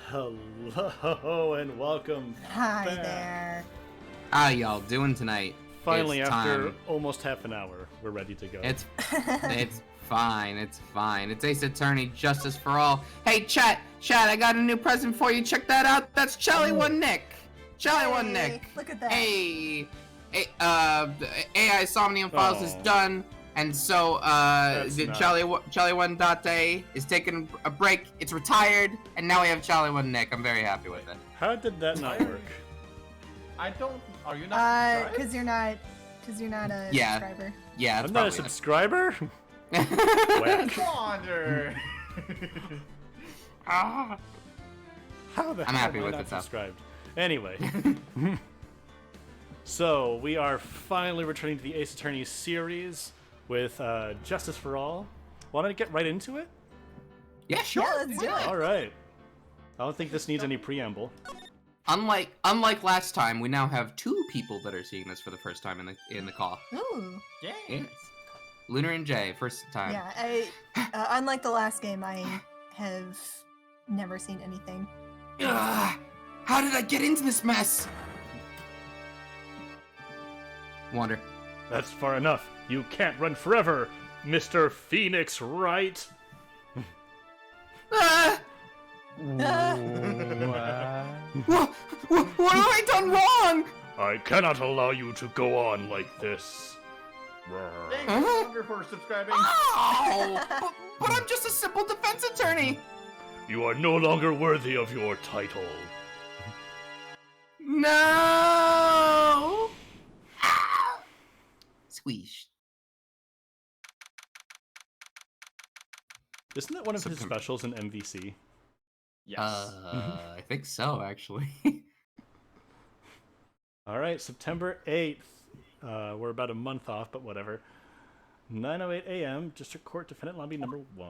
Hello and welcome Hi back. there. How y'all doing tonight? Finally, It's after time. almost half an hour, we're ready to go. It's fine. It's fine. It's Ace Attorney, Justice for All. Hey, chat, I got a new present for you. Check that out. That's Charlie One Nick. Charlie One Nick. Look at that. Hey, AI Somnium Files is done, and so the Charlie One Date is taking a break. It's retired, and now we have Charlie One Nick. I'm very happy with it. How did that not work? I don't. Are you not? Because you're not a subscriber. Yeah, I'm not a subscriber. Whack. Wander. Ah. How the I'm hell happy am I with not it, though. subscribed? Anyway, so we are finally returning to the Ace Attorney series with Justice for All. Want to get right into it? Yeah, sure. Yeah, let's do it. All right. I don't think this needs any preamble. Unlike last time, we now have two people that are seeing this for the first time in the call. Ooh. Yeah. Yes. Lunar and Jay, first time. Yeah, unlike the last game, I have never seen anything. Ugh, how did I get into this mess? Wonder. That's far enough. You can't run forever, Mr. Phoenix Wright. Ah! What have I done wrong? I cannot allow you to go on like this. Thanks, Wander, for subscribing. Oh, but I'm just a simple defense attorney. You are no longer worthy of your title. No. Ah! Squeeze. Isn't that one of his September. specials in MVC? Yes. I think so, actually. All right, September 8th. We're about a month off, but whatever. 9:08 a.m. District Court Defendant Lobby number 1.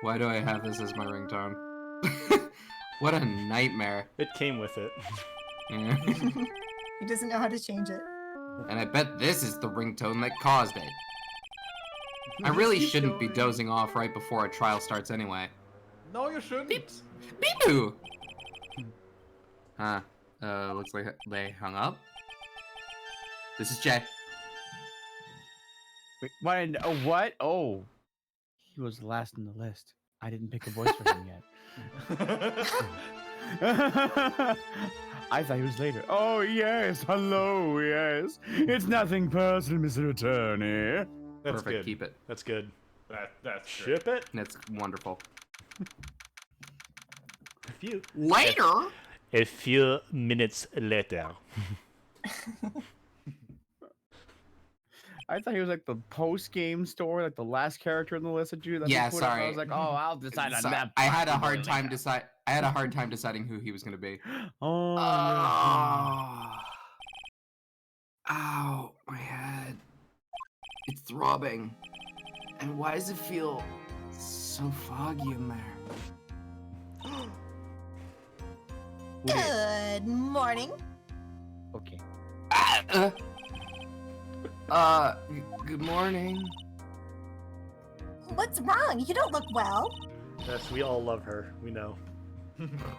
Why do I have this as my ringtone? What a nightmare. It came with it. Yeah. He doesn't know how to change it. And I bet this is the ringtone that caused it. I really shouldn't be dozing off right before a trial starts anyway. No, you shouldn't. Boo! Huh. Looks like they hung up. This is Jay. Wait, what? Oh. He was last on the list. I didn't pick a voice for him yet. I thought he was later. Oh, yes. Hello, yes. It's nothing personal, Mr. Attorney. That's Perfect, good. keep it. That's good. That's Ship it. That's wonderful. A few minutes later. I thought he was like the post-game story, like the last character in the list that you. That Yeah, you put up. sorry. I was like, oh, I'll decide on So- that. I had a part hard time later. I had a hard time deciding who he was gonna be. Oh. Ow, my head. It's throbbing. And why does it feel so foggy in there? Good morning. Okay. Good morning. What's wrong? You don't look well. Yes, we all love her. We know.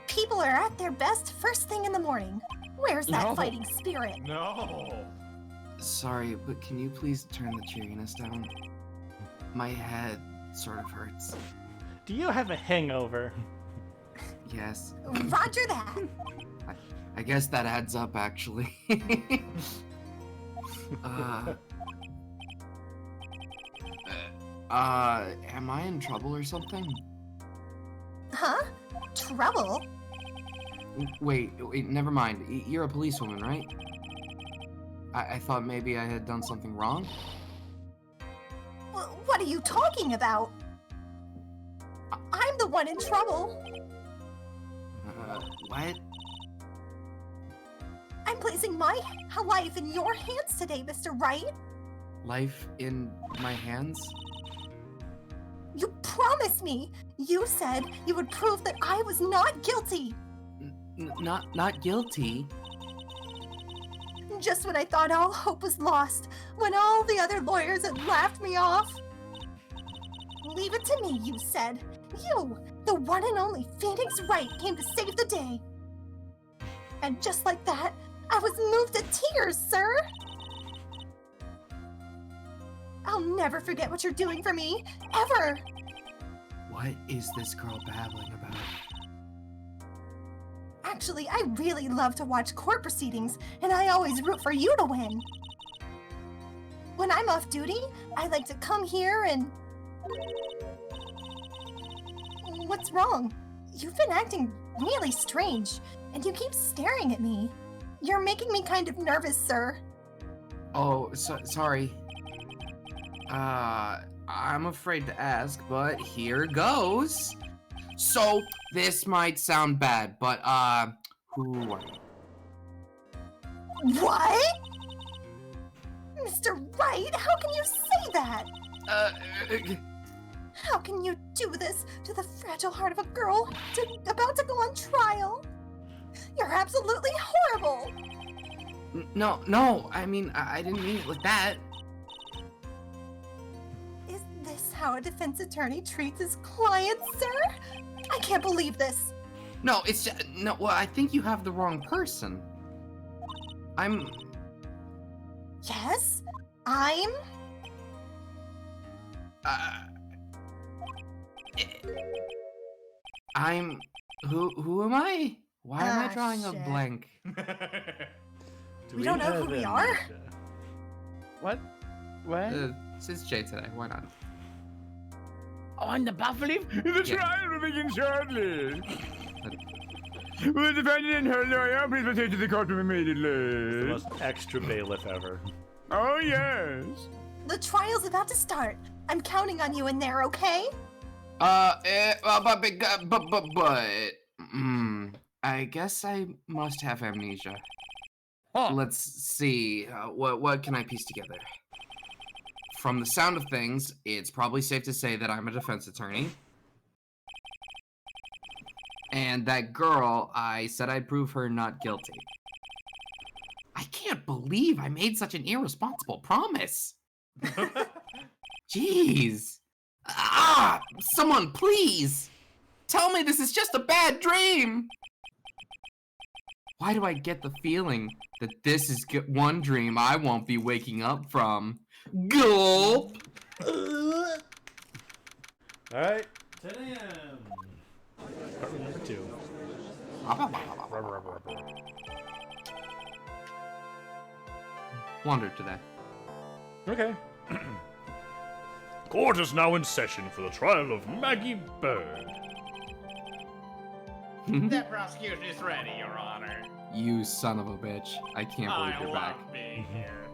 People are at their best first thing in the morning. Where's that No. fighting spirit? No. Sorry, but can you please turn the cheeriness down? My head sort of hurts. Do you have a hangover? Yes. Roger that. I guess that adds up, actually. Am I in trouble or something? Huh? Trouble? Wait, never mind. You're a policewoman, right? I thought maybe I had done something wrong. What are you talking about? I'm the one in trouble. What? I'm placing my life in your hands today, Mr. Wright. Life in my hands? You promised me. You said you would prove that I was not guilty. Not guilty. Just when I thought all hope was lost, when all the other lawyers had laughed me off. Leave it to me, you said. You, the one and only Phoenix Wright, came to save the day. And just like that, I was moved to tears, sir. I'll never forget what you're doing for me, ever. What is this girl babbling about? Actually, I really love to watch court proceedings, and I always root for you to win. When I'm off duty, I like to come here and... What's wrong? You've been acting really strange, and you keep staring at me. You're making me kind of nervous, sir. Oh, sorry. I'm afraid to ask, but here goes. So, this might sound bad, but, who are you? What? Mr. Wright, how can you say that? How can you do this to the fragile heart of a girl about to go on trial? You're absolutely horrible! No, I mean, I didn't mean it like that. Is this how a defense attorney treats his client, sir? I can't believe this. No, it's just, no, well, I think you have the wrong person. Yes? I'm? Who am I? Why am I Ah, drawing a shit. blank? We don't know who we are? What? What? It's Jay today, why not? Oh, I'm the baffling? The Yeah. trial will begin shortly. Will the defendant and her lawyer please proceed to the courtroom The immediately? most extra bailiff ever. Oh, yes. The trial's about to start. I'm counting on you in there, okay? I guess I must have amnesia. Huh. Let's see, what can I piece together? From the sound of things, it's probably safe to say that I'm a defense attorney. And that girl, I said I'd prove her not guilty. I can't believe I made such an irresponsible promise. Jeez. Someone please! Tell me this is just a bad dream! Why do I get the feeling that this is one dream I won't be waking up from? Gulp! Alright, 10 a.m. Part number 2. Wandered today. Okay. Court is now in session for the trial of Maggie Bird. The prosecution is ready, Your Honor. You son of a bitch. I can't believe I you're love back. being here.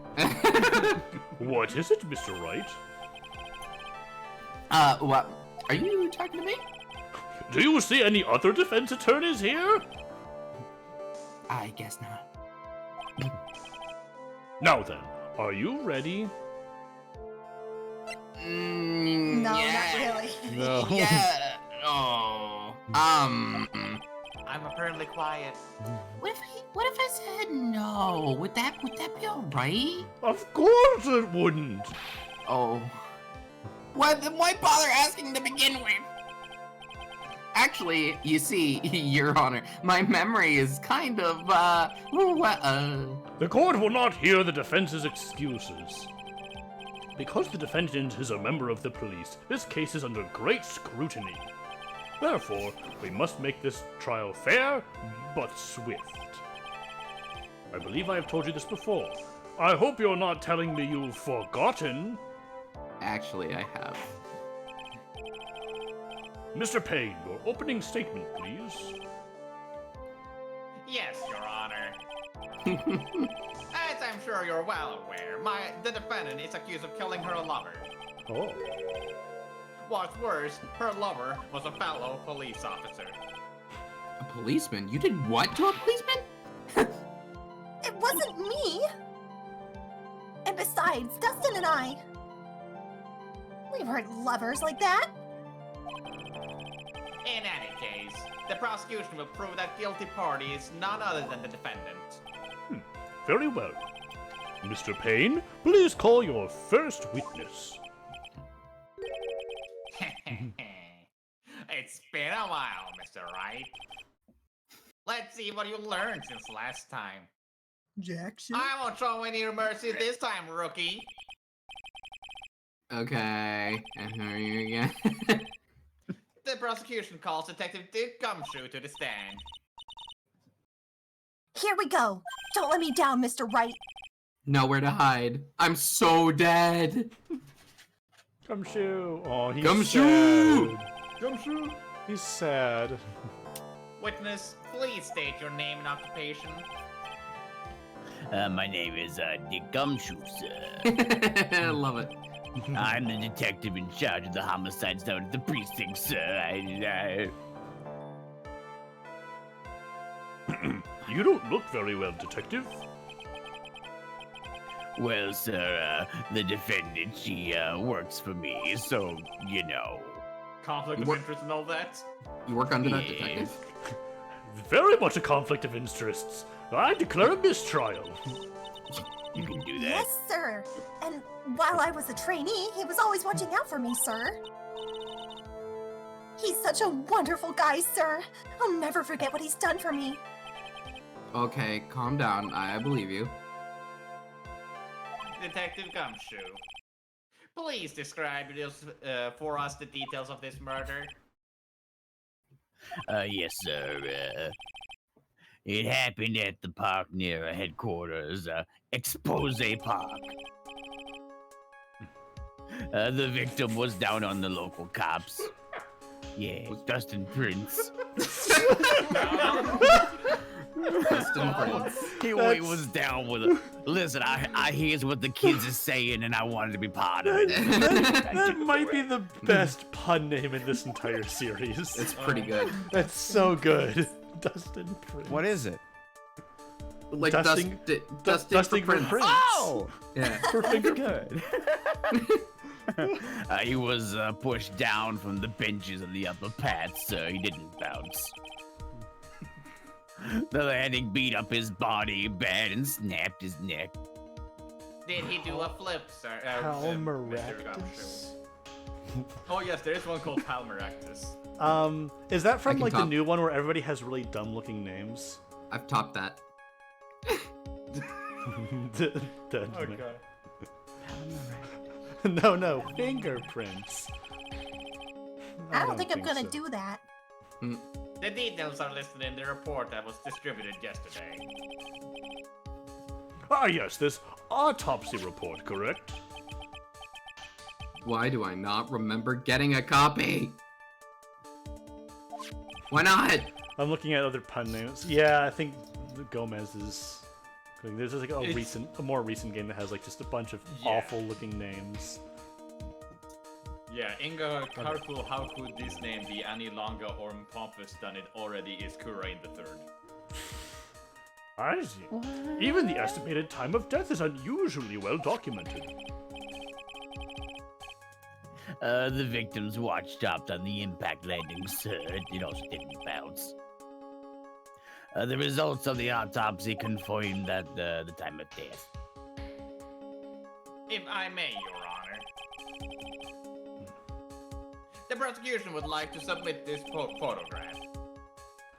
What is it, Mr. Wright? What? Are you talking to me? Do you see any other defense attorneys here? I guess not. Now then, are you ready? No, not really. No. Yeah. Oh. I'm apparently quiet. What if I said no? Would that be alright? Of course it wouldn't. Oh. Why bother asking to begin with? Actually, you see, Your Honor, my memory is kind of, The court will not hear the defense's excuses. Because the defendant is a member of the police, this case is under great scrutiny. Therefore, we must make this trial fair, but swift. I believe I have told you this before. I hope you're not telling me you've forgotten. Actually, I have. Mr. Payne, your opening statement, please. Yes, Your Honor. As I'm sure you're well aware, the defendant is accused of killing her lover. Oh. What's worse, her lover was a fellow police officer. A policeman? You did what to a policeman? It wasn't me! And besides, Dustin and I... We weren't lovers like that. In any case, the prosecution will prove that guilty party is none other than the defendant. Very well. Mr. Payne, please call your first witness. It's been a while, Mr. Wright. Let's see what you learned since last time. Jackson? I won't show any mercy this time, rookie. Okay, and who are you again? The prosecution calls Detective Dick Gumshoe to the stand. Here we go. Don't let me down, Mr. Wright. Nowhere to hide. I'm so dead. Gumshoe. Oh, he's Gumshoe! sad. Gumshoe. He's sad. Witness, please state your name and occupation. My name is Dick Gumshoe, sir. I love it. I'm the detective in charge of the homicides down at the precinct, sir. You don't look very well, detective. Well, sir, the defendant, she works for me, so, you know. Conflict of What? interest and all that? You work under that Yes. detective? Very much a conflict of interests. I declare a mistrial. You can do that. Yes, sir. And while I was a trainee, he was always watching out for me, sir. He's such a wonderful guy, sir. I'll never forget what he's done for me. Okay, calm down. I believe you. Detective Gumshoe, please describe for us the details of this murder. Yes, sir. It happened at the park near our headquarters, Expose Park. The victim was down on the local cops. Yeah, Dustin Prince. Dustin Prince. He was down with it. Listen, I hears what the kids are saying, and I wanted to be part of it. That might be the best pun name in this entire series. It's pretty good. That's so good. Dustin Prince. What is it? Like Dusting- Dusting for Prince. Oh! Yeah. For finger Good. He was pushed down from the benches of the upper paths, so he didn't bounce. The landing beat up his body bad and snapped his neck. Did he do a flip, sir? Mr. Gumshoe? Palmeractus. Oh yes, there is one called Palmeractus. Is that I from can like the top- new one where everybody has really dumb looking names? I've topped that. No, fingerprints. I don't think I'm gonna so. do that. The details are listed in the report that was distributed yesterday. Ah, yes, this autopsy report, correct? Why do I not remember getting a copy? Why not? I'm looking at other pun names. Yeah, I think Gomez is. There's like a more recent game that has like just a bunch of awful looking names. Yeah, Inga Carpool, how could this name be any longer or pompous than it already is Kurain the Third? I see. Even the estimated time of death is unusually well documented. The victim's watch stopped on the impact landing, sir. It also didn't bounce. The results of the autopsy confirmed that the time of death. If I may, Your Honor. The prosecution would like to submit this photograph.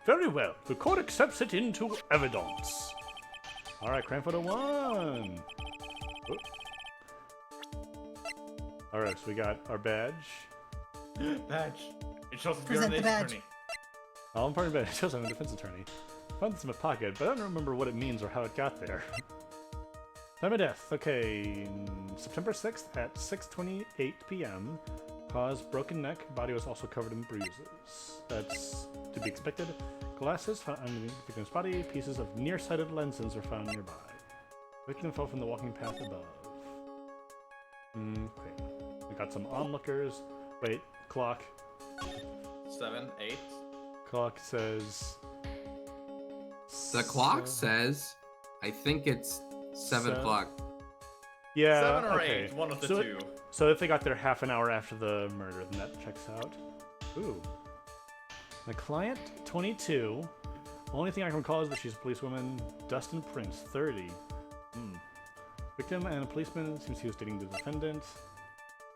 Very well. The court accepts it into evidence. All right, crime photo 1. Oop. All right, so we got our badge. Badge. It shows that you're Present an the badge. attorney. Oh, I'm part of it. It shows I'm a defense attorney. Found this in my pocket, but I don't remember what it means or how it got there. Time of death. Okay, September 6th at 6:28 p.m. Cause broken neck. Body was also covered in bruises. That's to be expected. Glasses found under the victim's body. Pieces of nearsighted lenses were found nearby. Victim fell from the walking path above. Okay. We got some onlookers. Wait, clock. 7, 8. Clock says. The clock says, I think it's 7 o'clock. Yeah. 7 or okay. 8, one of the So- two. So if they got there half an hour after the murder, then that checks out. Ooh. The client, 22. Only thing I can recall is that she's a policewoman. Dustin Prince, 30. Victim and a policeman. Seems he was dating the defendant.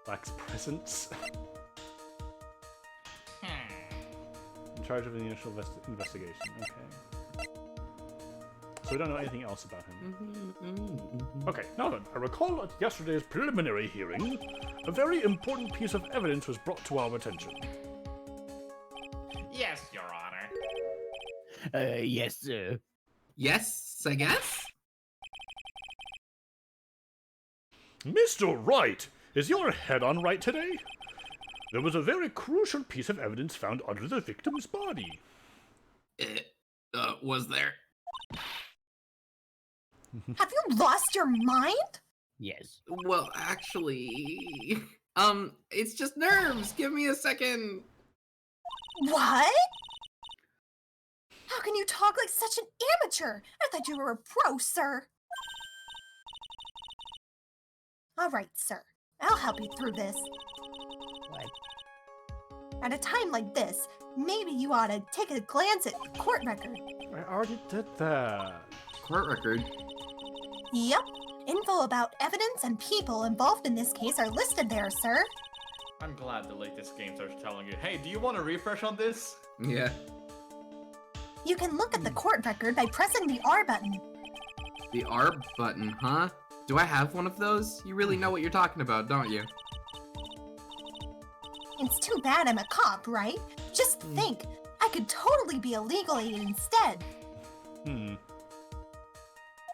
Lacks presence. in charge of the initial investigation. Okay. So we don't know anything else about him. Okay, now then, I recall at yesterday's preliminary hearing, a very important piece of evidence was brought to our attention. Yes, Your Honor. Yes, sir. Yes, I guess? Mr. Wright, is your head on right today? There was a very crucial piece of evidence found under the victim's body. Was there? Have you lost your mind? Yes. Well, actually... it's just nerves. Give me a second. What? How can you talk like such an amateur? I thought you were a pro, sir. All right, sir. I'll help you through this. What? At a time like this, maybe you ought to take a glance at court record. I already did that. Court record? Yep. Info about evidence and people involved in this case are listed there, sir. I'm glad the latest games are telling you, hey, do you want a refresh on this? Yeah. You can look at the court record by pressing the R button. The R button, huh? Do I have one of those? You really know what you're talking about, don't you? It's too bad I'm a cop, right? Just think, I could totally be a legal aid instead.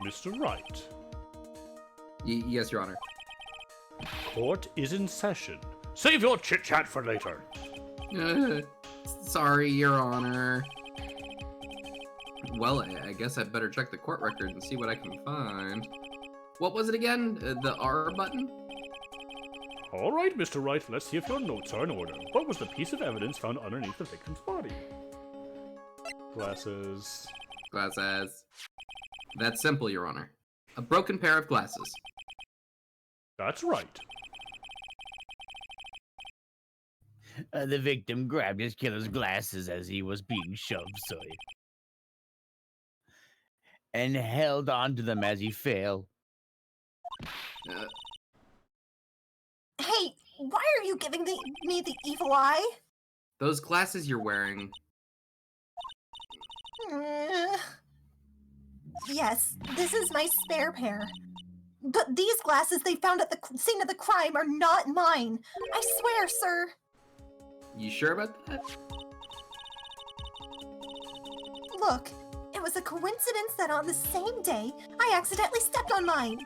Mr. Wright, Yes, Your Honor. court is in session. Save your chit-chat for later. Sorry, Your Honor. Well, I guess I'd better check the court record and see what I can find. What was it again? The R button? All right, Mr. Wright, let's see if your notes are in order. What was the piece of evidence found underneath the victim's body? Glasses. Glasses. That's simple, Your Honor. A broken pair of glasses. That's right. The victim grabbed his killer's glasses as he was being shoved, sir. And held onto them as he fell. Hey, why are you giving me the evil eye? Those glasses you're wearing. Yes, this is my spare pair. But these glasses they found at the scene of the crime are not mine. I swear, sir. You sure about that? Look, it was a coincidence that on the same day, I accidentally stepped on mine.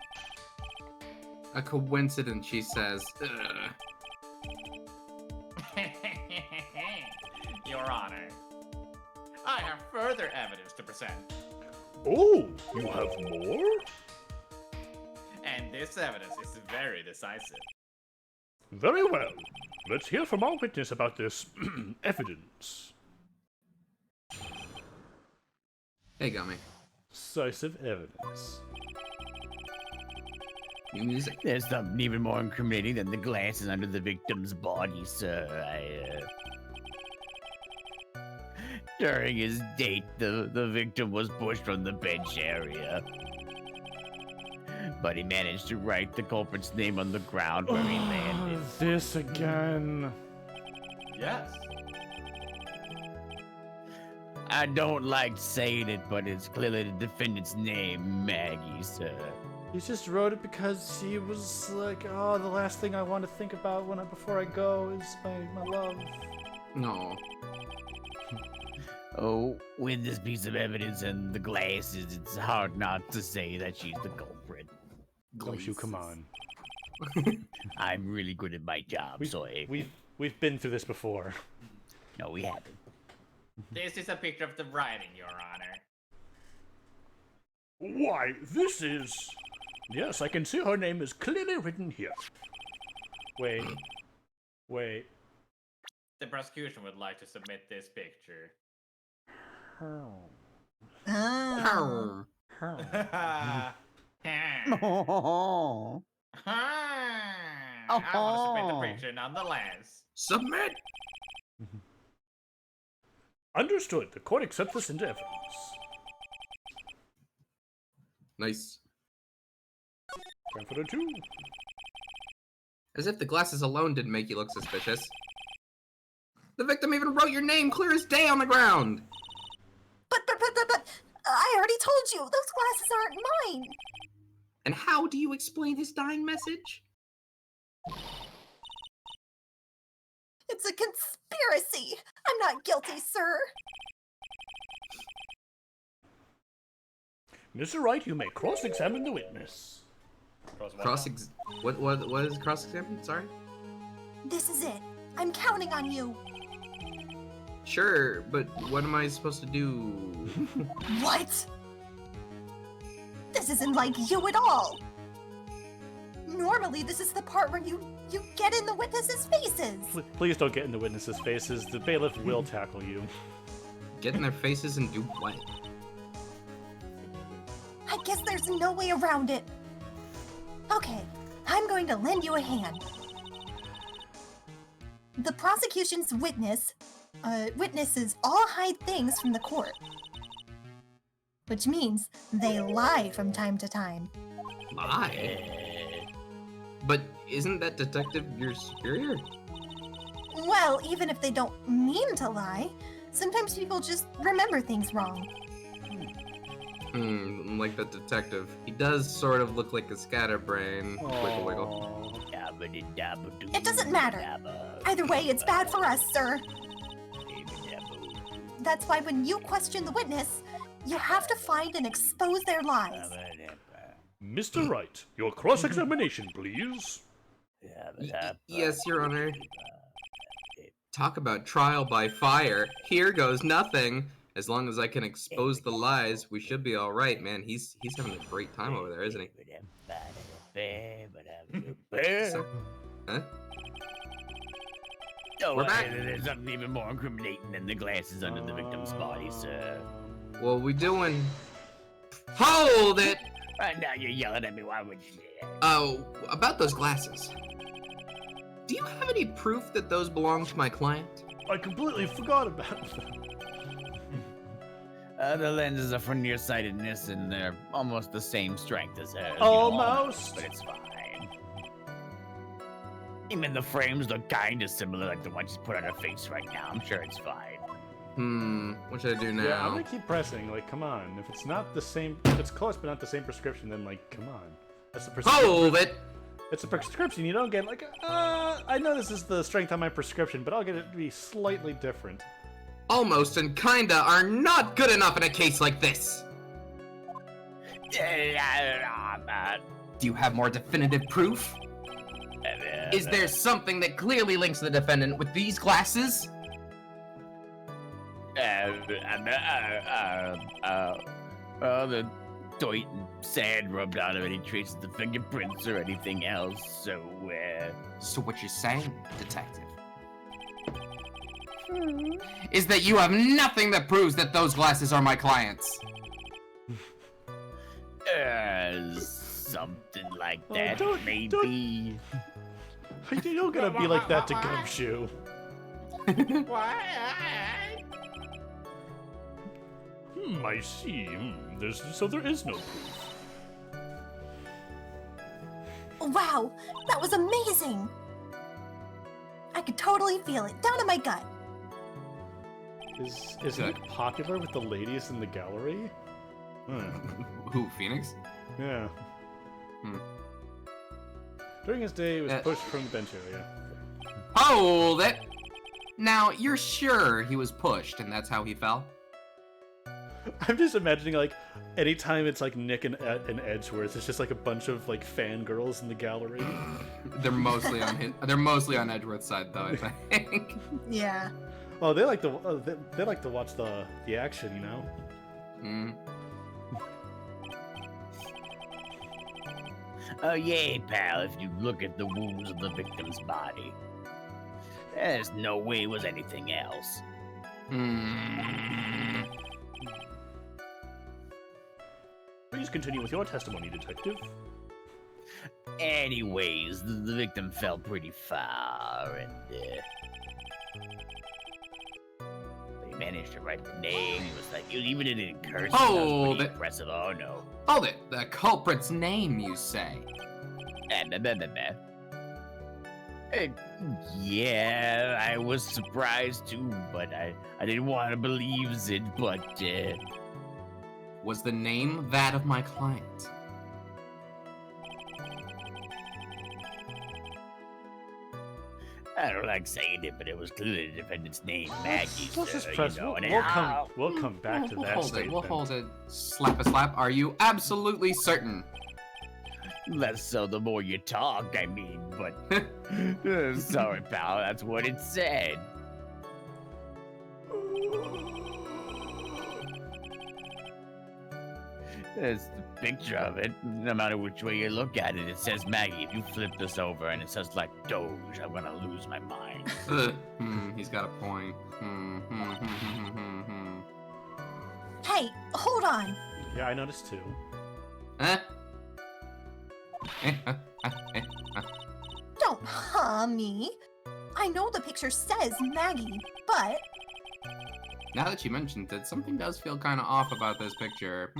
A coincidence, she says. Your Honor, I have further evidence to present. Oh, you have more? And this evidence is very decisive. Very well. Let's hear from our witness about this evidence. Hey, Gummy. Decisive evidence. New music. There's something even more incriminating than the glasses under the victim's body, sir. During his date, the victim was pushed from the bench area. But he managed to write the culprit's name on the ground where he landed. This again. Yes. I don't like saying it, but it's clearly the defendant's name, Maggie, sir. He just wrote it because he was like, oh, the last thing I want to think about before I go is my love. No. Oh, with this piece of evidence and the glasses, it's hard not to say that she's the culprit. Don't you come on. I'm really good at my job, so We've been through this before. no, we haven't. This is a picture of the writing, Your Honor. Why, this is... Yes, I can see her name is clearly written here. Wait. The prosecution would like to submit this picture. Ah. I want to submit the picture nonetheless. Submit! Understood. The court accepts this into evidence. Nice. Time for the two. As if the glasses alone didn't make you look suspicious. The victim even wrote your name clear as day on the ground. But, I already told you, those glasses aren't mine. And how do you explain his dying message? It's a conspiracy. I'm not guilty, sir. Mr. Wright, you may cross-examine the witness. What is cross-examine? Sorry? This is it. I'm counting on you. Sure, but what am I supposed to do? What? This isn't like you at all. Normally, this is the part where you get in the witnesses' faces. Please don't get in the witnesses' faces. The bailiff will tackle you. Get in their faces and do what? I guess there's no way around it. Okay, I'm going to lend you a hand. The prosecution's witnesses all hide things from the court. Which means they lie from time to time. Lie? But isn't that detective your superior? Well, even if they don't mean to lie, sometimes people just remember things wrong. Like that detective. He does sort of look like a scatterbrain. Wiggle, wiggle. It doesn't matter. Either way, it's bad for us, sir. That's why when you question the witness, you have to find and expose their lies. Mr. Wright, your cross-examination, please. Yes, Your Honor. Talk about trial by fire. Here goes nothing. As long as I can expose the lies, we should be all right, man. He's having a great time over there, isn't he? So, huh? Oh, We're back. There's something even more incriminating than the glasses under the victim's body, sir. What we doing? Hold it! Right now you're yelling at me. Why would you do that? Oh, about those glasses. Do you have any proof that those belong to my client? I completely forgot about them. The lenses are for nearsightedness, and they're almost the same strength as hers. Almost. But it's fine. Even the frames look kinda similar, like the one she's put on her face right now. I'm sure it's fine. What should I do now? Yeah, I'm gonna keep pressing. Like, come on. If it's not the same, if it's close but not the same prescription, then like, come on. That's the prescription. Hold it! It's a prescription. You don't get like, I know this is the strength on my prescription, but I'll get it to be slightly different. Almost and kinda are not good enough in a case like this. Do you have more definitive proof? Is there something that clearly links the defendant with these glasses? The dirt and sand rubbed out of any traces of fingerprints or anything else, so, So what you're saying, detective, is that you have nothing that proves that those glasses are my client's. Something like that, don't- maybe. You're gonna be like that to Gumshoe. I see. So there is no proof. Wow, that was amazing! I could totally feel it down in my gut. Is Nick popular with the ladies in the gallery? Who, Phoenix? Yeah. Hmm. During his day, he was pushed from the bench area. Hold it! Now, you're sure he was pushed and that's how he fell? I'm just imagining, like, anytime it's like Nick and Edgeworth, it's just like a bunch of like fangirls in the gallery. They're mostly on Edgeworth's side, though, I think. Yeah. Oh, they like to watch the action, you know. Oh yeah, pal, if you look at the wounds of the victim's body, there's no way it was anything else. Please continue with your testimony, detective. Anyways, the victim fell pretty far, and he managed to write the name. He was like, even in it in cursive, that was pretty impressive. Oh no. Hold it! The culprit's name, you say? Uh, yeah, I was surprised too, but I didn't want to believe it, but Was the name that of my client? I don't like saying it, but it was clearly the defendant's name, Maggie. Let's just sir, press. you know, and We'll come back to We'll that hold statement. it. We'll hold it. Slap a slap. Are you absolutely certain? less so the more you talk, I mean, but sorry, pal, that's what it said. There's the picture of it. No matter which way you look at it, it says Maggie. If you flip this over and it says like Doge, I'm gonna lose my mind. He's got a point. Hey, hold on. Yeah, I noticed too. Huh? Don't me. I know the picture says Maggie, but Now that you mentioned it, something does feel kind of off about this picture.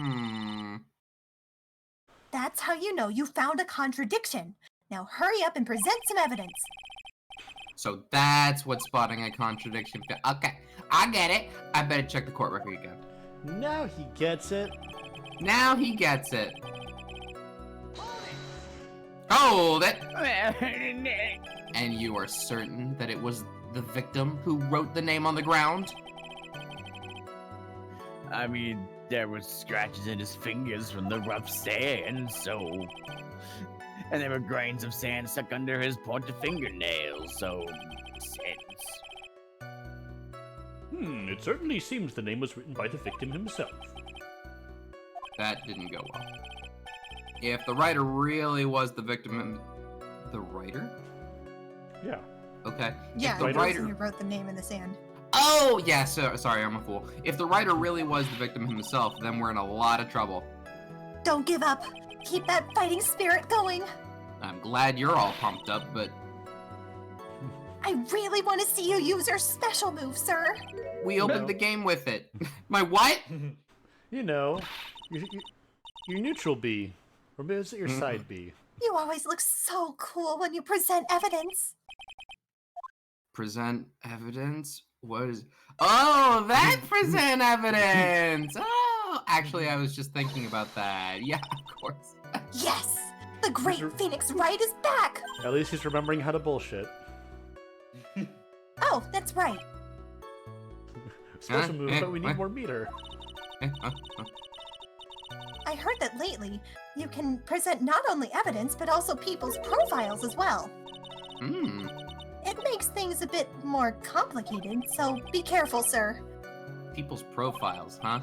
that's how you know you found a contradiction. Now hurry up and present some evidence. So that's what spotting a contradiction. Okay, I get it. I better check the court record again. Now he gets it. Now he gets it. Hold it. And you are certain that it was the victim who wrote the name on the ground? I mean, there were scratches in his fingers from the rough sand, so... And there were grains of sand stuck under his pointed fingernails, so... sense. It certainly seems the name was written by the victim himself. That didn't go well. If the writer really was the victim... The writer? Yeah. Okay. Yeah, If the the person writer... who wrote the name in the sand. Oh, yeah, sorry, I'm a fool. If the writer really was the victim himself, then we're in a lot of trouble. Don't give up. Keep that fighting spirit going. I'm glad you're all pumped up, but I really want to see you use your special move, sir. we opened No. the game with it. My what? You know, your neutral B. Or is it your side B? You always look so cool when you present evidence. Present evidence? What is... Oh, that present evidence! Oh, actually, I was just thinking about that. Yeah, of course. Yes! The great Phoenix Wright is back! At least he's remembering how to bullshit. Oh, that's right. Special move, but we need what? more meter. I heard that lately, you can present not only evidence, but also people's profiles as well. It makes things a bit more complicated, so be careful, sir. People's profiles, huh?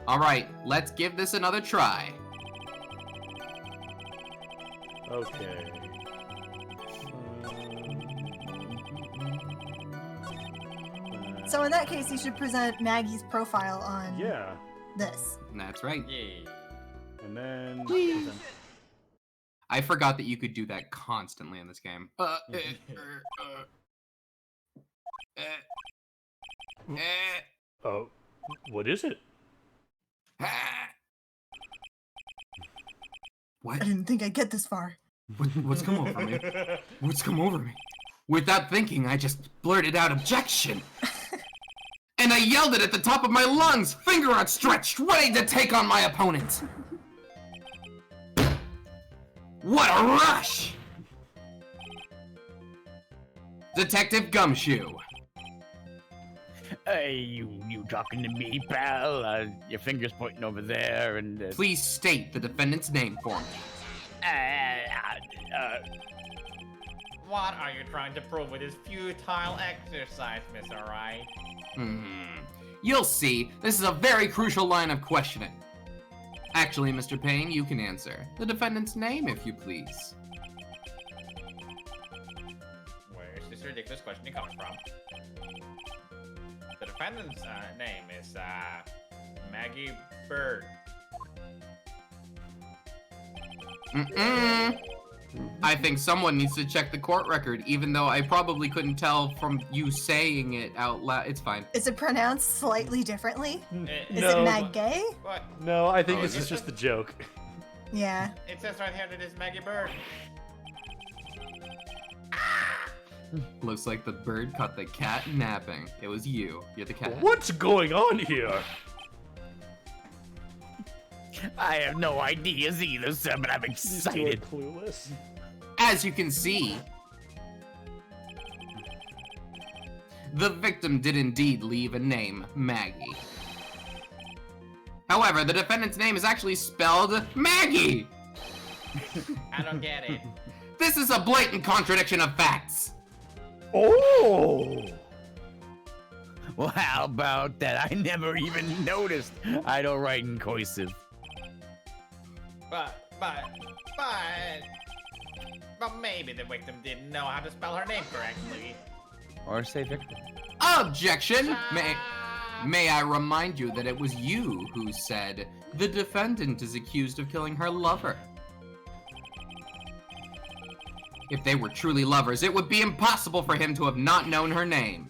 Alright, let's give this another try. Okay. So in that case, you should present Maggie's profile on Yeah. this. That's right. Yay. And then... I forgot that you could do that constantly in this game. Oh, what is it? What? I didn't think I'd get this far. What's come over me? What's come over me? Without thinking, I just blurted out objection. And I yelled it at the top of my lungs, finger outstretched, ready to take on my opponent. What a rush! Detective Gumshoe. Hey, you talking to me, pal? Your finger's pointing over there, and... Please state the defendant's name for me. What are you trying to prove with this futile exercise, Miss Wright? You'll see, this is a very crucial line of questioning. Actually, Mr. Payne, you can answer. The defendant's name, if you please. Where's this ridiculous question coming from? The defendant's name is Maggie Bird. I think someone needs to check the court record, even though I probably couldn't tell from you saying it out loud. It's fine. Is it pronounced slightly differently? Is No. it Mag Gay? What? No, I think Oh, this is is it? just a joke. Yeah. It says right here that it's Maggie Bird. Looks like the bird caught the cat napping. It was you. You're the cat. What's going on here? I have no ideas either, sir, but I'm These two are excited. clueless. As you can see, the victim did indeed leave a name, Maggie. However, the defendant's name is actually spelled Maggie! I don't get it. This is a blatant contradiction of facts! Oh! Well, how about that? I never even noticed. I don't write in cursive. But maybe the victim didn't know how to spell her name correctly. Or say victim. Objection! May I remind you that it was you who said the defendant is accused of killing her lover. If they were truly lovers, it would be impossible for him to have not known her name.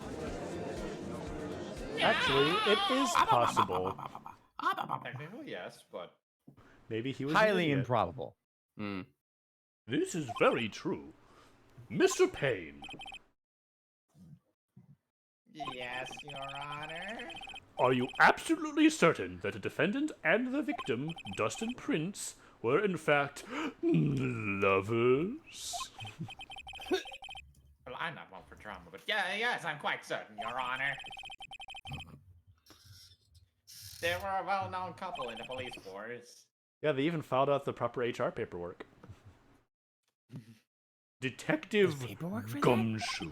Actually, it is possible. Technically, yes, but Maybe he was Highly an idiot. improbable. Hmm. This is very true. Mr. Payne, yes, Your Honor. are you absolutely certain that the defendant and the victim, Dustin Prince, were in fact lovers? Well, I'm not one for drama, but yes, I'm quite certain, Your Honor. They were a well-known couple in the police force. Yeah, they even filed out the proper HR paperwork. Detective There's paperwork for that? Gumshoe,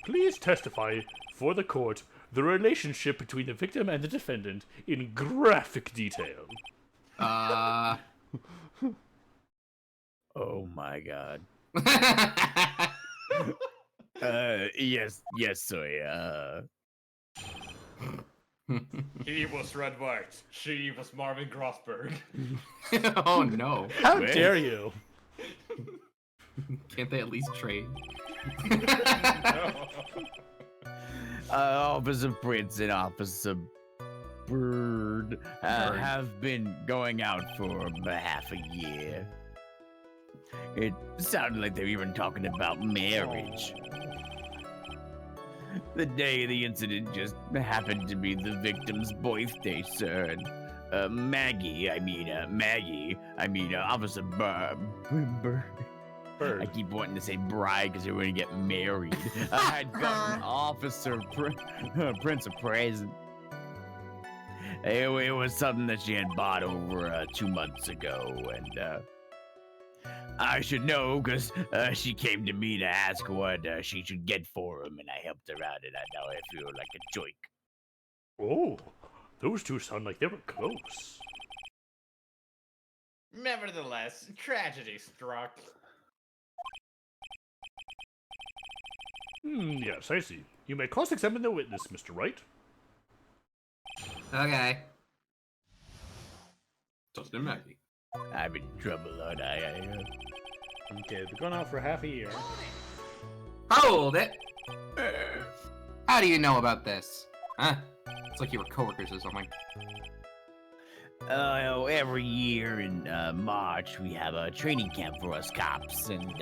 please testify for the court the relationship between the victim and the defendant in graphic detail. Oh my god. Yes, sir. He was Red White. She was Marvin Grossberg. Oh no. How Well. dare you? Can't they at least trade? Officer Prince and Officer Bird have been going out for half a year. It sounded like they were even talking about marriage. The day of the incident just happened to be the victim's birthday, sir. And, Maggie, Officer Bird. I keep wanting to say bride because they were going to get married. I had gotten Officer Prince a present. It was something that she had bought over 2 months ago, and I should know because she came to me to ask what she should get for him, and I helped her out, and now I feel like a joke. Oh, those two sound like they were close. Nevertheless, tragedy struck. Yes, I see. You may cross-examine the witness, Mr. Wright. Okay. Dustin and Maggie. I'm in trouble, aren't I? Okay, they've been going out for half a year. Hold it! How do you know about this? Huh? It's like you were coworkers or something. Every year in March, we have a training camp for us cops, and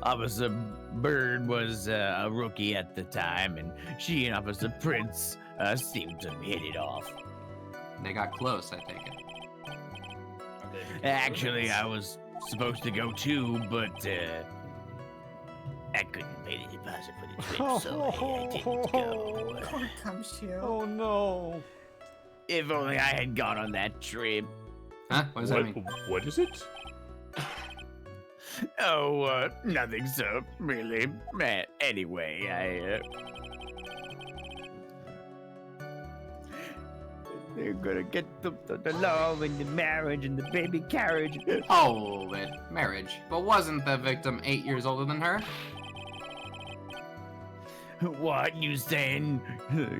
Officer Bird was a rookie at the time, and she and Officer Prince seemed to hit it off. They got close, I take it. Actually, I was supposed to go too, but I couldn't pay the deposit for the trip, so I didn't go. Poor Gumshoe. Oh no. If only I had gone on that trip. Huh? What does that mean? What is it? Oh, nothing, sir. Really. Anyway, they're gonna get the love and the marriage and the baby carriage. Hold it. Marriage. But wasn't the victim 8 years older than her? What, you saying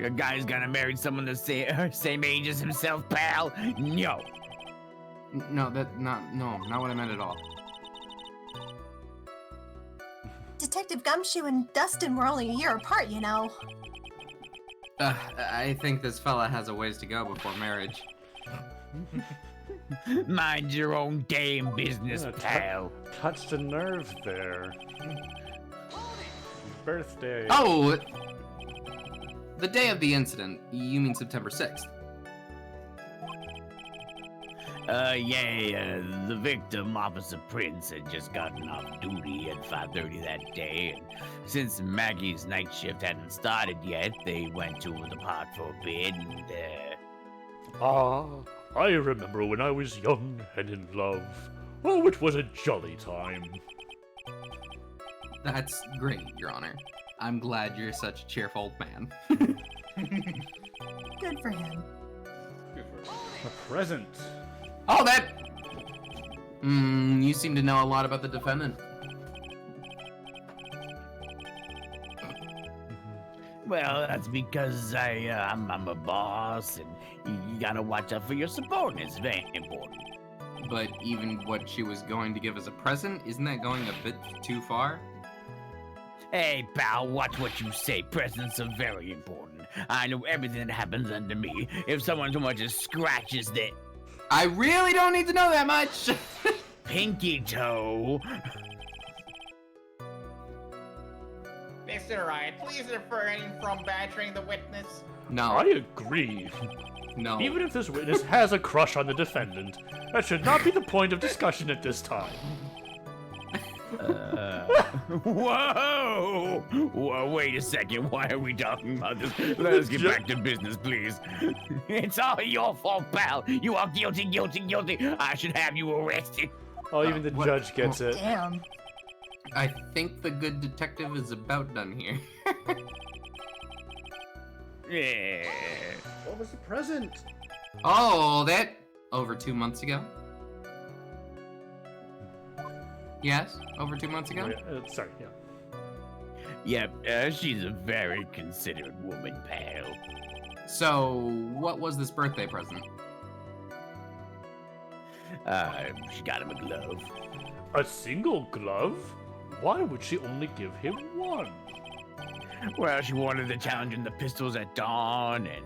a guy's gonna marry someone the same age as himself, pal? No. No, not what I meant at all. Detective Gumshoe and Dustin were only a year apart, you know. I think this fella has a ways to go before marriage. Mind your own damn business, Yeah, pal. Touched a nerve there. birthday? Oh! The day of the incident. You mean September 6th? The victim, Officer Prince, had just gotten off duty at 5:30 that day, and since Maggie's night shift hadn't started yet, they went to depart for a bit, and, I remember when I was young and in love. Oh, it was a jolly time. That's great, Your Honor. I'm glad you're such a cheerful man. Good for him. A present. Oh, that... you seem to know a lot about the defendant. well, that's because I'm a boss, and you gotta watch out for your subordinates. Very important. But even what she was going to give as a present, isn't that going a bit too far? Hey, pal, watch what you say. Presents are very important. I know everything that happens under me. If someone so much as scratches their I really don't need to know that much! pinky toe, Mr. Wright, please refrain from badgering the witness. No, I agree. no. Even if this witness has a crush on the defendant, that should not be the point of discussion at this time. Whoa! Whoa! Wait a second. Why are we talking about this? Let us get back to business, please. It's all your fault, pal. You are guilty, guilty, guilty. I should have you arrested. Oh, even the what- judge gets it. Damn. I think the good detective is about done here. Yeah. What was the present? Oh, that... Over 2 months ago? Yes, over 2 months ago? Oh, yeah, sorry, yeah. Yep, she's a very considerate woman, pal. So, what was this birthday present? She got him a glove. A single glove? Why would she only give him one? Well, she wanted to challenge in the pistols at dawn, and,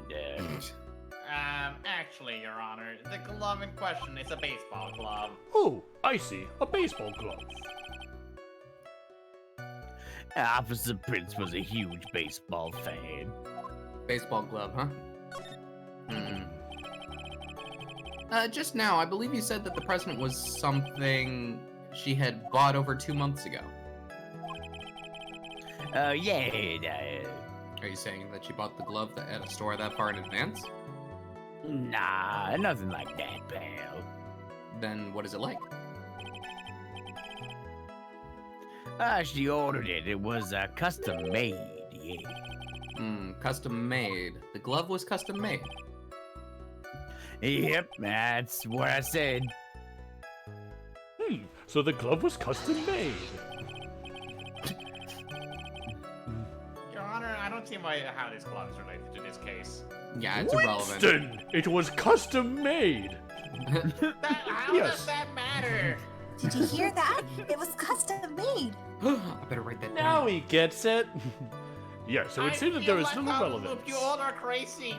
Actually, Your Honor, the glove in question is a baseball glove. Oh, I see. A baseball glove. Officer Prince was a huge baseball fan. Baseball glove, huh? Just now, I believe you said that the present was something she had bought over 2 months ago. Yeah, Are you saying that she bought the glove at a store that far in advance? nah, nothing like that, pal. Then what is it like? She ordered it. It was custom made, yeah. Custom made. The glove was custom made. Yep, that's what I said. So the glove was custom made. Your Honor, I don't see how this glove is related to this case. Yeah, it's irrelevant. Winston! It was custom made! How Yes. does that matter? Did you hear that? It was custom made. I better write that Now down. he gets it. Yes, it would seem that there is feel little like relevance. You all are crazy.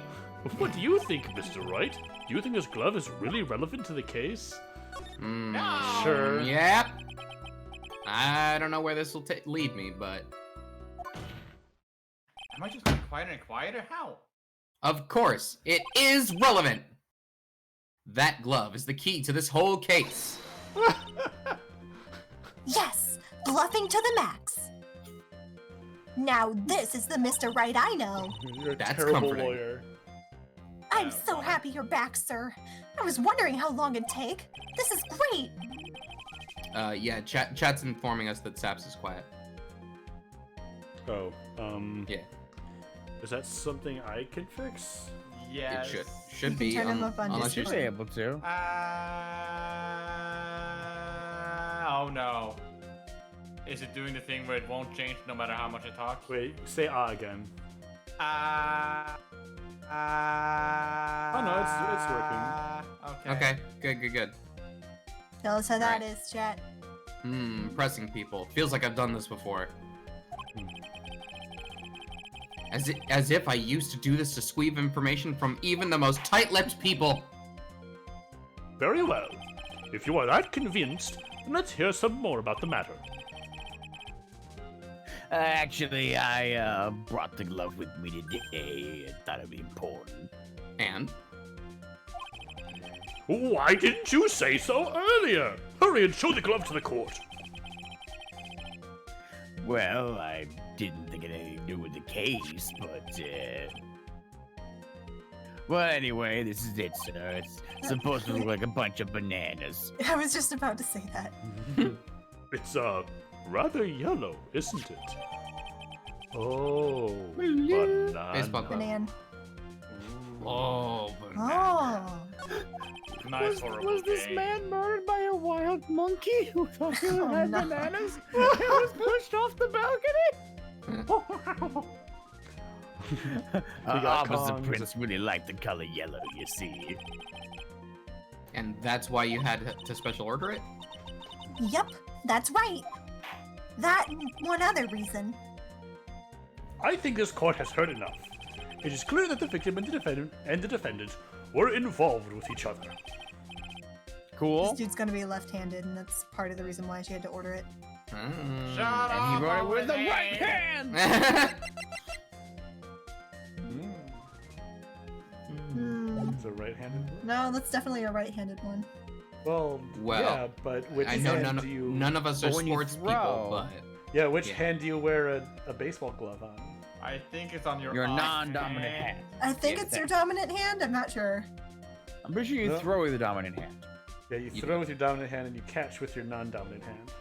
What do you think, Mr. Wright? Do you think this glove is really relevant to the case? No. Sure. Yep. I don't know where this will lead me, but... Am I just getting quieter and quieter? How? Of course, it is relevant! That glove is the key to this whole case. Yes, bluffing to the max. Now this is the Mr. Right I know. You're a That's terrible comforting. lawyer. I'm so happy you're back, sir. I was wondering how long it'd take. This is great. Yeah, chat's informing us that Saps is quiet. Oh, Yeah, is that something I can fix? Yes. it should You be. can turn him up on unless you're Discord. able to. Oh no. Is it doing the thing where it won't change no matter how much I talk? Wait, say again. Oh no, it's working. Okay, good. Tell us how that Right. is, chat. Pressing people. Feels like I've done this before. As if I used to do this to squeeze information from even the most tight-lipped people. Very well. If you are that convinced, then let's hear some more about the matter. Actually, I brought the glove with me today. I thought it'd be important. And? Why didn't you say so earlier? Hurry and show the glove to the court. Well, I didn't think it had anything to do with the case, but, Well, anyway, this is it, sir. It's supposed to look like a bunch of bananas. I was just about to say that. It's, rather yellow, isn't it? Oh, Baseball banana. glove. Banan. Oh, Oh. Nice horrible Was this game. man murdered by a wild monkey who thought he Oh, had no. bananas and was pushed off the balcony? got Officer Kongs. Prince really liked the color yellow, you see. And that's why you had to special order it? Yep, that's right. That and one other reason. I think this court has heard enough. It is clear that the victim and the defendant were involved with each other. Cool. This dude's gonna be left-handed, and that's part of the reason why she had to order it. Mm. Shut up! And he wrote it with the over right there. hand! Hmm. It's a right-handed one? No, that's definitely a right-handed one. Well, Well, yeah, but which I know hand do you... none of us are But when you sports throw- people, but Yeah, which Yeah. hand do you wear a baseball glove on? I think it's on your Your off non-dominant hand. hand. I think Is it's your that- dominant hand. I'm not sure. I'm pretty sure you No. throw with the dominant hand. Yeah, you You throw do. with your dominant hand and you catch with your non-dominant hand.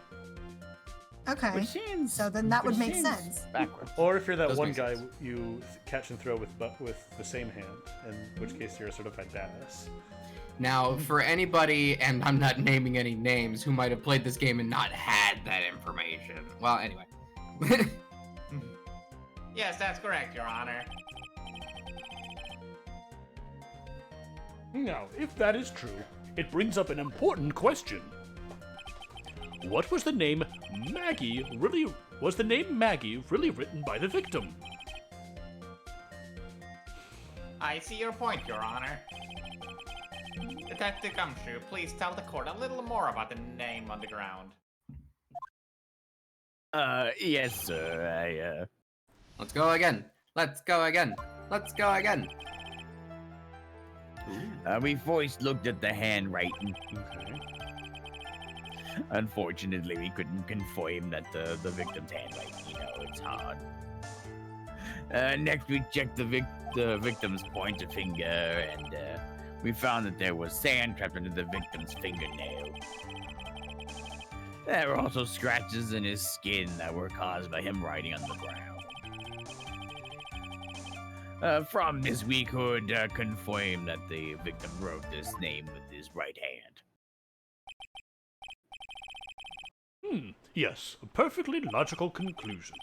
Okay. Which seems, So then that would which make seems sense. Backwards. Or if you're that Does one make guy, sense. you catch and throw with the same hand, in which case you're a certified badass. now for anybody, and I'm not naming any names, who might have played this game and not had that information. Well, anyway. Yes, that's correct, Your Honor. Now, if that is true, it brings up an important question. What was the name Maggie really... Was the name Maggie really written by the victim? I see your point, Your Honor. Detective Gumshoe, please tell the court a little more about the name on the ground. Yes, sir. Let's go again. Let's go again. Let's go again. We first looked at the handwriting. Okay. Unfortunately, we couldn't confirm that the victim's handwriting, it's hard. Next, we checked the victim's pointer finger, and we found that there was sand trapped under the victim's fingernail. There were also scratches in his skin that were caused by him writing on the ground. From this, we could confirm that the victim wrote this name with his right hand. Yes, a perfectly logical conclusion.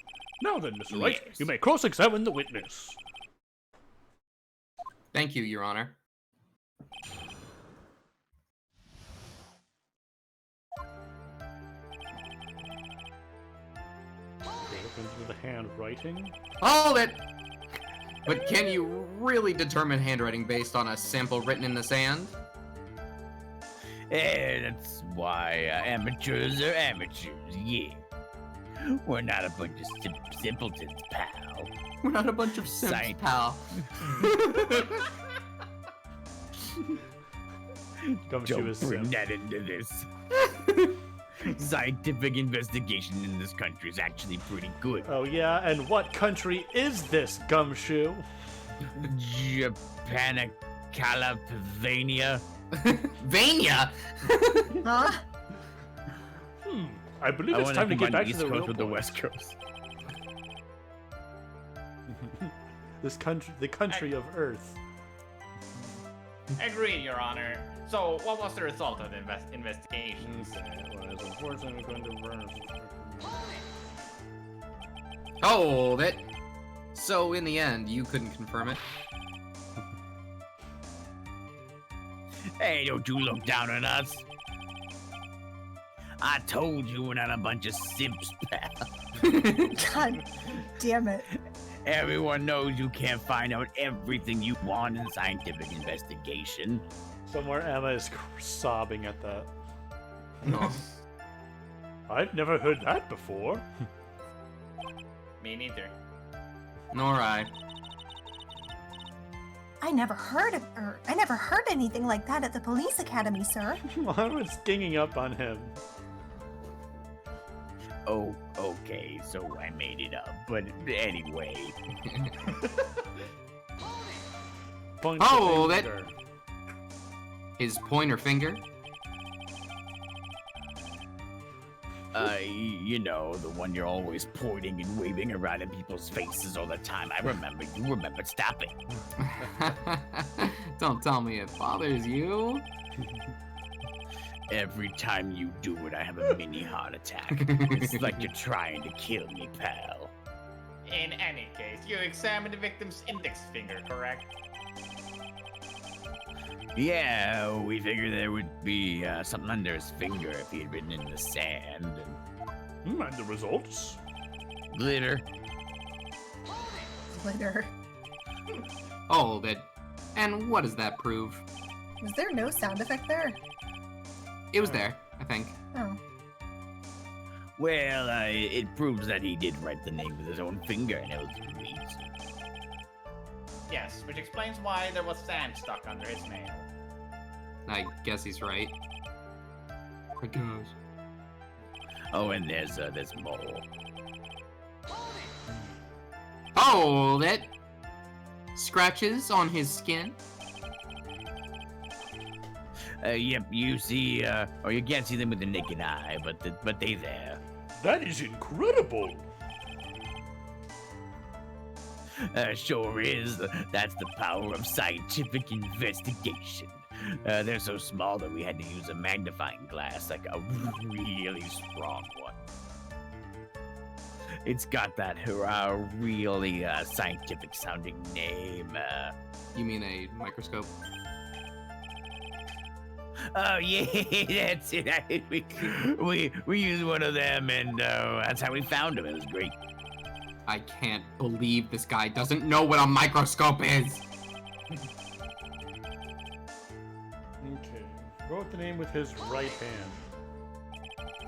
Now then, Mr. Wright, Yes. you may cross-examine the witness. Thank you, Your Honor. Look into the handwriting. Hold it! But can you really determine handwriting based on a sample written in the sand? That's why amateurs are amateurs, yeah. We're not a bunch of simpletons, pal. We're not a bunch of simps, Science. pal. Gumshoe Don't is bring Sim. that into this. Scientific investigation in this country is actually pretty good. Oh yeah, and what country is this, Gumshoe? Japanicalapavania. Vania? Huh? I believe I it's went time to from get the back to East the Coast real with the point. West Coast. The country of Earth. Agreed, Your Honor. So, what was the result of the investigation? Hold it. So, in the end, you couldn't confirm it? Hey, don't you look down on us. I told you we're not a bunch of simps, pal. God damn it. Everyone knows you can't find out everything you want in scientific investigation. Somewhere Emma is sobbing at that. No. I've never heard that before. Me neither. Nor I. I never heard anything like that at the police academy, sir. I was ganging up on him. Oh, okay, so I made it up. But anyway, Point Oh, the that- finger. His pointer finger. you know, the one you're always pointing and waving around in people's faces all the time. I remember. You remember. Stop it. Don't tell me it bothers you. Every time you do it, I have a mini heart attack. It's like you're trying to kill me, pal. In any case, you examined the victim's index finger, correct? Yeah, we figured there would be something under his finger if he had written in the sand. And And the results? glitter. Glitter. Hold it. And what does that prove? Was there no sound effect there? It was there, I think. Oh. Well, it proves that he did write the name with his own finger, and it was amazing. Yes, which explains why there was sand stuck under his nail. I guess he's right. I guess. Oh, and there's more. Hold it. Scratches on his skin. Yep, you see, or you can't see them with the naked eye, but they there. That is incredible! Sure is. That's the power of scientific investigation. They're so small that we had to use a magnifying glass, like a really strong one. It's got that really scientific-sounding name. You mean a microscope? Oh yeah, that's it. We used one of them, and that's how we found him. It was great. I can't believe this guy doesn't know what a microscope is. Okay. Wrote the name with his right hand.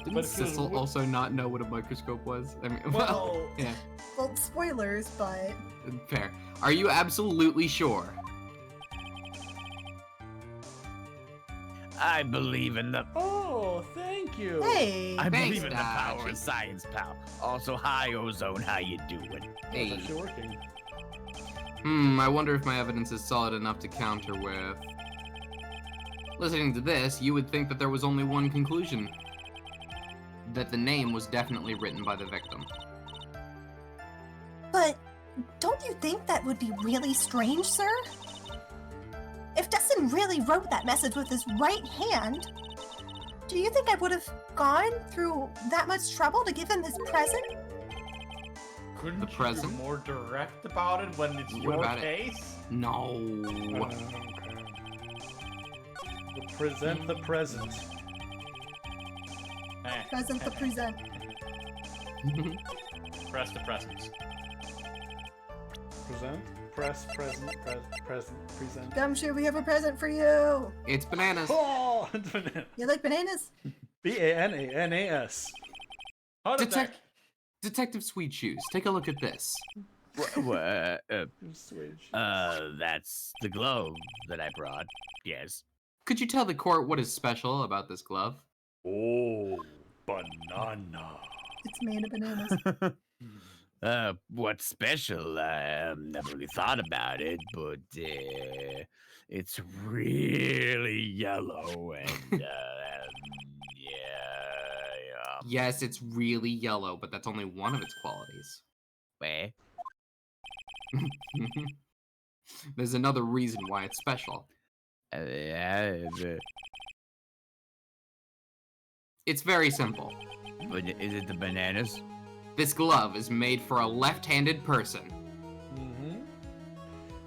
Didn't But if he was Sissel wi- also not know what a microscope was? I mean, Well, yeah, Well, spoilers, but fair. Are you absolutely sure? I believe in the. Oh, thank you. hey, I Thanks, believe in the power Dodge. of science, pal. Also, hi, Ozone. How you doing? It's Hey. actually working. I wonder if my evidence is solid enough to counter with. Listening to this, you would think that there was only one conclusion. That the name was definitely written by the victim. but don't you think that would be really strange, sir? If Dustin really wrote that message with his right hand, do you think I would have gone through that much trouble to give him his present? Couldn't The you present? be more direct about it when it's What your about it? case? No. Okay. Present the present. Present the present. Press the presents. Present. Press. Present. Present. Gumshoe, we have a present for you. It's bananas. Oh, it's banana. You like bananas? Bananas. How did Detect- Detective Sweet Shoes, take a look at this. Switch. That's the glove that I brought. Yes. Could you tell the court what is special about this glove? Oh, banana. It's made of bananas. What's special? Never really thought about it, but it's really yellow and yeah. Yes, it's really yellow, but that's only one of its qualities. Where? There's another reason why it's special. It's very simple. But is it the bananas? This glove is made for a left-handed person.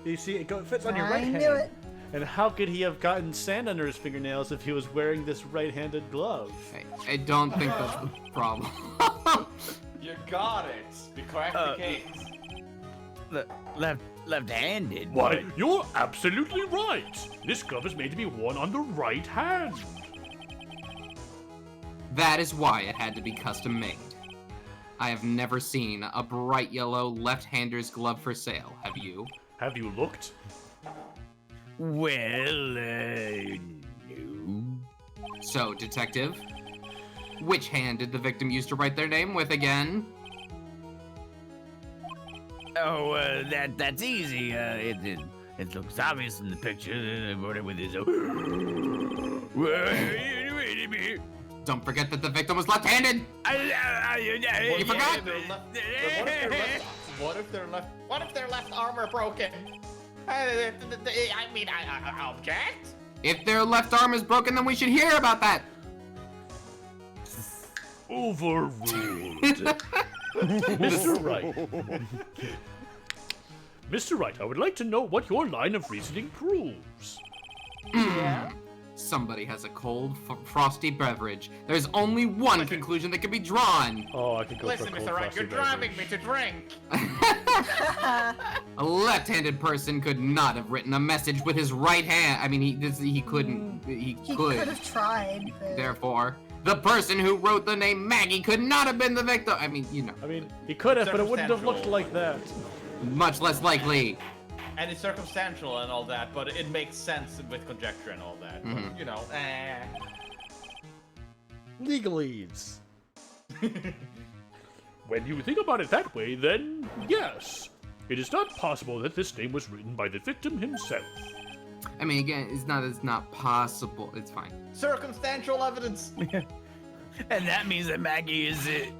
You see, fits on your right I hand. knew it. And how could he have gotten sand under his fingernails if he was wearing this right-handed glove? I don't think that's the problem. You got it. The correct case. Left-handed. Why, you're absolutely right. This glove is made to be worn on the right hand. That is why it had to be custom made. I have never seen a bright yellow left-hander's glove for sale. Have you? Have you looked? Well, no. So, detective, which hand did the victim use to write their name with again? Oh, that's easy. It looks obvious in the picture. I wrote it with his own. Wait a minute. Don't forget that the victim was left-handed. You forgot? What if their left arm are broken? I mean, I object. If their left arm is broken, then we should hear about that. Overruled. Mr. Wright. Mr. Wright, I would like to know what your line of reasoning proves. Somebody has a cold, frosty beverage. There's only one conclusion that can be drawn. Oh, I can go Listen, for a cold Mr. Wright, frosty you're driving beverage. me to drink. A left-handed person could not have written a message with his right hand. I mean, he couldn't. He He could. could have tried, but... Therefore, the person who wrote the name Maggie could not have been the victim. I mean, you know, I mean, he could have, but it wouldn't have looked Circumstantial. like that. much less likely. And it's circumstantial and all that, but it makes sense with conjecture and all that. Mhm. But, you know, Legalese. When you think about it that way, then yes. It is not possible that this name was written by the victim himself. I mean, again, it's not possible. It's fine. circumstantial evidence. And that means that Maggie is it.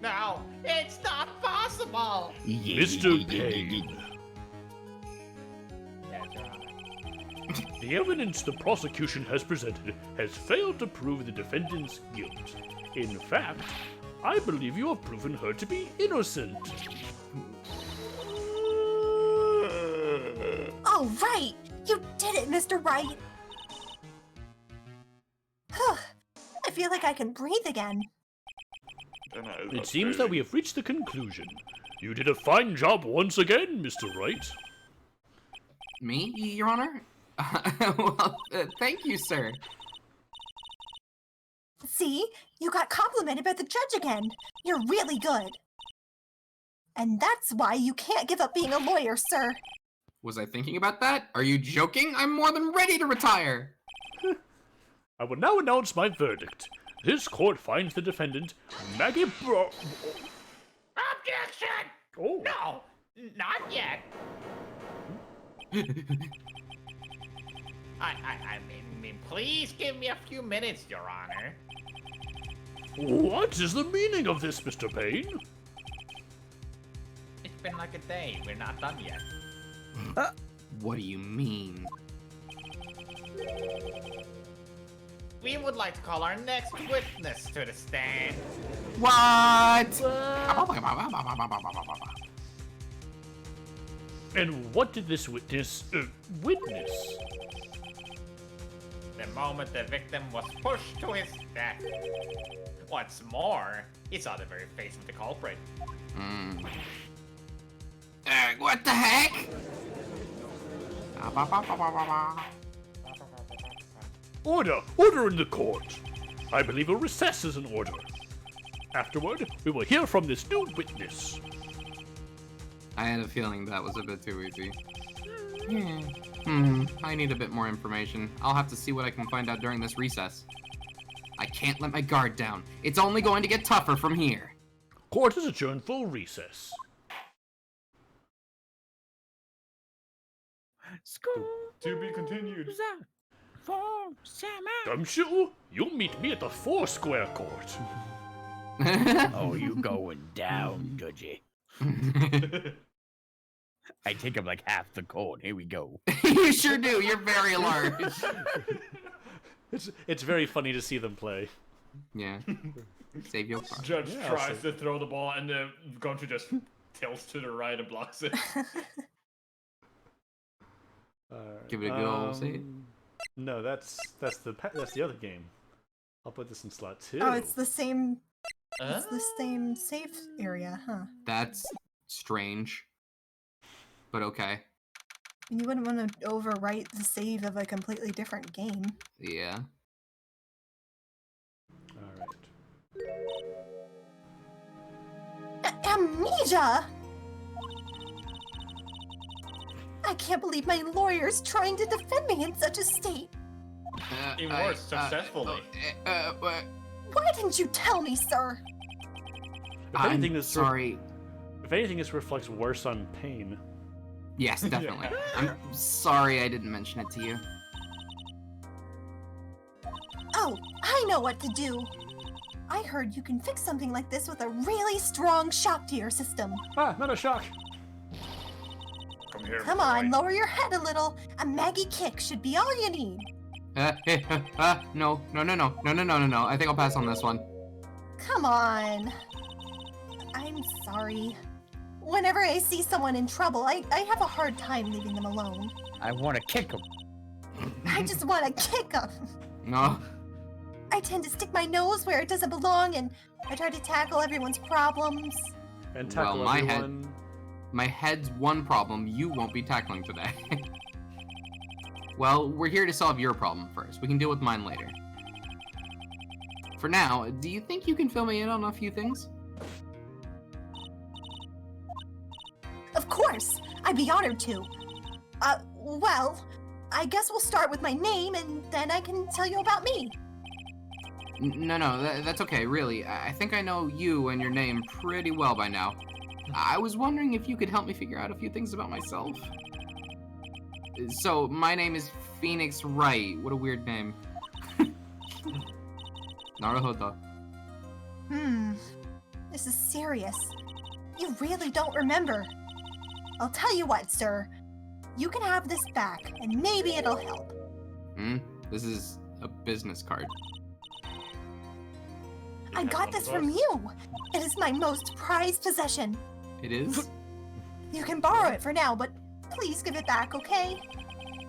No, it's not possible. Mr. Payne. The evidence the prosecution has presented has failed to prove the defendant's guilt. In fact, I believe you have proven her to be innocent. Oh, right! You did it, Mr. Wright! I feel like I can breathe again. It seems that we have reached the conclusion. You did a fine job once again, Mr. Wright. Me, Your Honor? Well, thank you, sir. See? You got complimented by the judge again. You're really good. And that's why you can't give up being a lawyer, sir. Was I thinking about that? Are you joking? I'm more than ready to retire. I will now announce my verdict. This court finds the defendant, Maggie Bro... Objection! Oh. No, not yet. I mean, please give me a few minutes, Your Honor. What is the meaning of this, Mr. Payne? It's been like a day. We're not done yet. What do you mean? We would like to call our next witness to the stand. What? And what did this witness, witness? The moment the victim was pushed to his death. What's more, he saw the very face of the culprit. What the heck? Order! Order in the court! I believe a recess is in order. Afterward, we will hear from this new witness. I had a feeling that was a bit too easy. I need a bit more information. I'll have to see what I can find out during this recess. I can't let my guard down. It's only going to get tougher from here. Court is adjourned for recess. School To be continued. is out for summer. Gumshoe, you'll meet me at the Foursquare Court. Oh, you going down, Dudgy. I take up like half the court. Here we go. You sure do. You're very large. It's very funny to see them play. Yeah. Save your car. Judge Yeah, tries to throw the ball and the Gonchu just tilts to the right and blocks it. Give it a good old save. No, that's the other game. I'll put this in slot 2. Oh, it's the same... It's the same safe area, huh? That's strange. But okay. You wouldn't want to overwrite the save of a completely different game. Yeah. All right. Amnesia! I can't believe my lawyer's trying to defend me in such a state. Even worse, successfully. Why didn't you tell me, sir? I'm sorry. If anything, this reflects worse on pain. Yes, definitely. I'm sorry I didn't mention it to you. Oh, I know what to do. I heard you can fix something like this with a really strong shock to your system. Ah, not a shock. Come here. Come on, lower your head a little. A Maggie kick should be all you need. No. I think I'll pass on this one. Come on. I'm sorry. Whenever I see someone in trouble, I have a hard time leaving them alone. I want to kick him. I just want to kick them. No. I tend to stick my nose where it doesn't belong, and I try to tackle everyone's problems. And tackle Well, everyone. My head's one problem you won't be tackling today. Well, we're here to solve your problem first. We can deal with mine later. For now, do you think you can fill me in on a few things? Of course! I'd be honored to. Well, I guess we'll start with my name, and then I can tell you about me. No, that's okay, really. I think I know you and your name pretty well by now. I was wondering if you could help me figure out a few things about myself. So, my name is Phoenix Wright. What a weird name. Naruhodo. This is serious. You really don't remember. I'll tell you what, sir. You can have this back, and maybe it'll help. This is a business card. I got this from you. It is my most prized possession. It is? You can borrow it for now, but please give it back, okay?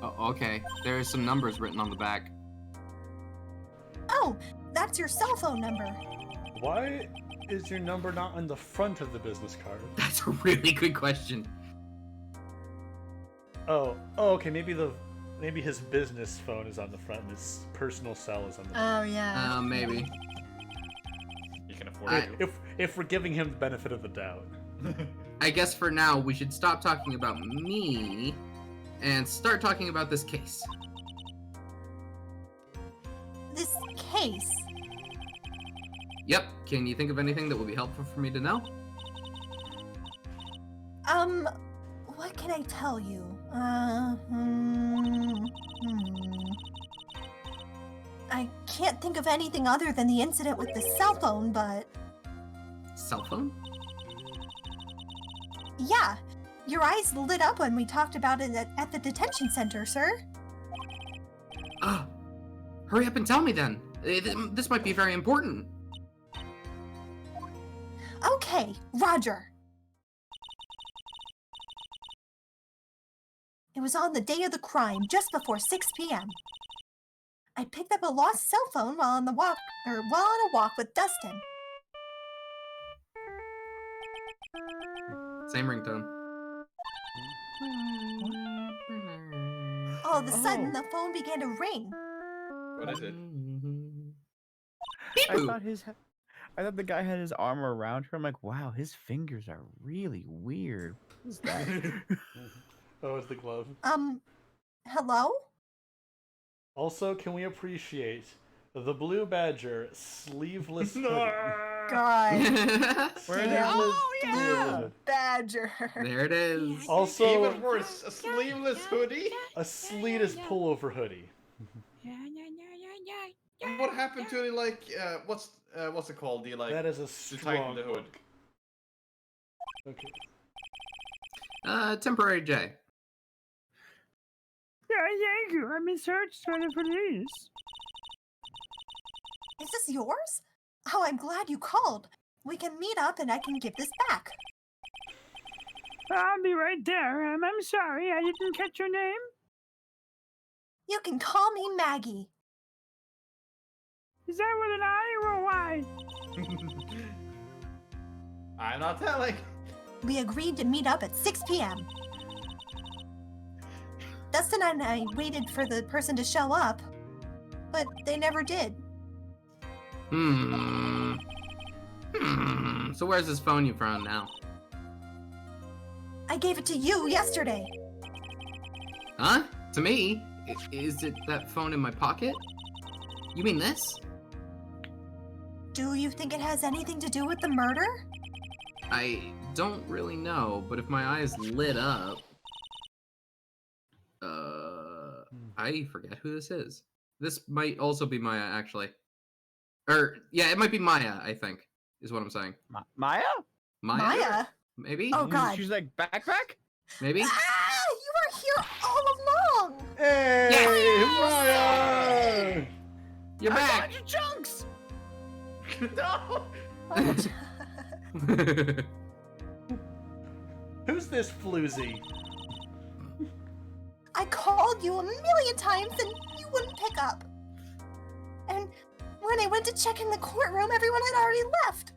Oh, okay. There are some numbers written on the back. Oh, that's your cell phone number. Why is your number not on the front of the business card? That's a really good question. Oh, okay. Maybe his business phone is on the front, and his personal cell is on the back. Oh, yeah. Maybe. You can afford it. If we're giving him the benefit of the doubt. I guess for now, we should stop talking about me and start talking about this case. This case. Yep. Can you think of anything that would be helpful for me to know? What can I tell you? I can't think of anything other than the incident with the cell phone, but... Cell phone? Yeah, your eyes lit up when we talked about it at the detention center, sir. Hurry up and tell me then. This might be very important. Okay, Roger. It was on the day of the crime, just before 6 p.m. I picked up a lost cell phone while on a walk with Dustin. Same ringtone. All of a sudden, the phone began to ring. What is it? I thought the guy had his arm around her. I'm like, wow, his fingers are really weird. What's that? Oh, it's the glove. Hello? Also, can we appreciate the Blue Badger sleeveless hoodie? God. Oh, yeah! Badger. There it is. Also, Even worse, a sleeveless hoodie? a sleeveless pullover hoodie. And what happened to the, like, what's it called? The, like, That is a to tighten strong the hood. look. Okay. Temporary J. Yeah, thank you. I'm in search for the police. Is this yours? Oh, I'm glad you called. We can meet up and I can give this back. I'll be right there. I'm sorry, I didn't catch your name. You can call me Maggie. Is that with an I or a Y? I'm not telling. We agreed to meet up at 6 p.m. Dustin and I waited for the person to show up, but they never did. So where's this phone you found now? I gave it to you yesterday. Huh? To me? Is it that phone in my pocket? You mean this? Do you think it has anything to do with the murder? I don't really know, but if my eyes lit up... I forget who this is. This might also be Maya, actually. Yeah, it might be Maya, I think, is what I'm saying. Maya? Maya? Maybe? Oh, God. She's like, backpack? Maybe? Ah! You were here all along! Hey, Maya! You're I back! found your chunks! No! Who's this floozy? I called you a million times and you wouldn't pick up. And when I went to check in the courtroom, everyone had already left.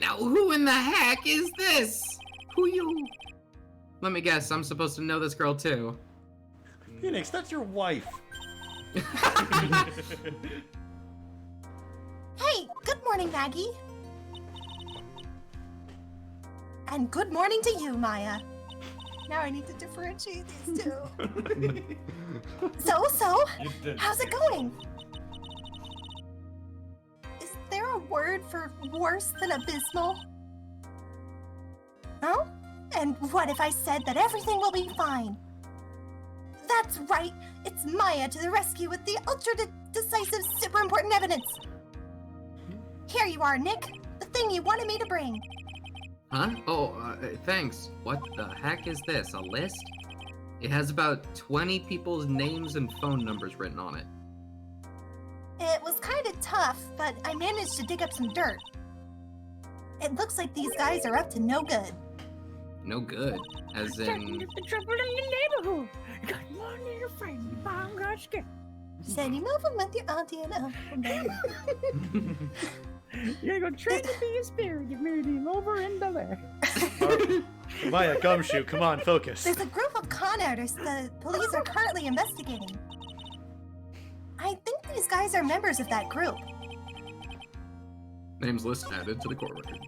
Now who in the heck is this? Who you? Let me guess, I'm supposed to know this girl too. Phoenix, that's your wife. Hey, good morning, Maggie. And good morning to you, Maya. Now I need to differentiate these two. So, how's it going? Is there a word for worse than abysmal? No? And what if I said that everything will be fine? That's right, it's Maya to the rescue with the ultra-decisive, super important evidence. Here you are, Nick, the thing you wanted me to bring. Huh? Oh, thanks. What the heck is this? A list? It has about 20 people's names and phone numbers written on it. It was kind of tough, but I managed to dig up some dirt. It looks like these guys are up to no good. No good. As in... The trouble in the neighborhood. Got one little friend. Mom got scared. Send him over with your auntie and uncle. You're gonna train to be a spirit. You made him over in Bel-Air. Maya, Gumshoe, come on, focus. There's a group of con artists the police are currently investigating. I think these guys are members of that group. Names list added to the court record.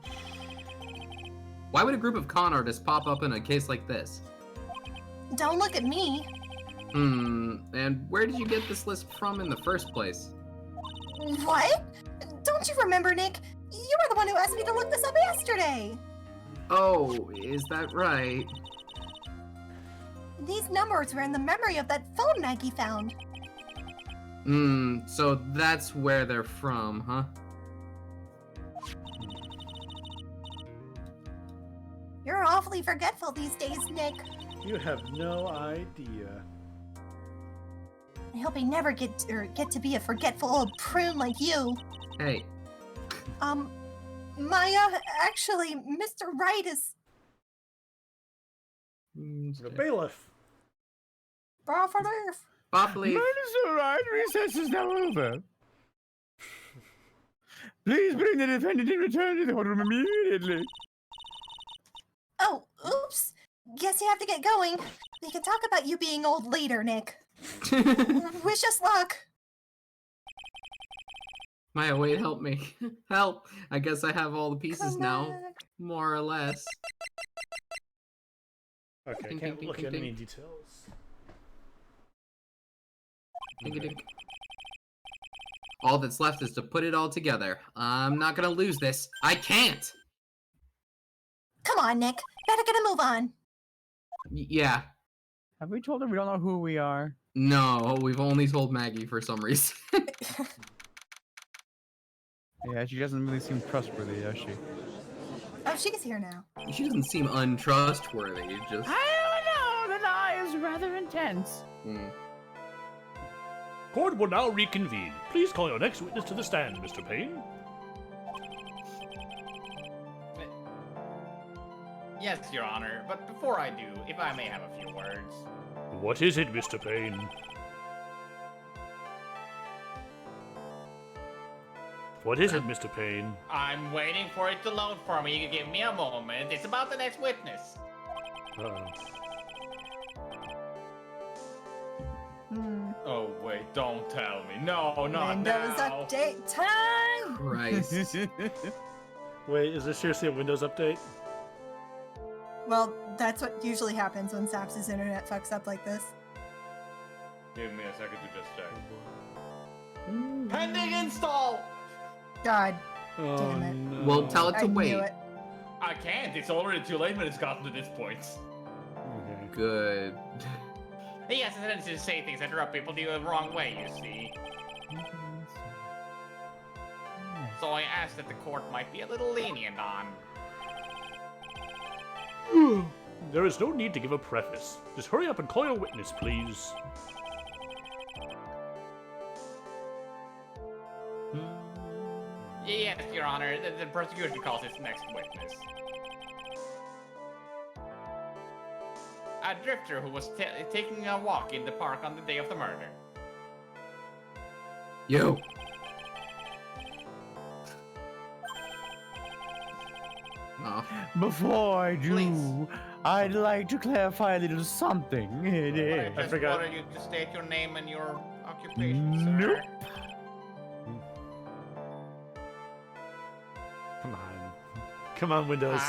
Why would a group of con artists pop up in a case like this? Don't look at me. And where did you get this list from in the first place? What? Don't you remember, Nick? You were the one who asked me to look this up yesterday. Oh, is that right? These numbers were in the memory of that phone Maggie found. So that's where they're from, huh? You're awfully forgetful these days, Nick. You have no idea. I hope I never get to be a forgetful old prune like you. Hey. Maya, actually, Mr. Wright is... The bailiff. Bailiff. Boffleaf. That is alright. Recess is now over. Please bring the defendant in return to the courtroom immediately. Oh, oops. Guess you have to get going. We can talk about you being old later, Nick. Wish us luck. Maya, wait, help me. Help! I guess I have all the pieces Come now. back. More or less. Okay, Ding, can't ding, look ding, at ding, any ding. details. Dink-a-dink. All that's left is to put it all together. I'm not gonna lose this. I can't! Come on, Nick. Better get a move on. Yeah. Have we told her we don't know who we are? No, we've only told Maggie for some reason. Yeah, she doesn't really seem trustworthy, does she? Oh, she's here now. She doesn't seem untrustworthy, just... I don't know. The lie is rather intense. Court will now reconvene. Please call your next witness to the stand, Mr. Payne. Yes, Your Honor, but before I do, if I may have a few words. What is it, Mr. Payne? What is it, Mr. Payne? I'm waiting for it to load for me. You can give me a moment. It's about the next witness. Oh wait, don't tell me. No, not Windows now. update time! Christ. Wait, is this seriously a Windows update? Well, that's what usually happens when Saps' internet fucks up like this. Give me a second to just check. Pending install! God Oh, damn it. no. Well, tell it I to knew wait. it. I can't. It's already too late when it's gotten to this point. Okay. Good. He has a tendency to say things that rub people the wrong way, you see. So I asked that the court might be a little lenient on. There is no need to give a preface. Just hurry up and call your witness, please. Yes, Your Honor, the prosecution calls its next witness. A drifter who was taking a walk in the park on the day of the murder. You. Oh. Before I do, Please. I'd like to clarify a little something. I just forgot. order you to state your name and your occupation, Nope. sir. Come on. Come on, Windows.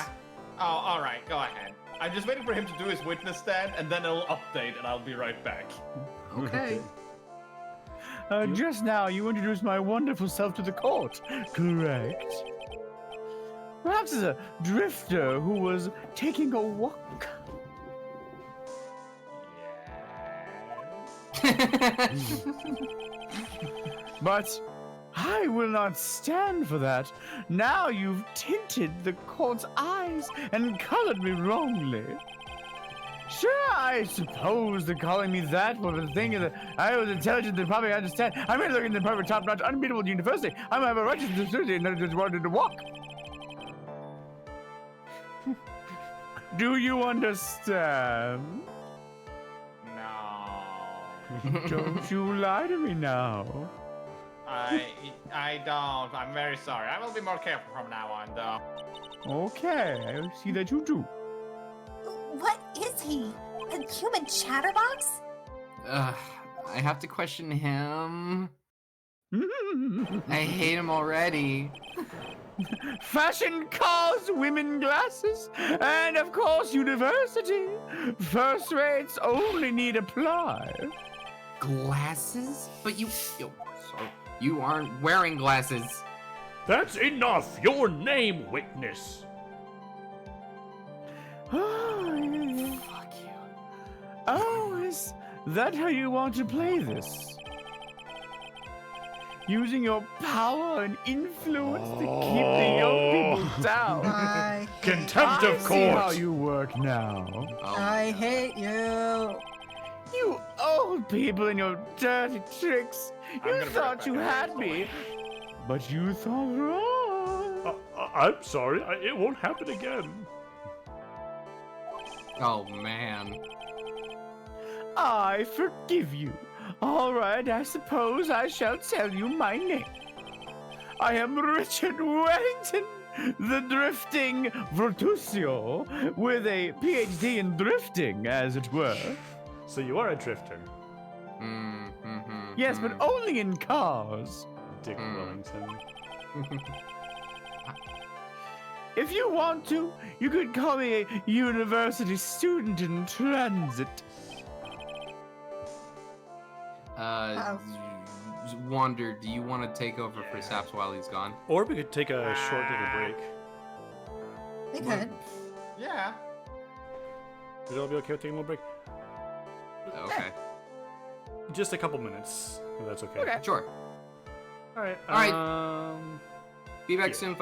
Oh, alright, go ahead. I'm just waiting for him to do his witness stand, and then it'll update, and I'll be right back. Okay. Just now, you introduced my wonderful self to the court, correct? Perhaps as a drifter who was taking a walk. But I will not stand for that. Now you've tinted the court's eyes and colored me wrongly. Sure, I suppose that calling me that was a thing that I was intelligent and probably understand. I'm here looking at the perfect top-notch, unbeatable university. I have a righteous university and I just wanted to walk. Do you understand? No. Don't you lie to me now. I don't. I'm very sorry. I will be more careful from now on, though. Okay, I see that you do. What is he? A human chatterbox? I have to question him. I hate him already. Fashion cars, women glasses, and of course university. First rates only need apply. Glasses? But you aren't wearing glasses. That's enough! Your name, witness! Oh, Fuck you. oh, is that how you want to play this? Using your power and influence to keep the young people down. I Contempt I of see how court! you work now. Oh, I hate you. You old people and your dirty tricks. I'm You gonna be thought right you back. had me, but you thought wrong. I'm sorry, it won't happen again. oh man. I forgive you. All right, I suppose I shall tell you my name. I am Richard Wellington, the drifting Virtusio, with a PhD in drifting, as it were. So you are a drifter, Yes, but only in cars. Dick Mm. Wellington. If you want to, you could call me a university student in transit. Wander, do you want to take over for Saps while he's gone? Or we could take a short little break. We could. Yeah. Would y'all be okay with taking a little break? Okay. Just a couple minutes, if that's okay. Okay. Sure. Alright, Alright. Be back Yeah. soon.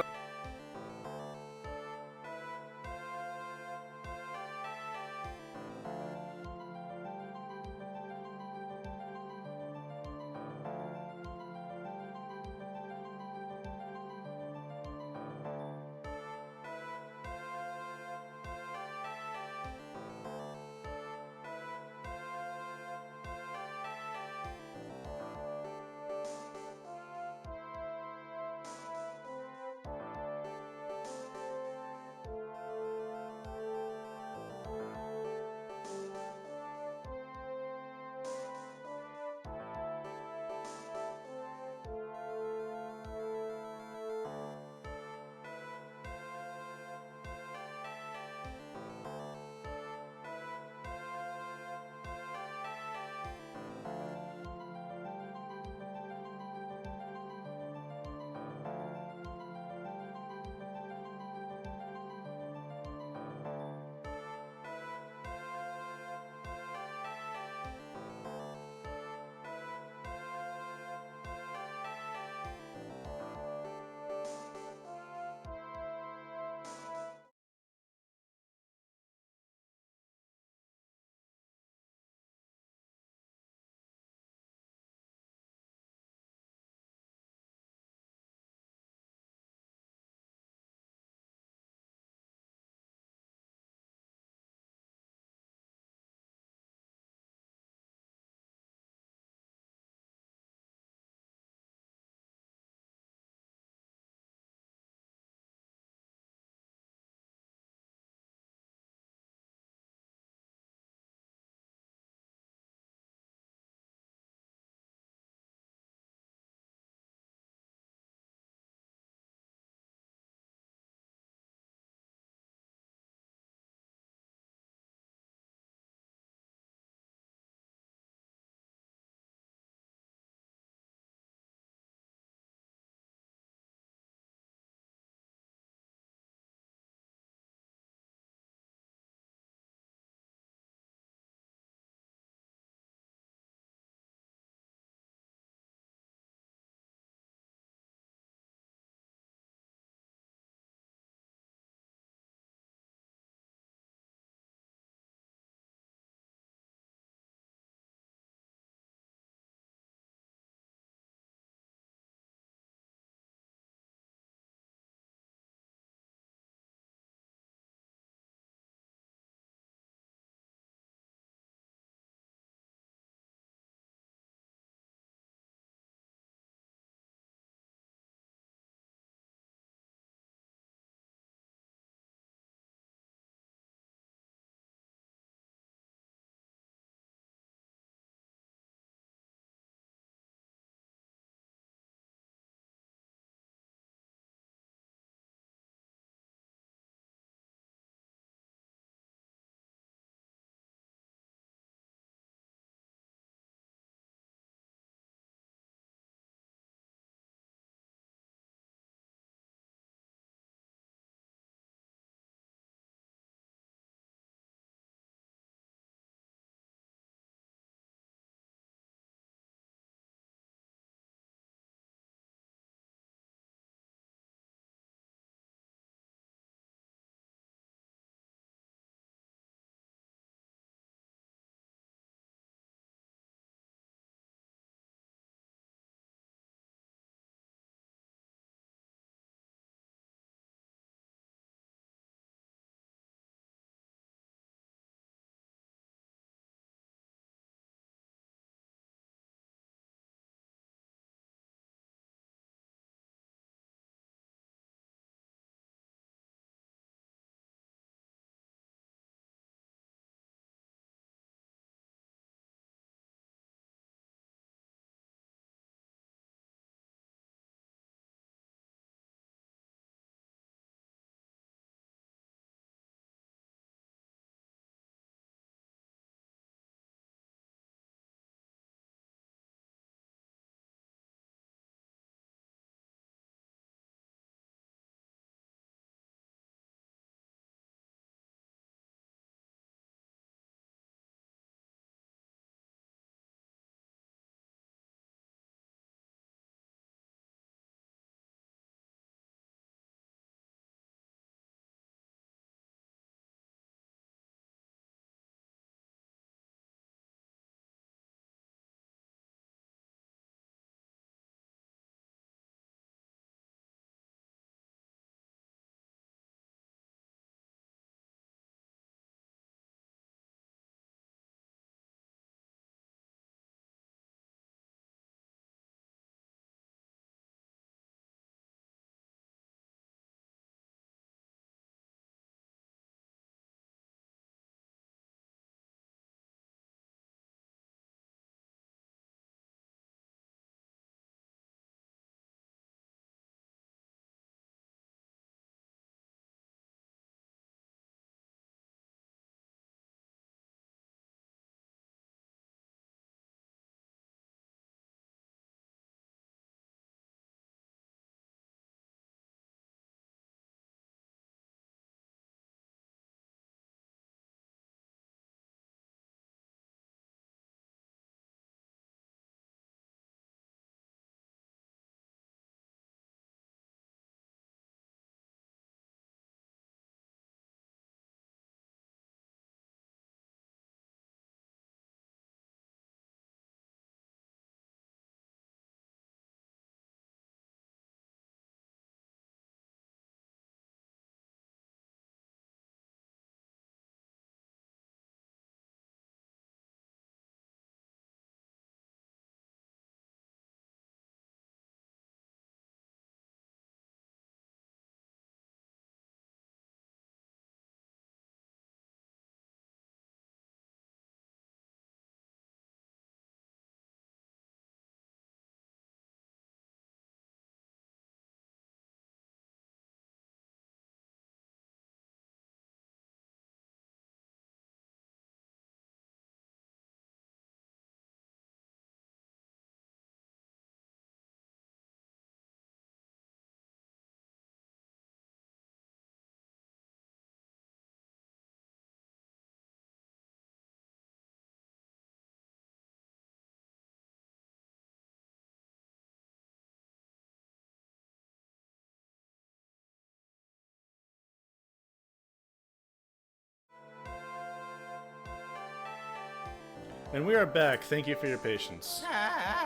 And we are back. Thank you for your patience.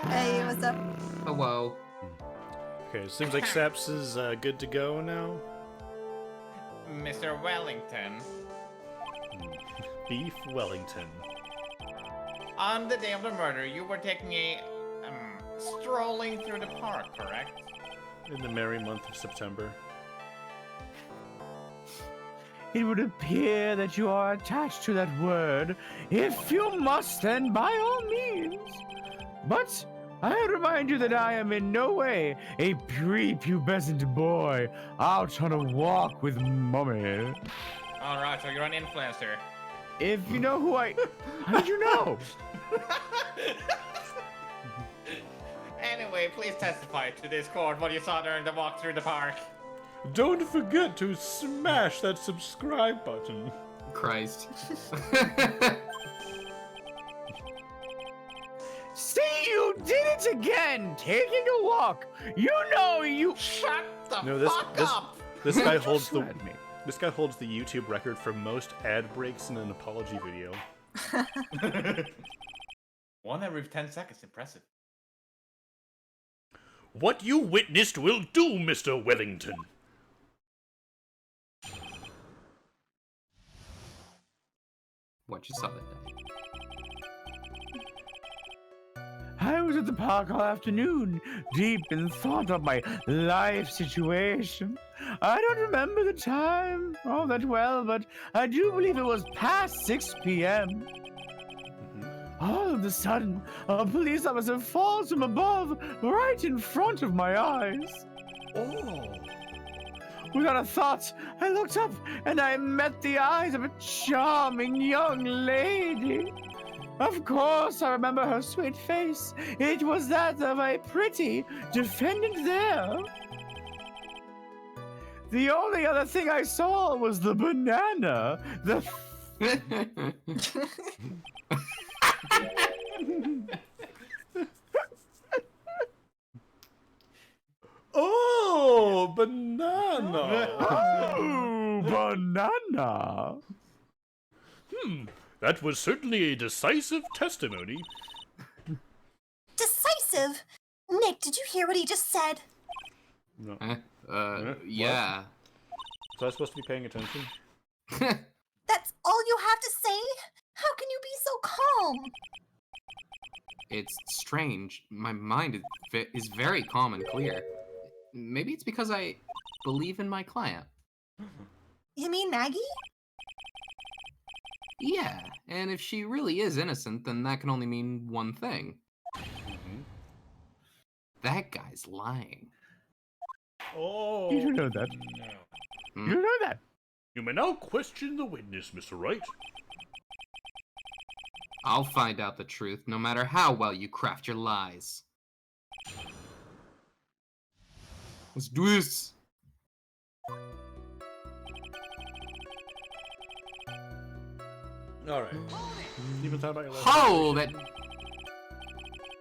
Hey, what's up? Hello. Okay, it seems like Saps is good to go now. Mr. Wellington, Beef Wellington. on the day of the murder, you were taking a strolling through the park, correct? In the merry month of September. It would appear that you are attached to that word. If you must, then by all means. But I remind you that I am in no way a prepubescent boy out on a walk with Mummy. Alright, so you're an influencer. If you know who I... How did you know? Anyway, please testify to this court what you saw during the walk through the park. Don't forget to smash that subscribe button. Christ. See, you did it again! Taking a walk! You know you... Shut the No, fuck up! This guy holds the At me. this guy holds the YouTube record for most ad breaks in an apology video. 1 every 10 seconds, impressive. What you witnessed will do, Mr. Wellington. What you saw that day. I was at the park all afternoon, deep in thought of my life situation. I don't remember the time all that well, but I do believe it was past 6 p.m. All of a sudden, a police officer falls from above, right in front of my eyes. Oh. Without a thought, I looked up and I met the eyes of a charming young lady. Of course, I remember her sweet face. It was that of a pretty defendant there. The only other thing I saw was the banana. Oh, banana. Oh, banana. That was certainly a decisive testimony. Decisive? Nick, did you hear what he just said? No. Yeah. Was I supposed to be paying attention? That's all you have to say? How can you be so calm? It's strange. My mind is very calm and clear. Maybe it's because I believe in my client. You mean Maggie? Yeah, and if she really is innocent, then that can only mean one thing. That guy's lying. Oh. You know that. Hmm? You know that. You may now question the witness, Mr. Wright. I'll find out the truth, no matter how well you craft your lies. Let's do this! All right. You've been talking about your last Hold it!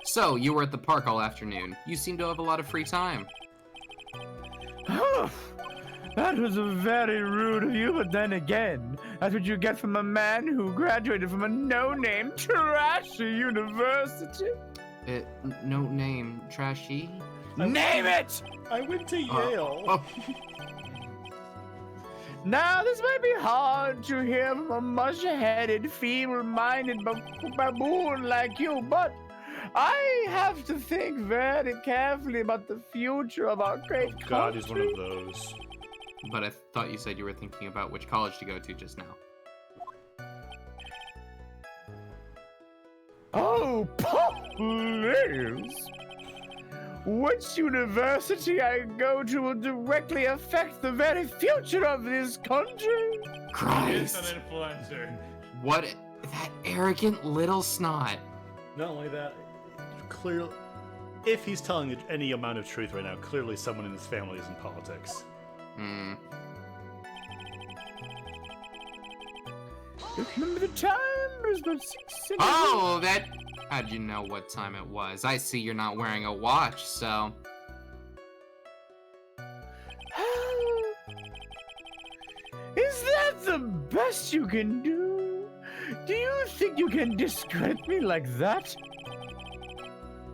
So, you were at the park all afternoon. You seem to have a lot of free time. That was very rude of you, but then again, that's what you get from a man who graduated from a no-name trashy university. No name, trashy? Name it! I went to Yale. Oh, Now, this may be hard to hear from a mush-headed, feeble-minded baboon like you, but I have to think very carefully about the future of our great country. God, he's one of those. but I thought you said you were thinking about which college to go to just now. Oh, please! Which university I go to will directly affect the very future of this country. He's Christ! an influencer. What? That arrogant little snot. Not only that, clearly, if he's telling any amount of truth right now, clearly someone in his family is in politics. Hmm. Remember the time? It was about 6 and Oh, that... How'd you know what time it was? I see you're not wearing a watch, so... Is that the best you can do? Do you think you can discredit me like that?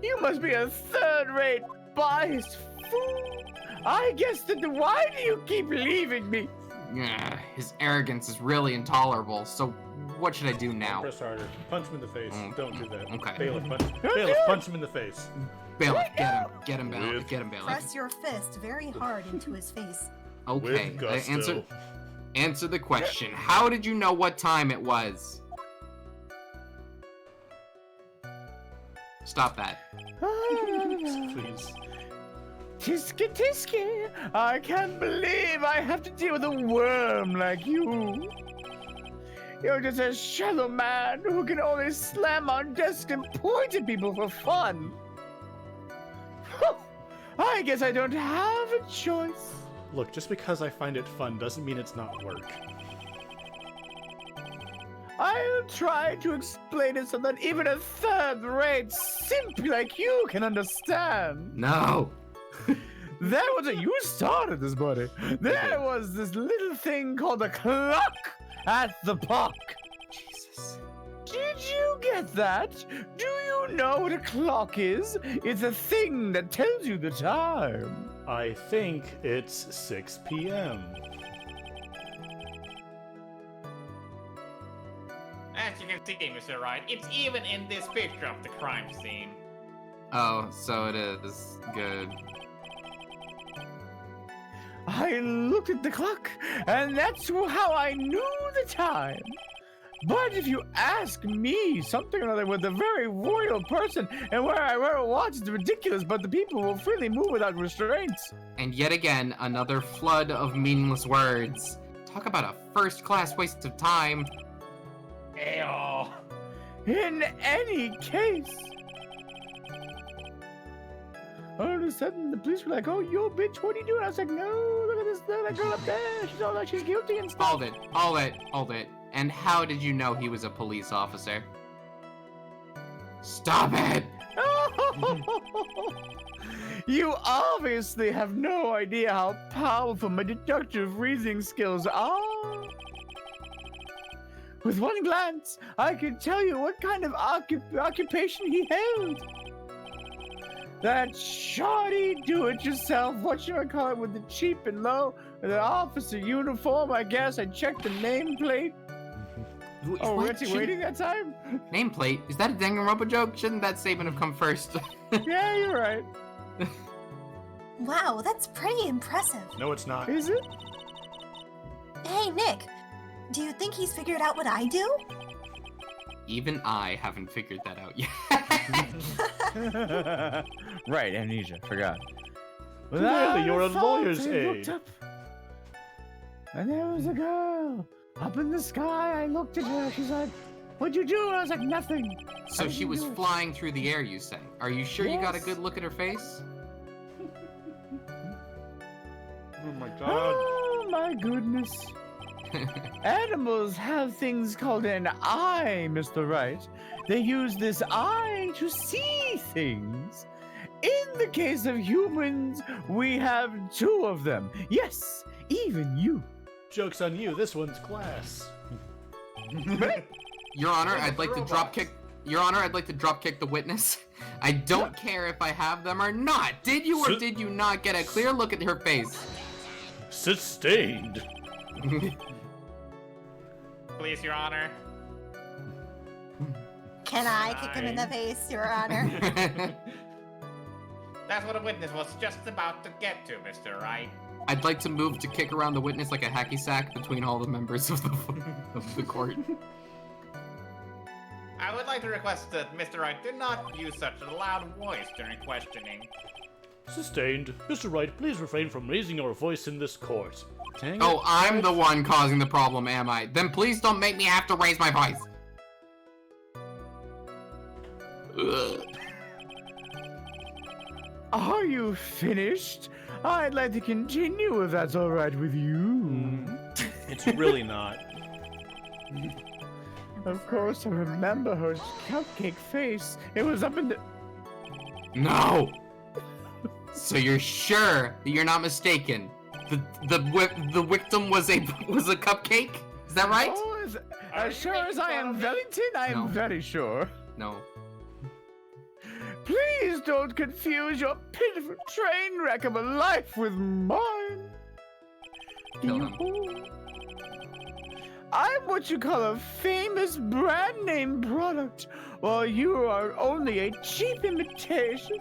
You must be a third-rate, biased fool. I guess that why do you keep leaving me? Yeah, his arrogance is really intolerable, so what should I do now? Press harder. Punch him in the face. Don't do that. Okay. Bailiff, punch him in the face. Bailiff, get him, Bailiff. Get him, Bailiff. Press your fist very hard into his face. Okay, With gusto. answer the question. How did you know what time it was? Stop that. Please. Tisky, I can't believe I have to deal with a worm like you. You're just a shallow man who can only slam on desks and point at people for fun. I guess I don't have a choice. Look, just because I find it fun doesn't mean it's not work. I'll try to explain it so that even a third-rate simp like you can understand. No. There was you started this, buddy. There was this little thing called a clock at the park. Jesus. Did you get that? Do you know what a clock is? It's a thing that tells you the time. I think it's 6 p.m. As you can see, Mr. Wright, it's even in this picture of the crime scene. Oh, so it is. Good. I looked at the clock, and that's how I knew the time. But if you ask me, something or other with a very royal person, and where I wear a watch is ridiculous, but the people will freely move without restraints. And yet again, another flood of meaningless words. Talk about a first-class waste of time. Ew. In any case. All of a sudden, the police were like, "Oh, yo, bitch, what are you doing?" I was like, "No, look at this that girl up there. She's all like she's guilty and stuff." Hold it. And how did you know he was a police officer? Stop it! You obviously have no idea how powerful my deductive reasoning skills are. With one glance, I could tell you what kind of occupation he held. That shoddy do-it-yourself, whatchamacallit, with the cheap and low, the officer uniform, I guess. I checked the nameplate. Oh, What? was he waiting that time? Nameplate? Is that a Danganronpa joke? Shouldn't that statement have come first? Yeah, you're right. Wow, that's pretty impressive. No, it's not. Is it? Hey, Nick, do you think he's figured out what I do? Even I haven't figured that out yet. Right, amnesia, forgot. Clearly, you're a lawyer's I looked aide. up, and there was a girl up in the sky. I looked at her. She's like, "What'd you do?" I was like, "Nothing." So she was do it. flying through the air, you say? Are you sure you got a Yes. good look at her face? Oh my god. Oh my goodness. Animals have things called an eye, Mr. Wright. They use this eye to see things. In the case of humans, we have two of them. Yes, even you. Joke's on you, this one's class. Your Honor, I'd like to drop kick. Your Honor, I'd like to drop kick the witness. I don't care if I have them or not. Did you or did you not get a clear look at her face? Sustained. Please, Your Honor. Can I kick him in the face, Your Honor? That's what a witness was just about to get to, Mr. Wright. I'd like to move to kick around the witness like a hacky sack between all the members of the court. I would like to request that Mr. Wright do not use such a loud voice during questioning. Sustained. Mr. Wright, please refrain from raising your voice in this court. Dang it. Oh, I'm the one causing the problem, am I? Then please don't make me have to raise my voice. Ugh. Are you finished? I'd like to continue if that's all right with you. It's really not. Of course, I remember her cupcake face. It was up in the... No. So you're sure that you're not mistaken? The victim was a cupcake? Is that right? Oh, As sure as I am Wellington, I am No. very sure. No. Please don't confuse your pitiful train wreck of a life with mine. Kill him. I'm what you call a famous brand name product, while you are only a cheap imitation.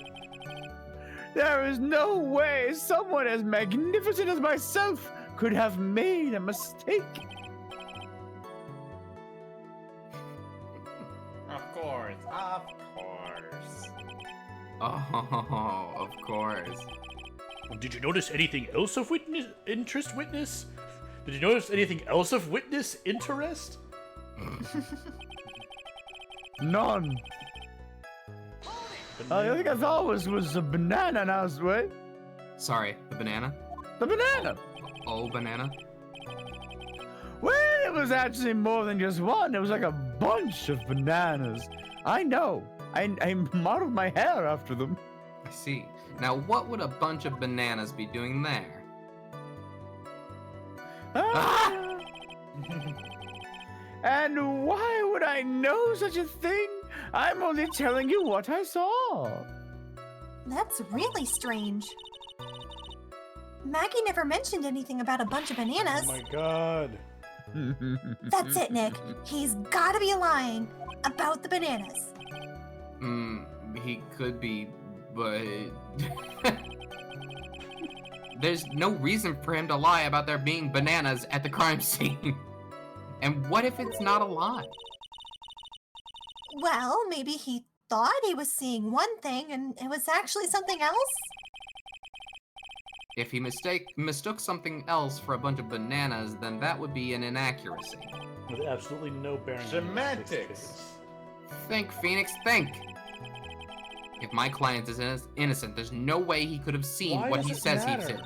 There is no way someone as magnificent as myself could have made a mistake. Of course, of course. Oh, of course. Did you notice anything else of witness? Did you notice anything else of witness interest? None. I think I thought was a banana now, right? Sorry, the banana? The banana. Oh, banana? Well, it was actually more than just one. It was like a bunch of bananas. I know. I modeled my hair after them. I see. Now, what would a bunch of bananas be doing there? Ah! And why would I know such a thing? I'm only telling you what I saw. That's really strange. Maggie never mentioned anything about a bunch of bananas. Oh my god. That's it, Nick. He's gotta be lying about the bananas. He could be, but... There's no reason for him to lie about there being bananas at the crime scene. And what if it's not a lie? Well, maybe he thought he was seeing one thing and it was actually something else? If he mistook something else for a bunch of bananas, then that would be an inaccuracy. With absolutely no bearing. on this Semantics. case. Think, Phoenix, think! If my client is innocent, there's no way he could have seen Why what does he it says he matter? did.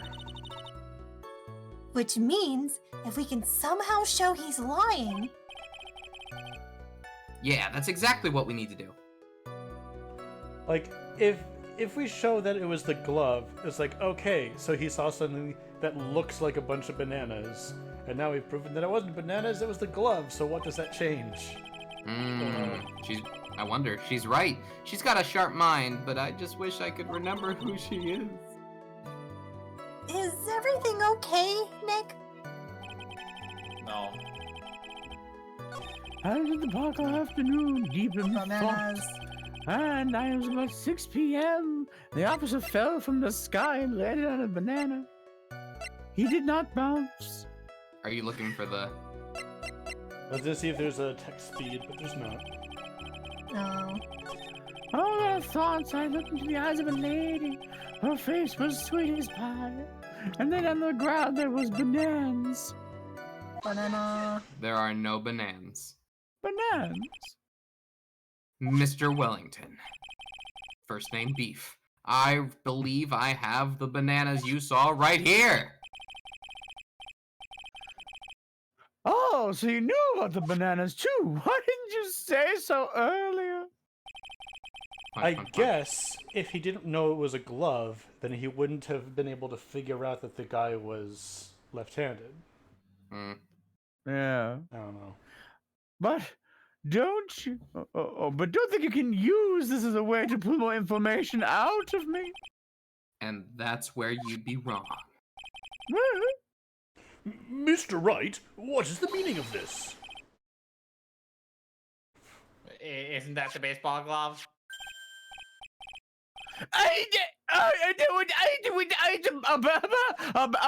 Which means if we can somehow show he's lying, Yeah, that's exactly what we need to do. Like, if we show that it was the glove, it's like, okay, so he saw something that looks like a bunch of bananas, and now we've proven that it wasn't bananas, it was the glove, so what does that change? I wonder. She's right. She's got a sharp mind, but I just wish I could remember who she is. is everything okay, Nick? No. I was in the park all afternoon, deep in thought. Bananas. And it was about 6 p.m. The officer fell from the sky and landed on a banana. He did not bounce. Are you looking for the... Let's just see if there's a text speed, but there's not. No. All at thoughts, I looked into the eyes of a lady. Her face was sweet as pie. And then on the ground there was bananas. Banana. There are no bananas. Bananas? Mr. Wellington. First name Beef. I believe I have the bananas you saw right here. Oh, so you knew about the bananas too. Why didn't you say so earlier? I guess if he didn't know it was a glove, then he wouldn't have been able to figure out that the guy was left-handed. Yeah. I don't know. But don't you... but don't think you can use this as a way to pull more information out of me. And that's where you'd be wrong. Mr. Wright, what is the meaning of this? Isn't that the baseball glove? A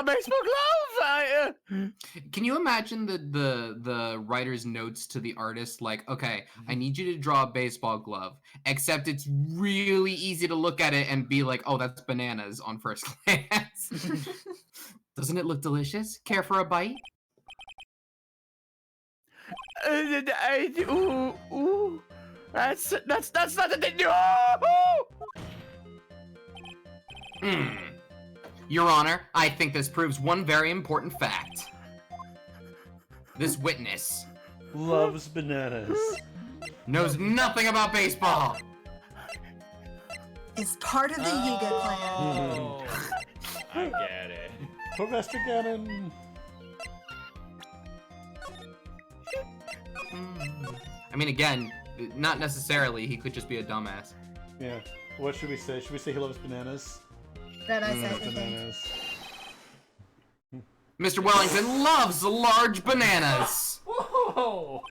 baseball glove. Can you imagine the writer's notes to the artist? Like, okay, I need you to draw a baseball glove, except it's really easy to look at it and be like, oh, that's bananas on first glance. Doesn't it look delicious? Care for a bite? Ooh, that's not the thing. Your Honor, I think this proves one very important fact. This witness Loves bananas. knows nothing about baseball. Is part of the Yiga clan. Oh, I get it. Professor Gannon. I mean, again, not necessarily. He could just be a dumbass. Yeah. What should we say? Should we say he loves bananas? That I said. Bananas. Mr. Wellington loves large bananas. Oh,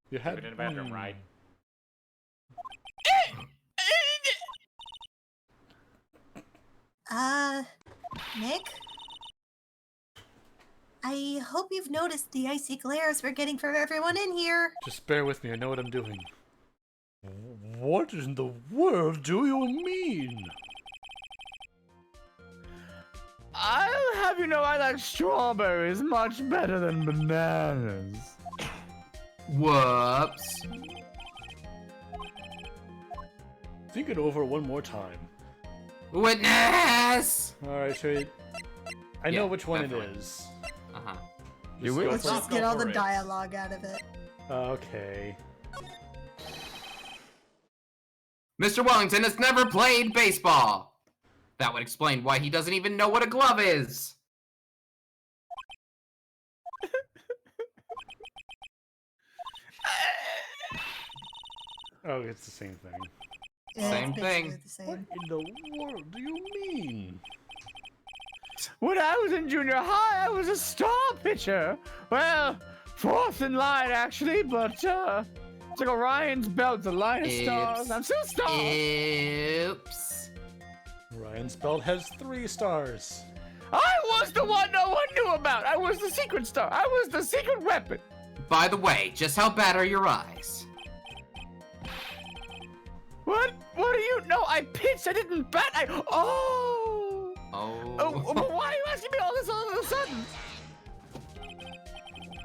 You had in the bedroom, right? Nick? I hope you've noticed the icy glares we're getting from everyone in here. Just bear with me. I know what I'm doing. what in the world do you mean? I'll have you know I like strawberries much better than bananas. Whoops. Think it over one more time. Witness! Alright, so I know Yeah, which one definitely. it is. Uh-huh. Just go Let's for it. just get all the dialogue out of it. Okay. Mr. Wellington has never played baseball. That would explain why he doesn't even know what a glove is. Oh, it's the same thing. Yeah, Same it's basically thing. the same. What in the world do you mean? When I was in junior high, I was a star pitcher. Well, fourth in line actually, but it's like Orion's belt, the line of stars. Oops. I'm still a star. Oops. Ryan's belt has 3 stars. I was the one no one knew about. I was the secret star. I was the secret weapon. By the way, just how bad are your eyes? What? What do you know? I pitched. I didn't bat. Oh, Oh. why are you asking me all this all of a sudden?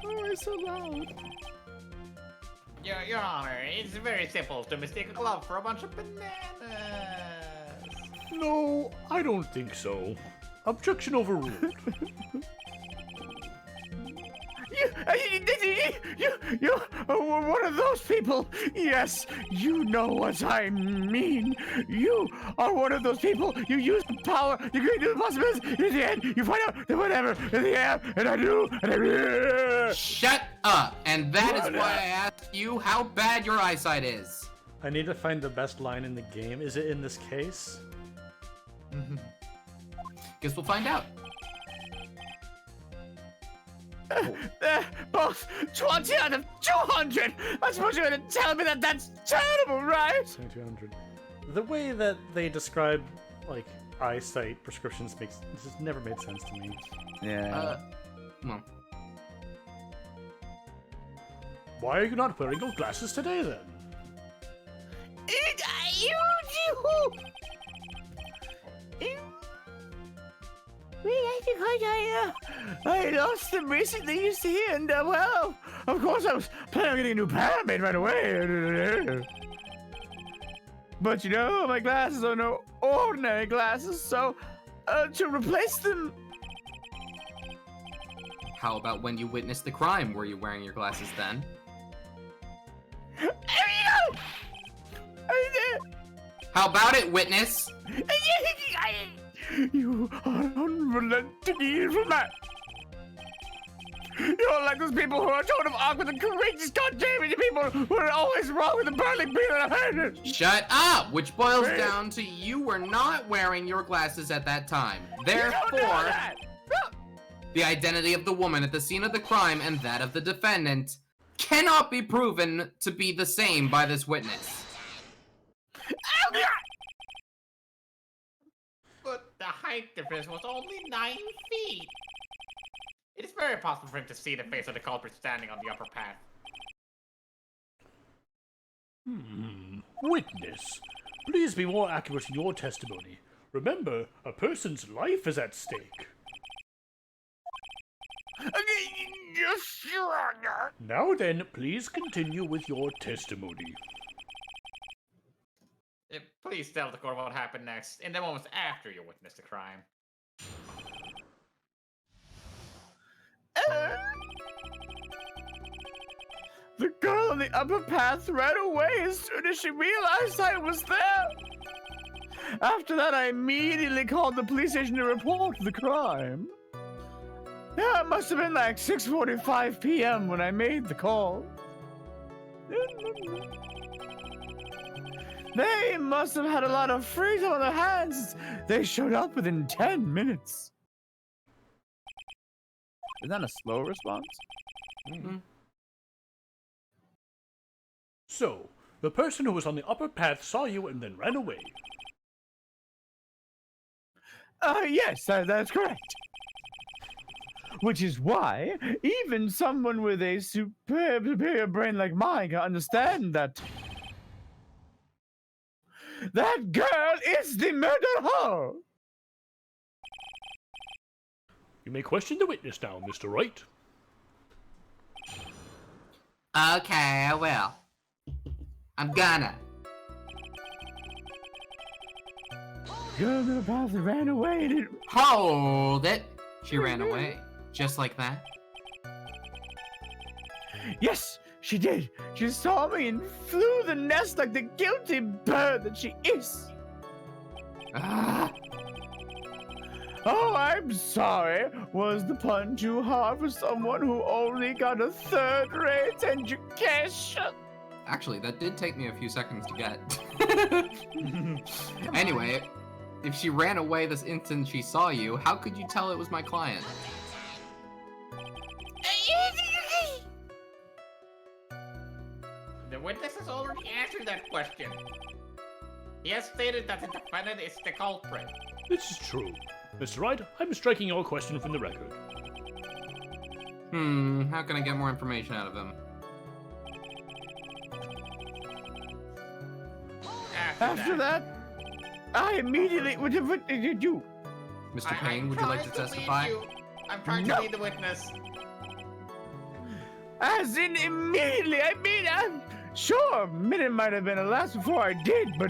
Oh, it's so loud. Your Honor, it's very simple to mistake a glove for a bunch of bananas. No, I don't think so. Objection overruled. You are one of those people. Yes, you know what I mean. You are one of those people. You use the power. You create new possibilities. In the end, you find out that whatever in the air, and I do. Shut up! And that is why I asked you how bad your eyesight is. I need to find the best line in the game. Is it in this case? Guess we'll find out. Both 20 out of 200. I suppose you're going to tell me that that's terrible, right? 2200. The way that they describe, like, eyesight prescriptions this has never made sense to me. Yeah. Well, Why are you not wearing your glasses today then? I lost them recently, you see, and well, of course I was planning on getting a new pair made right away. But you know, my glasses are no ordinary glasses, so to replace them. how about when you witnessed the crime? Were you wearing your glasses then? How about it, witness? You are unrelenting evil man. You're like those people who are told of awkward and courageous, goddammit people who are always wrong with the burning beer in their head. Shut up! Which boils down to you were not wearing your glasses at that time. Therefore, the identity of the woman at the scene of the crime and that of the defendant cannot be proven to be the same by this witness. But the height difference was only 9 feet. It is very possible for him to see the face of the culprit standing on the upper path. Witness, please be more accurate in your testimony. Remember, a person's life is at stake. Yes, Your Honor. Now then, please continue with your testimony. Please tell the court what happened next, in the moments after you witnessed the crime. The girl on the upper path ran away as soon as she realized I was there. After that, I immediately called the police station to report the crime. Yeah, it must have been like 6:45 p.m. when I made the call. They must have had a lot of free time on their hands. They showed up within 10 minutes. Is that a slow response? So, the person who was on the upper path saw you and then ran away. Yes, that's correct. Which is why even someone with a superior brain like mine can understand that that girl is the murdered hoe. You may question the witness now, Mr. Wright. Okay, I will. I'm gonna. Girl in the path ran away. Hold it. She ran away. Just like that. Yes, she did. She saw me and flew the nest like the guilty bird that she is. Ah. Oh, I'm sorry. Was the pun too hard for someone who only got a third-rate education? Actually, that did take me a few seconds to get. Anyway, if she ran away this instant she saw you, how could you tell it was my client? The witness has already answered that question. He has stated that the defendant is the culprit. This is true. Mr. Wright, I'm striking your question from the record. How can I get more information out of him? After that, I immediately... What did you do? Mr. Payne, would you like to testify? I'm trying to be the witness. As in immediately, I mean, I'm sure a minute might have been elapsed before I did, but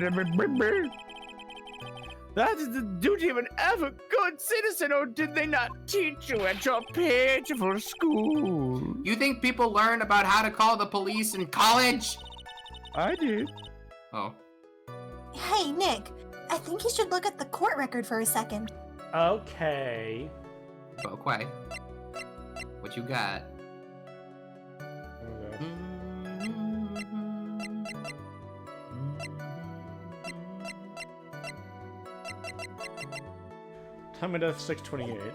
that is the duty of an ever good citizen, or did they not teach you at your pitiful school? You think people learn about how to call the police in college? I did. Oh. Hey, Nick, I think you should look at the court record for a second. Okay. Okay. What you got? Time of death 628.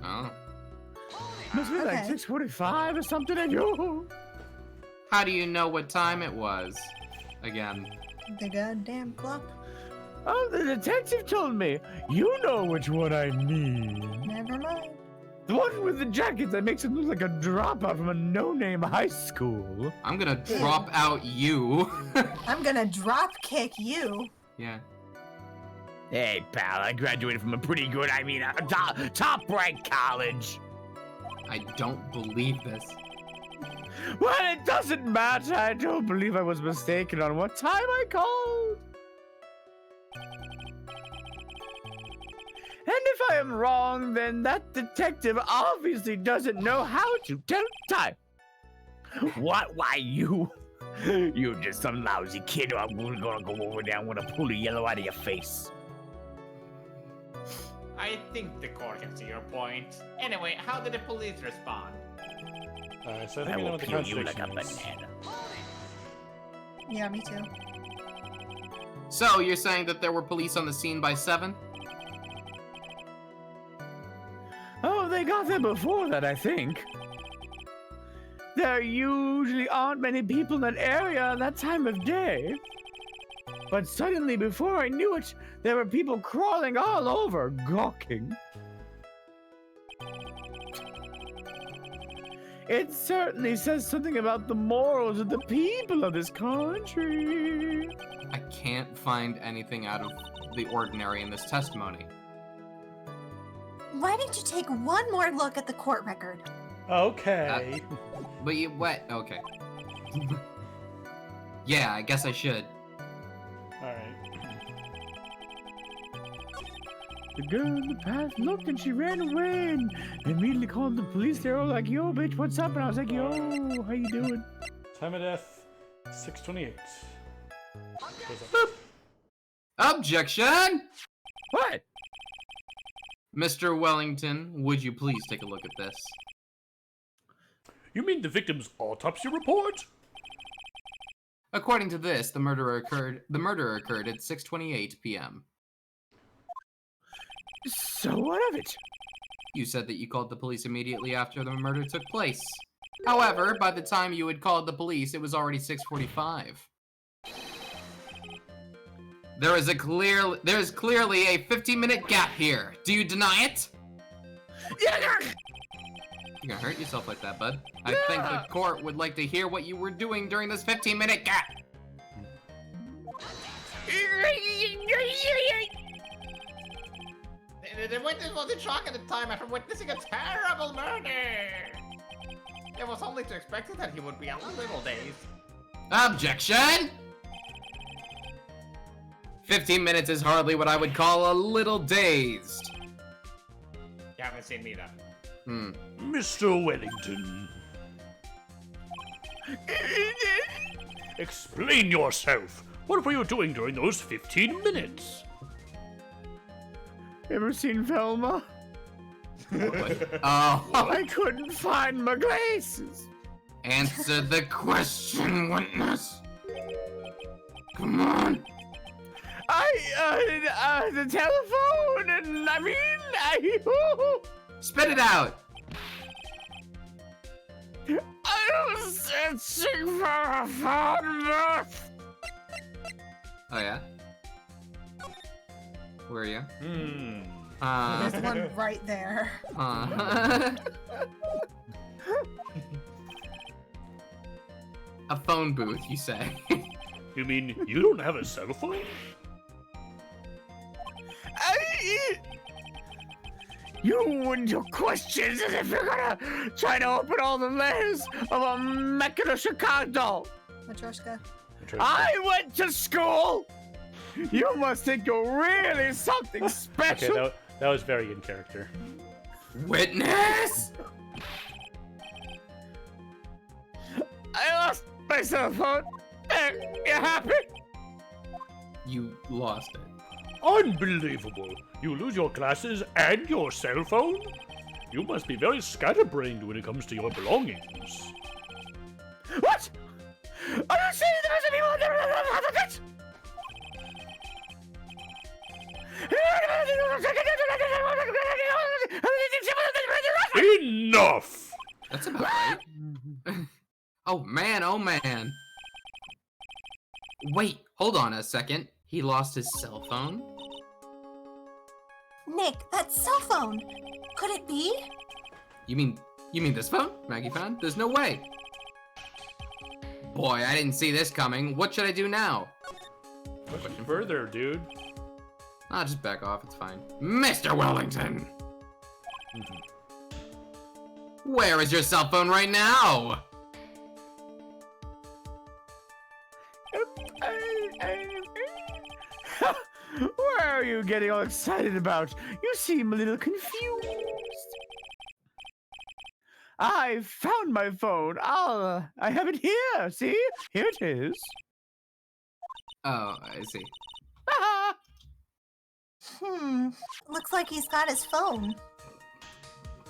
Oh. Must be like Okay. 6:45 or something, I know. How do you know what time it was? Again. The goddamn clock. Oh, the detective told me. You know which one I mean. Never mind. The one with the jacket that makes him look like a dropout from a no-name high school. I'm gonna drop out you. I'm gonna drop kick you. Yeah. Hey, pal, I graduated from a pretty good, top-ranked college. I don't believe this. Well, it doesn't matter. I don't believe I was mistaken on what time I called. And if I am wrong, then that detective obviously doesn't know how to tell time. What? Why, you? You're just some lousy kid, or I'm gonna go over there and wanna pull the yellow out of your face. I think the court can see your point. Anyway, how did the police respond? So I think I we know will what the peel you like a contradiction is. banana. Yeah, me too. So, you're saying that there were police on the scene by 7? Oh, they got there before that, I think. There usually aren't many people in that area at that time of day. But suddenly, before I knew it, there were people crawling all over, gawking. It certainly says something about the morals of the people of this country. I can't find anything out of the ordinary in this testimony. Why don't you take one more look at the court record? Okay. But you, what? Okay. Yeah, I guess I should. Alright. The girl in the path looked and she ran away and immediately called the police. They were like, yo, bitch, what's up? And I was like, yo, how you doing? Time of death 628. Objection! What? Mr. Wellington, would you please take a look at this? You mean the victim's autopsy report? According to this, the murder occurred at 6:28 p.m. So what of it? You said that you called the police immediately after the murder took place. However, by the time you had called the police, it was already 6:45. There is clearly a 15-minute gap here. Do you deny it? You're gonna hurt yourself like that, bud. I think the court would like to hear what you were doing during this 15-minute gap. The witness was in shock at the time after witnessing a terrible murder. It was only to expect that he would be a little dazed. Objection! 15 minutes is hardly what I would call a little dazed. You haven't seen me then. Mr. Wellington. Explain yourself. What were you doing during those 15 minutes? Ever seen Velma? Oh. I couldn't find my glasses. Answer the question, witness. Come on. The telephone, and Spit it out. I was searching for a phone booth. Oh, yeah? Where are you? There's one right there. A phone booth, you say? You mean you don't have a cell phone? You and your questions as if you're gonna try to open all the layers of a Mecha Chicago. Matryoshka. I went to school. You must think you're really something special. Okay, that was very in character. Witness? I lost my cell phone. You happy? You lost it. Unbelievable! You lose your glasses and your cell phone? You must be very scatterbrained when it comes to your belongings. What? Are you saying there's anyone there out of it? Enough! That's about right. Oh man, oh man. Wait, hold on a second. He lost his cell phone? Nick, that cell phone. Could it be? You mean this phone Maggie found? There's no way. Boy, I didn't see this coming. What should I do now? Question further, dude. I'll just back off, it's fine. Mr. Wellington! Where is your cell phone right now? What are you getting all excited about? You seem a little confused. I found my phone. I have it here. See? Here it is. Oh, I see. Looks like he's got his phone.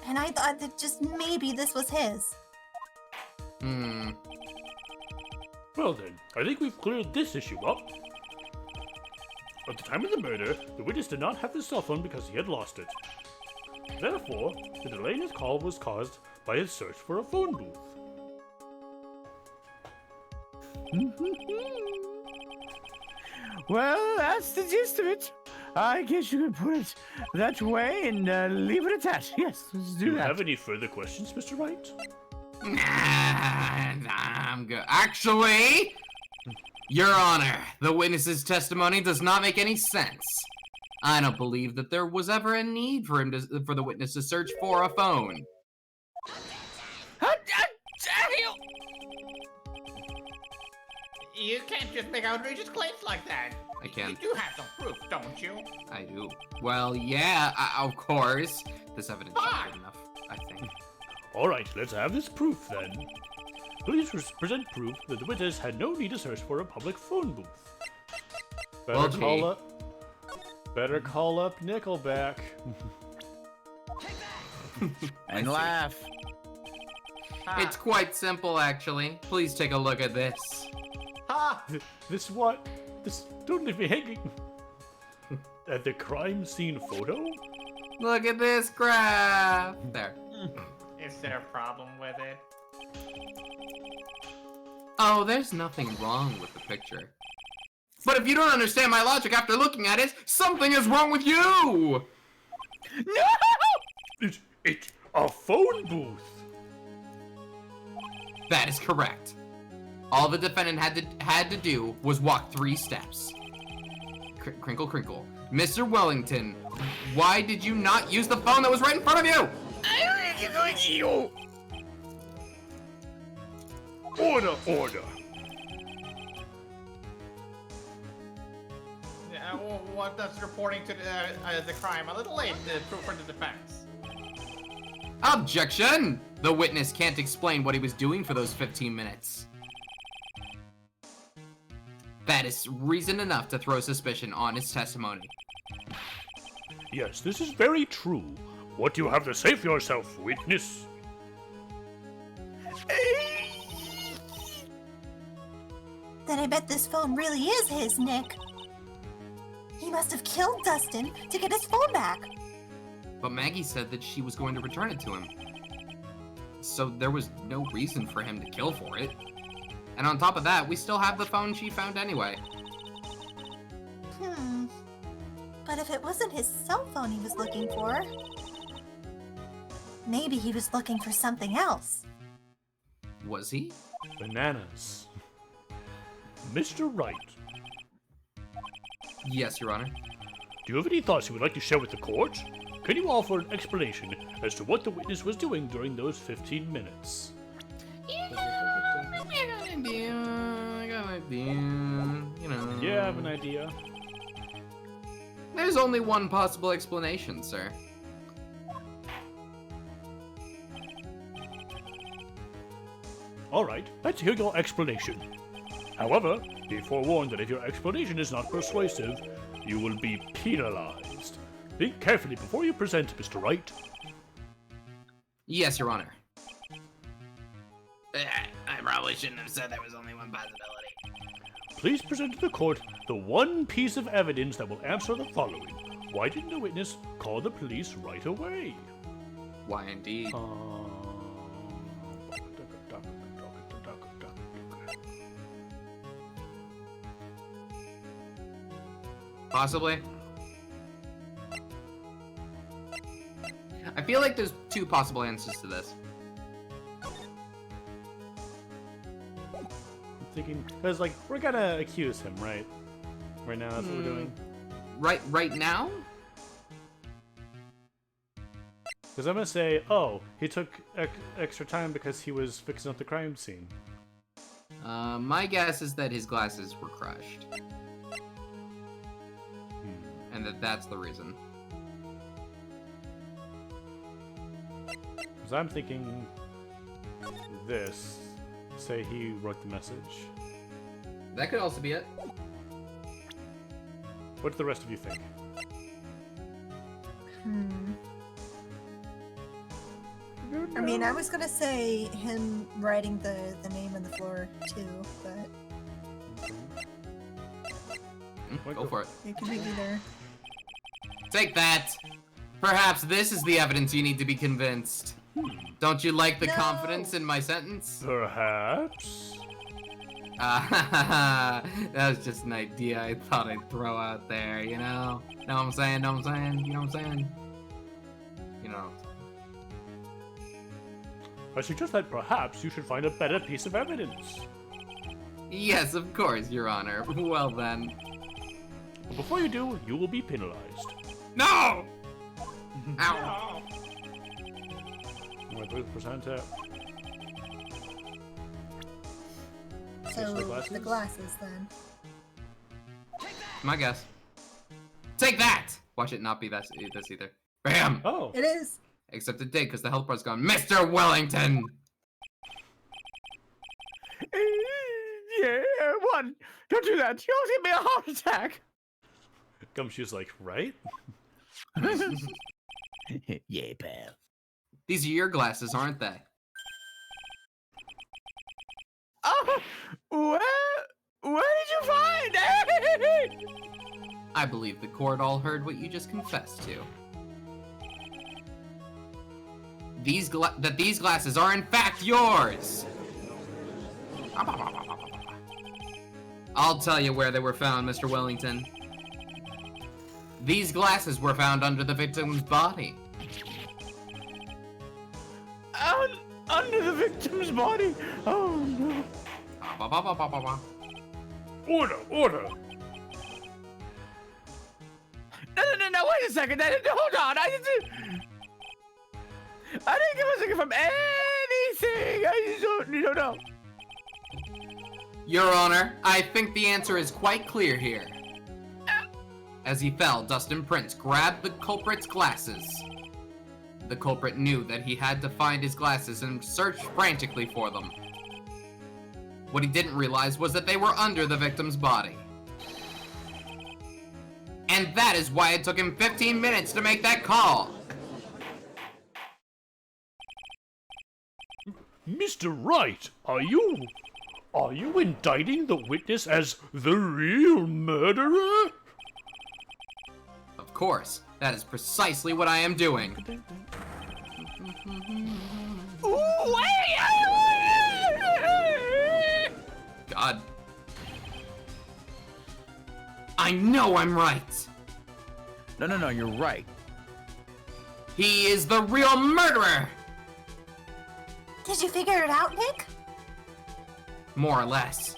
And I thought that just maybe this was his. Well then, I think we've cleared this issue up. At the time of the murder, the witness did not have his cell phone because he had lost it. Therefore, the delay in his call was caused by his search for a phone booth. Well, that's the gist of it. I guess you could put it that way and leave it at that. Yes, let's do Do you that. have any further questions, Mr. Wright? I'm good. Actually, Your Honor, the witness's testimony does not make any sense. I don't believe that there was ever a need for the witness to search for a phone. You can't just make outrageous claims like that. I can. You do have some proof, don't you? I do. Well, yeah, of course. This evidence is good enough, I think. Alright, let's have this proof then. Please present proof that the witness had no need to search for a public phone booth. Okay. Better call up Nickelback. And laugh. It's quite simple, actually. Please take a look at this. Ha! This what? This don't leave me hanging. At the crime scene photo? Look at this graph. There. Is there a problem with it? Oh, there's nothing wrong with the picture. But if you don't understand my logic after looking at it, something is wrong with you! No! It's a phone booth. That is correct. All the defendant had to do was walk 3 steps. Crinkle, crinkle. Mr. Wellington, why did you not use the phone that was right in front of you? Order, order. What does reporting to the crime a little late to prove for the defense? Objection! The witness can't explain what he was doing for those 15 minutes. That is reason enough to throw suspicion on his testimony. Yes, this is very true. What do you have to say for yourself, witness? Then I bet this phone really is his, Nick. He must have killed Dustin to get his phone back. But Maggie said that she was going to return it to him. So there was no reason for him to kill for it. And on top of that, we still have the phone she found anyway. But if it wasn't his cell phone he was looking for, maybe he was looking for something else. Was he? Bananas. Mr. Wright, Yes, Your Honor. do you have any thoughts you would like to share with the court? Can you offer an explanation as to what the witness was doing during those 15 minutes? I got an idea, you know. Yeah, I have an idea. There's only one possible explanation, sir. Alright, let's hear your explanation. However, be forewarned that if your explanation is not persuasive, you will be penalized. Think carefully before you present, Mr. Wright. Yes, Your Honor. I probably shouldn't have said there was only one possibility. Please present to the court the one piece of evidence that will answer the following. Why didn't the witness call the police right away? Why indeed? Possibly. I feel like there's 2 possible answers to this. I'm thinking, because, like, we're gonna accuse him, right? Right now, that's what we're doing. Right now? Because I'm gonna say, oh, he took extra time because he was fixing up the crime scene. My guess is that his glasses were crushed. And that's the reason. Because I'm thinking this. Say he wrote the message. That could also be it. What do the rest of you think? I mean, I was gonna say him writing the name on the floor too, but Go for it. it could be either. Take that! Perhaps this is the evidence you need to be convinced. Don't you like the No. confidence in my sentence? Perhaps. That was just an idea I thought I'd throw out there, you know? Know what I'm saying? Know what I'm saying? You know what I'm saying? You know. I suggest that perhaps you should find a better piece of evidence. Yes, of course, Your Honor. Well then. But before you do, you will be penalized. No! Ow. Only 3% it. So the glasses? the glasses then. My guess. Take that! Watch it not be this either. Bam! Oh, It is. Except it did, because the health bar's gone. Mr. Wellington! God! Don't do that! You'll give me a heart attack! Gumshoe's like, right? Yeah, pal. These are your glasses, aren't they? Oh! Where did you find it? I believe the court all heard what you just confessed to. These glasses are in fact yours! I'll tell you where they were found, Mr. Wellington. These glasses were found under the victim's body. Under the victim's body? Oh, no. Order, order! No, wait a second. Hold on. I didn't give a second from anything. I just don't know. Your Honor, I think the answer is quite clear here. As he fell, Dustin Prince grabbed the culprit's glasses. The culprit knew that he had to find his glasses and searched frantically for them. What he didn't realize was that they were under the victim's body. And that is why it took him 15 minutes to make that call. Mr. Wright, are you indicting the witness as the real murderer? Of course, that is precisely what I am doing. God. I know I'm right. No, you're right. He is the real murderer! Did you figure it out, Nick? More or less.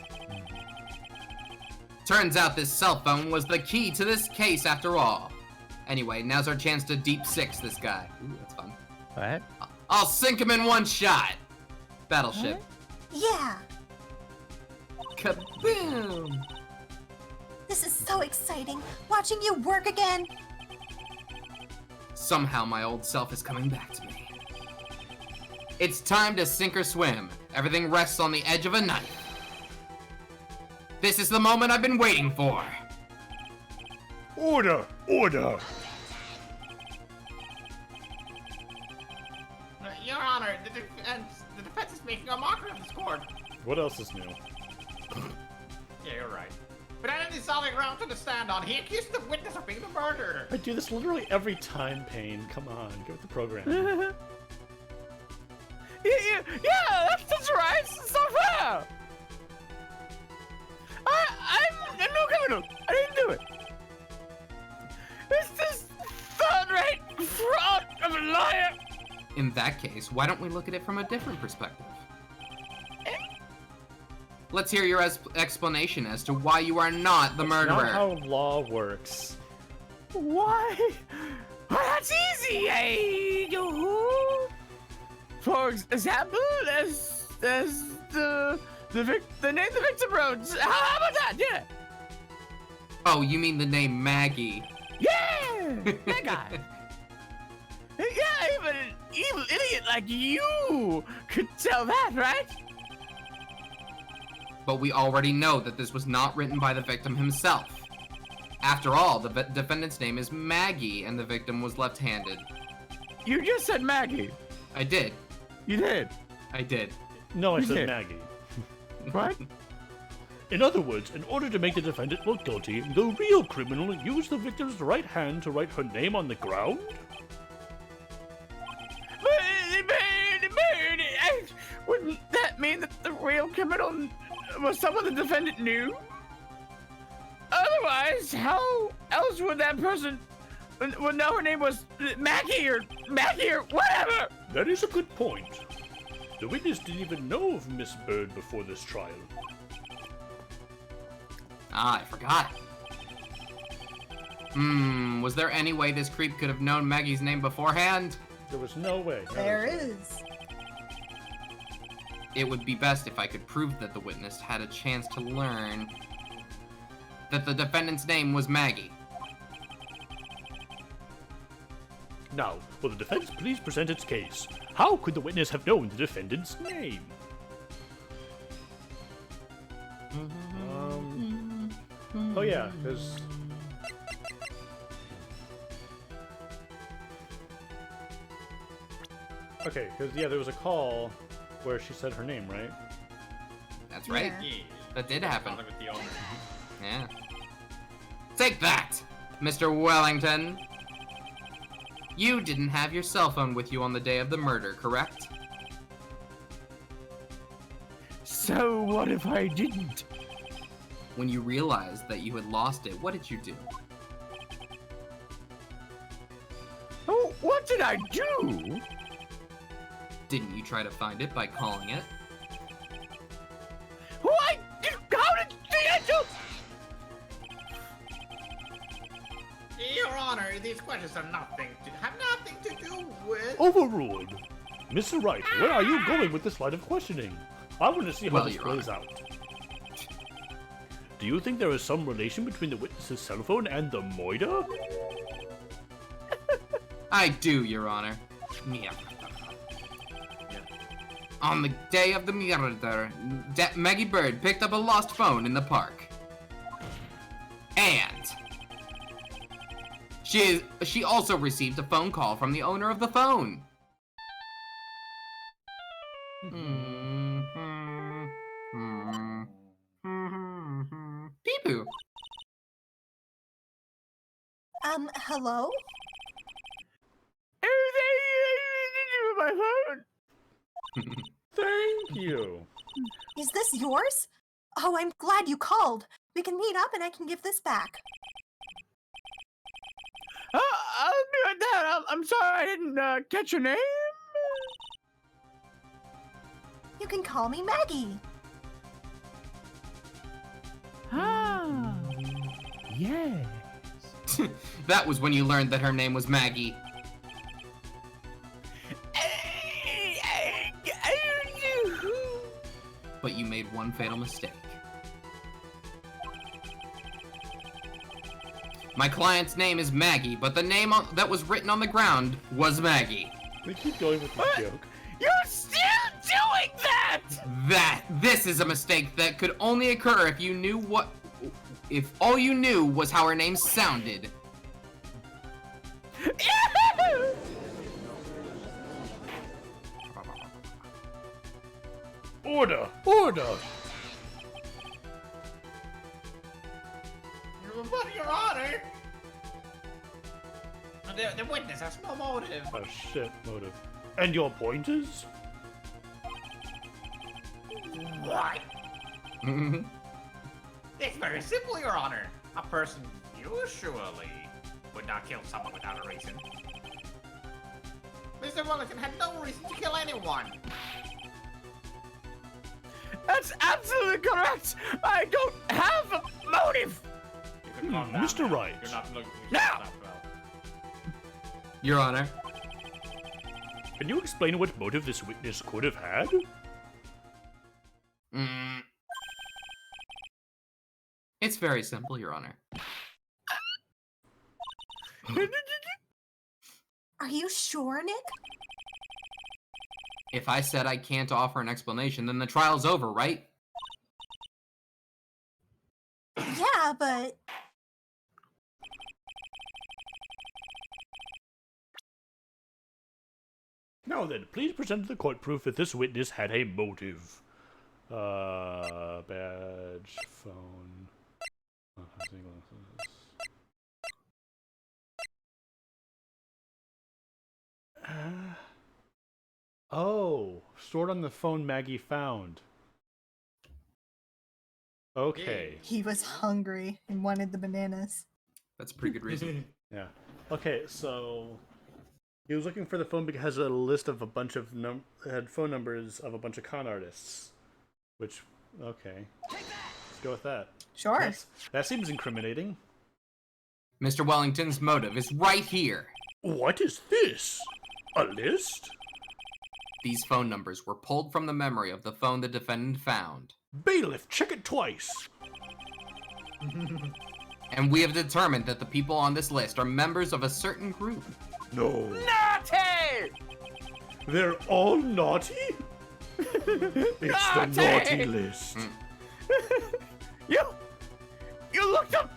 Turns out this cell phone was the key to this case after all. Anyway, now's our chance to deep six this guy. Ooh, that's fun. What? I'll sink him in one shot. Battleship. Yeah. Kaboom! This is so exciting. Watching you work again. Somehow my old self is coming back to me. It's time to sink or swim. Everything rests on the edge of a knife. This is the moment I've been waiting for. Order, order! Your Honor, the defense is making a mockery of this court. What else is new? Yeah, you're right. But I need solid ground to stand on. He accused the witness of being the murderer. I do this literally every time, Payne. Come on, get with the program. Yeah, that's right. It's not fair. I'm no criminal. I didn't do it. It's this third-rate fraud of a liar. In that case, why don't we look at it from a different perspective? Let's hear your explanation as to why you are not the murderer. Not how law works. Why? Well, that's easy. For example, as the name the victim wrote. How about that? Yeah. Oh, you mean the name Maggie? Yeah, that guy. Yeah, even an evil idiot like you could tell that, right? But we already know that this was not written by the victim himself. After all, the defendant's name is Maggie, and the victim was left-handed. You just said Maggie. I did. You did. I did. No, I You said did. Maggie. What? In other words, in order to make the defendant look guilty, the real criminal used the victim's right hand to write her name on the ground? Wouldn't that mean that the real criminal was someone the defendant knew? Otherwise, how else would that person would know her name was Maggie or whatever? That is a good point. The witness didn't even know of Miss Bird before this trial. Ah, I forgot. Was there any way this creep could have known Maggie's name beforehand? There was no way. There is. It would be best if I could prove that the witness had a chance to learn that the defendant's name was Maggie. Now, will the defense please present its case? How could the witness have known the defendant's name? yeah, because... Okay, because, yeah, there was a call where she said her name, right? That's right. Yeah. Yeah. That did happen. With the owner. Yeah. Take that, Mr. Wellington. You didn't have your cell phone with you on the day of the murder, correct? So what if I didn't? When you realized that you had lost it, what did you do? Oh, what did I do? Didn't you try to find it by calling it? Why? How did I do? Your Honor, these questions have nothing to do with. Overruled. Mr. Wright, where are you going with this line of questioning? I want to see how Well, this Your plays out. Do you think there is some relation between the witness's cell phone and the murder? I do, Your Honor. Yeah. On the day of the murder, Maggie Bird picked up a lost phone in the park. And she also received a phone call from the owner of the phone. Peepoo. Hello? My phone. Thank you. Is this yours? Oh, I'm glad you called. We can meet up and I can give this back. I'll be right there. I'm sorry I didn't catch your name. You can call me Maggie. Ah, yes. That was when you learned that her name was Maggie. But you made one fatal mistake. My client's name is Maggie, but the name that was written on the ground was Maggie. We keep going with this joke. You're still doing that! This is a mistake that could only occur if you knew if all you knew was how her name sounded. Order! Order! But, Your Honor, the witness has no motive. Oh shit, motive. And your pointers? Why? It's very simple, Your Honor. A person usually would not kill someone without a reason. Mr. Wellington had no reason to kill anyone. That's absolutely correct. I don't have a motive. You can calm down Mr. now. Wright. You're not looking Now! that well. Your Honor. Can you explain what motive this witness could have had? It's very simple, Your Honor. Are you sure, Nick? If I said I can't offer an explanation, then the trial's over, right? Yeah, but Now then, please present to the court proof that this witness had a motive. Badge, phone. Oh, stored on the phone Maggie found. Okay. he was hungry and wanted the bananas. That's a pretty good reason. Yeah. Okay, so he was looking for the phone because it has a list of a bunch of had phone numbers of a bunch of con artists. Which, okay, let's go with that. Sure. That seems incriminating. Mr. Wellington's motive is right here. What is this? A list? These phone numbers were pulled from the memory of the phone the defendant found. Bailiff, check it twice. And we have determined that the people on this list are members of a certain group. No. Naughty! They're all naughty? It's the naughty list. You looked up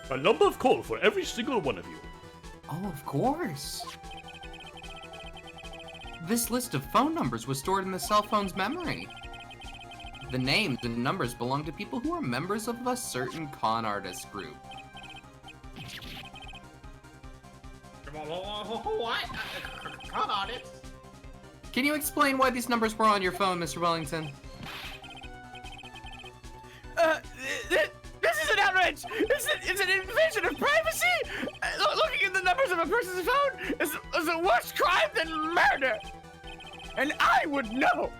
A number of calls for every single one of you. Oh, of course. This list of phone numbers was stored in the cell phone's memory. The names and numbers belong to people who are members of a certain con artist group. What? Con artists? Can you explain why these numbers were on your phone, Mr. Wellington? This is an outrage! It's an invasion of privacy! Looking at the numbers of a person's phone is a worse crime than murder! And I would know!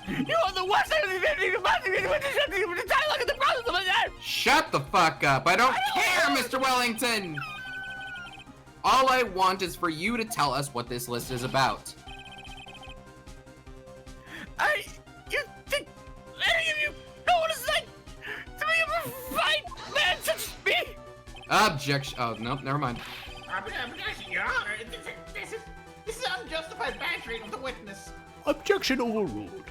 You are the worst thing to dialogue in the process of my life! Shut the fuck up! I don't care, Mr. Wellington! All I want is for you to tell us what this list is about. You think any of you know what it's like to be a fine man such as me? Objection. Oh, nope, never mind. Objection, Your Honor. This is unjustified badgering of the witness. Objection overruled.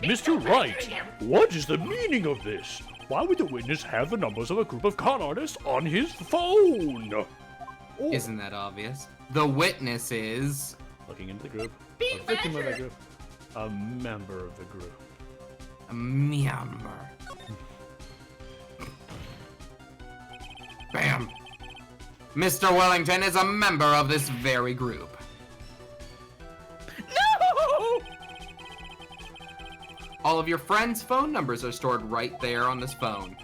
Mr. Wright, what is the meaning of this? Why would the witness have the numbers of a group of con artists on his phone? Oh. Isn't that obvious? The witness is... Looking into the group. A victim of the group. A member of the group. a member. Bam! Mr. Wellington is a member of this very group. No! All of your friends' phone numbers are stored right there on this phone.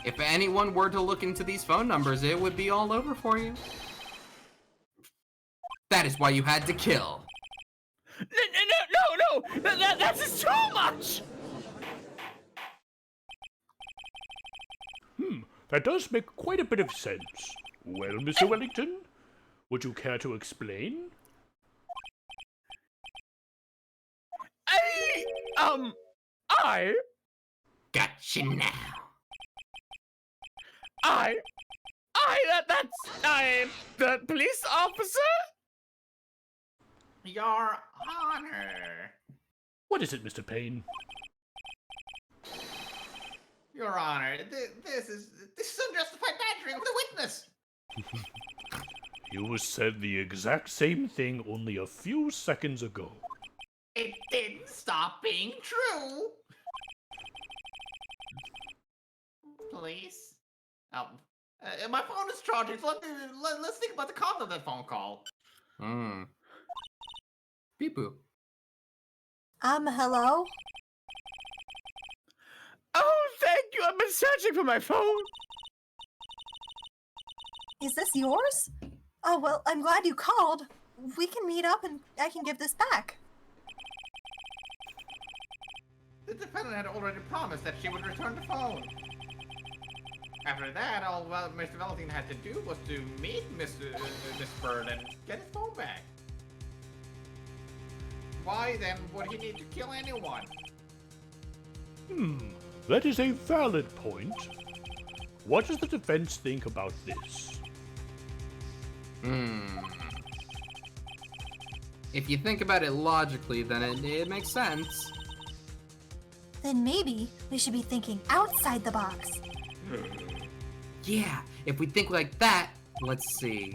If anyone were to look into these phone numbers, it would be all over for you. That is why you had to kill. No! That's just too much! That does make quite a bit of sense. Well, Mr. Wellington, would you care to explain? I... Gotcha now. I'm the police officer? Your Honor. What is it, Mr. Payne? Your Honor, this is unjustified badgering of the witness. You said the exact same thing only a few seconds ago. It didn't stop being true. Please? My phone is charging, so let's think about the content of that phone call. Beep boop. Hello? Oh, thank you. I've been searching for my phone. Is this yours? Oh, well, I'm glad you called. We can meet up and I can give this back. The defendant had already promised that she would return the phone. After that, all Mr. Wellington had to do was to meet Miss Bird and get his phone back. Why then would he need to kill anyone? That is a valid point. What does the defense think about this? If you think about it logically, then it makes sense. Then maybe we should be thinking outside the box. Yeah, if we think like that, let's see.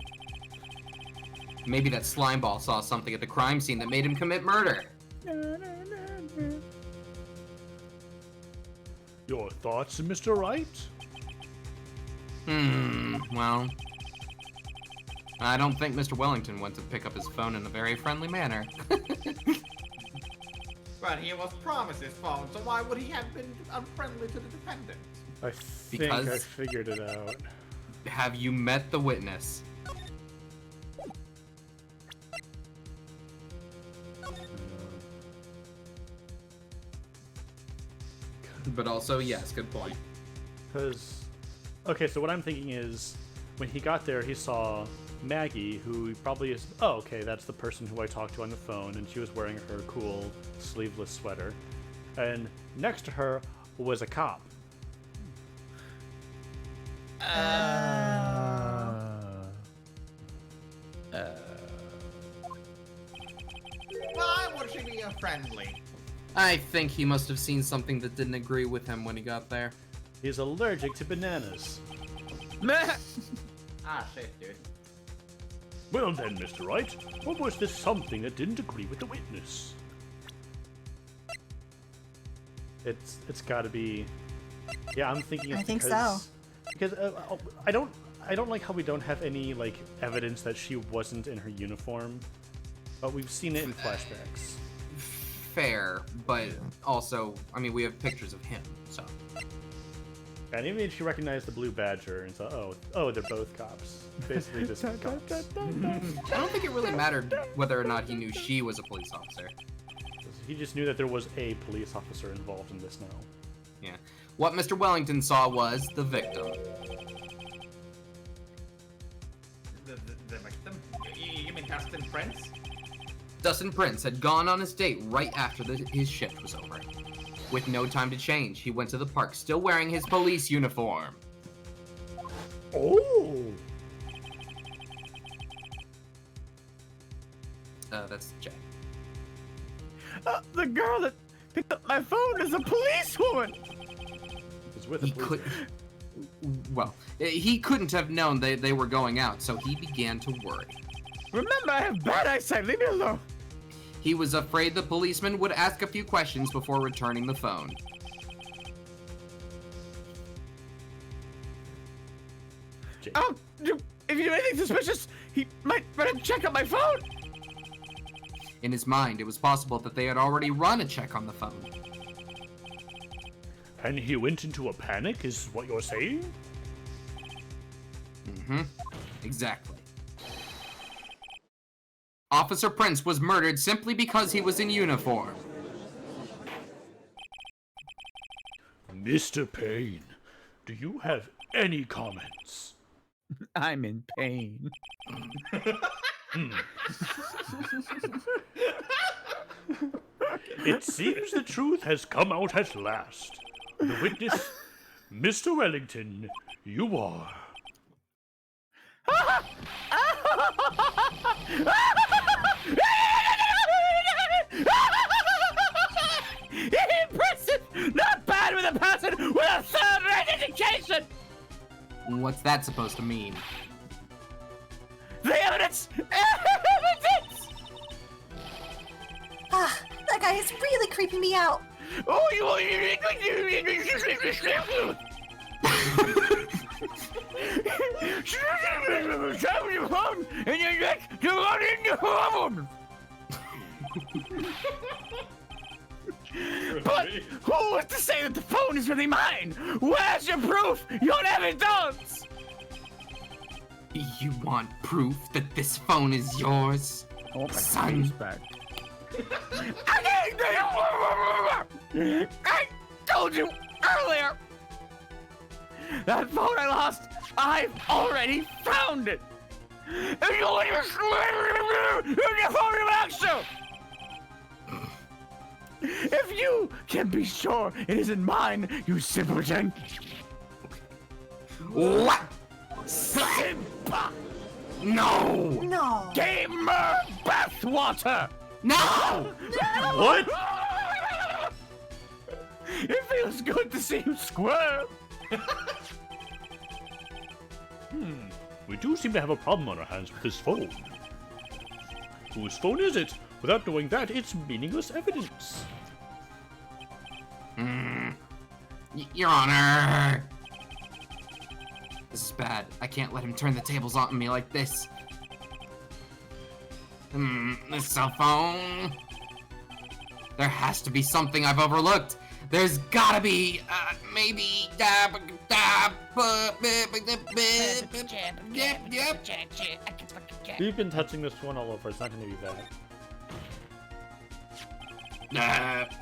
Maybe that slime ball saw something at the crime scene that made him commit murder. Your thoughts, Mr. Wright? Well, I don't think Mr. Wellington went to pick up his phone in a very friendly manner. But he was promised his phone, so why would he have been unfriendly to the defendant? I think I figured it out. Have you met the witness? But also, yes, good point. Because, okay, so what I'm thinking is, when he got there, he saw Maggie, who probably is, oh, okay, that's the person who I talked to on the phone, and she was wearing her cool sleeveless sweater. And next to her was a cop. Why would she be unfriendly? I think he must have seen something that didn't agree with him when he got there. He's allergic to bananas. Ah, safe, dude. Well then, Mr. Wright, what was this something that didn't agree with the witness? It's got to be. Yeah, I'm thinking. It's I think because, so. Because I don't like how we don't have any like evidence that she wasn't in her uniform, but we've seen it in flashbacks. Fair, but also, I mean, we have pictures of him, so. And even if she recognized the blue badger and thought, oh, they're both cops. Basically, just cops. I don't think it really mattered whether or not he knew she was a police officer. He just knew that there was a police officer involved in this now. Yeah. What Mr. Wellington saw was the victim. The victim? You mean Dustin Prince? Dustin Prince had gone on his date right after his shift was over. With no time to change, he went to the park still wearing his police uniform. Oh! That's Jack. The girl that picked up my phone is a policewoman. He's with a He police. he couldn't have known they were going out, so he began to worry. Remember, I have bad eyesight. Leave me alone. He was afraid the policeman would ask a few questions before returning the phone. Oh, if you do anything suspicious, he might run a check on my phone. In his mind, it was possible that they had already run a check on the phone. And he went into a panic, is what you're saying? Mm-hmm. Exactly. Officer Prince was murdered simply because he was in uniform. Mr. Payne, do you have any comments? I'm in pain. It seems the truth has come out at last. The witness, Mr. Wellington, you are. Impressive! Not bad with a person with a third-rate education! What's that supposed to mean? The evidence! Evidence! Ah, that guy is really creeping me out. Oh, you shove your phone in your neck to run in your phone! But who was to say that the phone is really mine? Where's your proof? Your evidence! You want proof that this phone is yours? Oh, Son. back. I told you earlier! That phone I lost, I've already found it! If you leave your phone back soon! If you can be sure it isn't mine, you simpleton! What? Simba! No! No. Gamer bathwater! No! What? It feels good to see you squirm! We do seem to have a problem on our hands with this phone. Whose phone is it? Without knowing that, it's meaningless evidence. Your Honor! This is bad. I can't let him turn the tables on me like this. This cell phone. There has to be something I've overlooked. There's gotta be, maybe. We've been touching this one all over. It's not going to be that.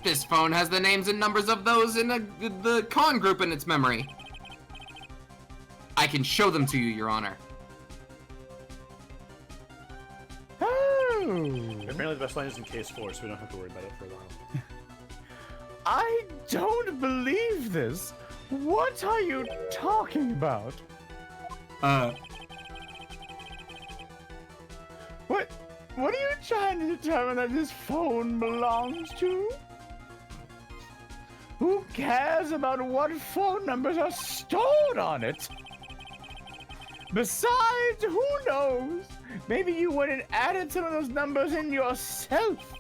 This phone has the names and numbers of those in the con group in its memory. I can show them to you, Your Honor. Oh! Apparently the best line is in case 4, so we don't have to worry about it for a while. I don't believe this. What are you talking about? What are you trying to determine that this phone belongs to? Who cares about what phone numbers are stored on it? Besides, who knows? Maybe you went and added some of those numbers in yourself.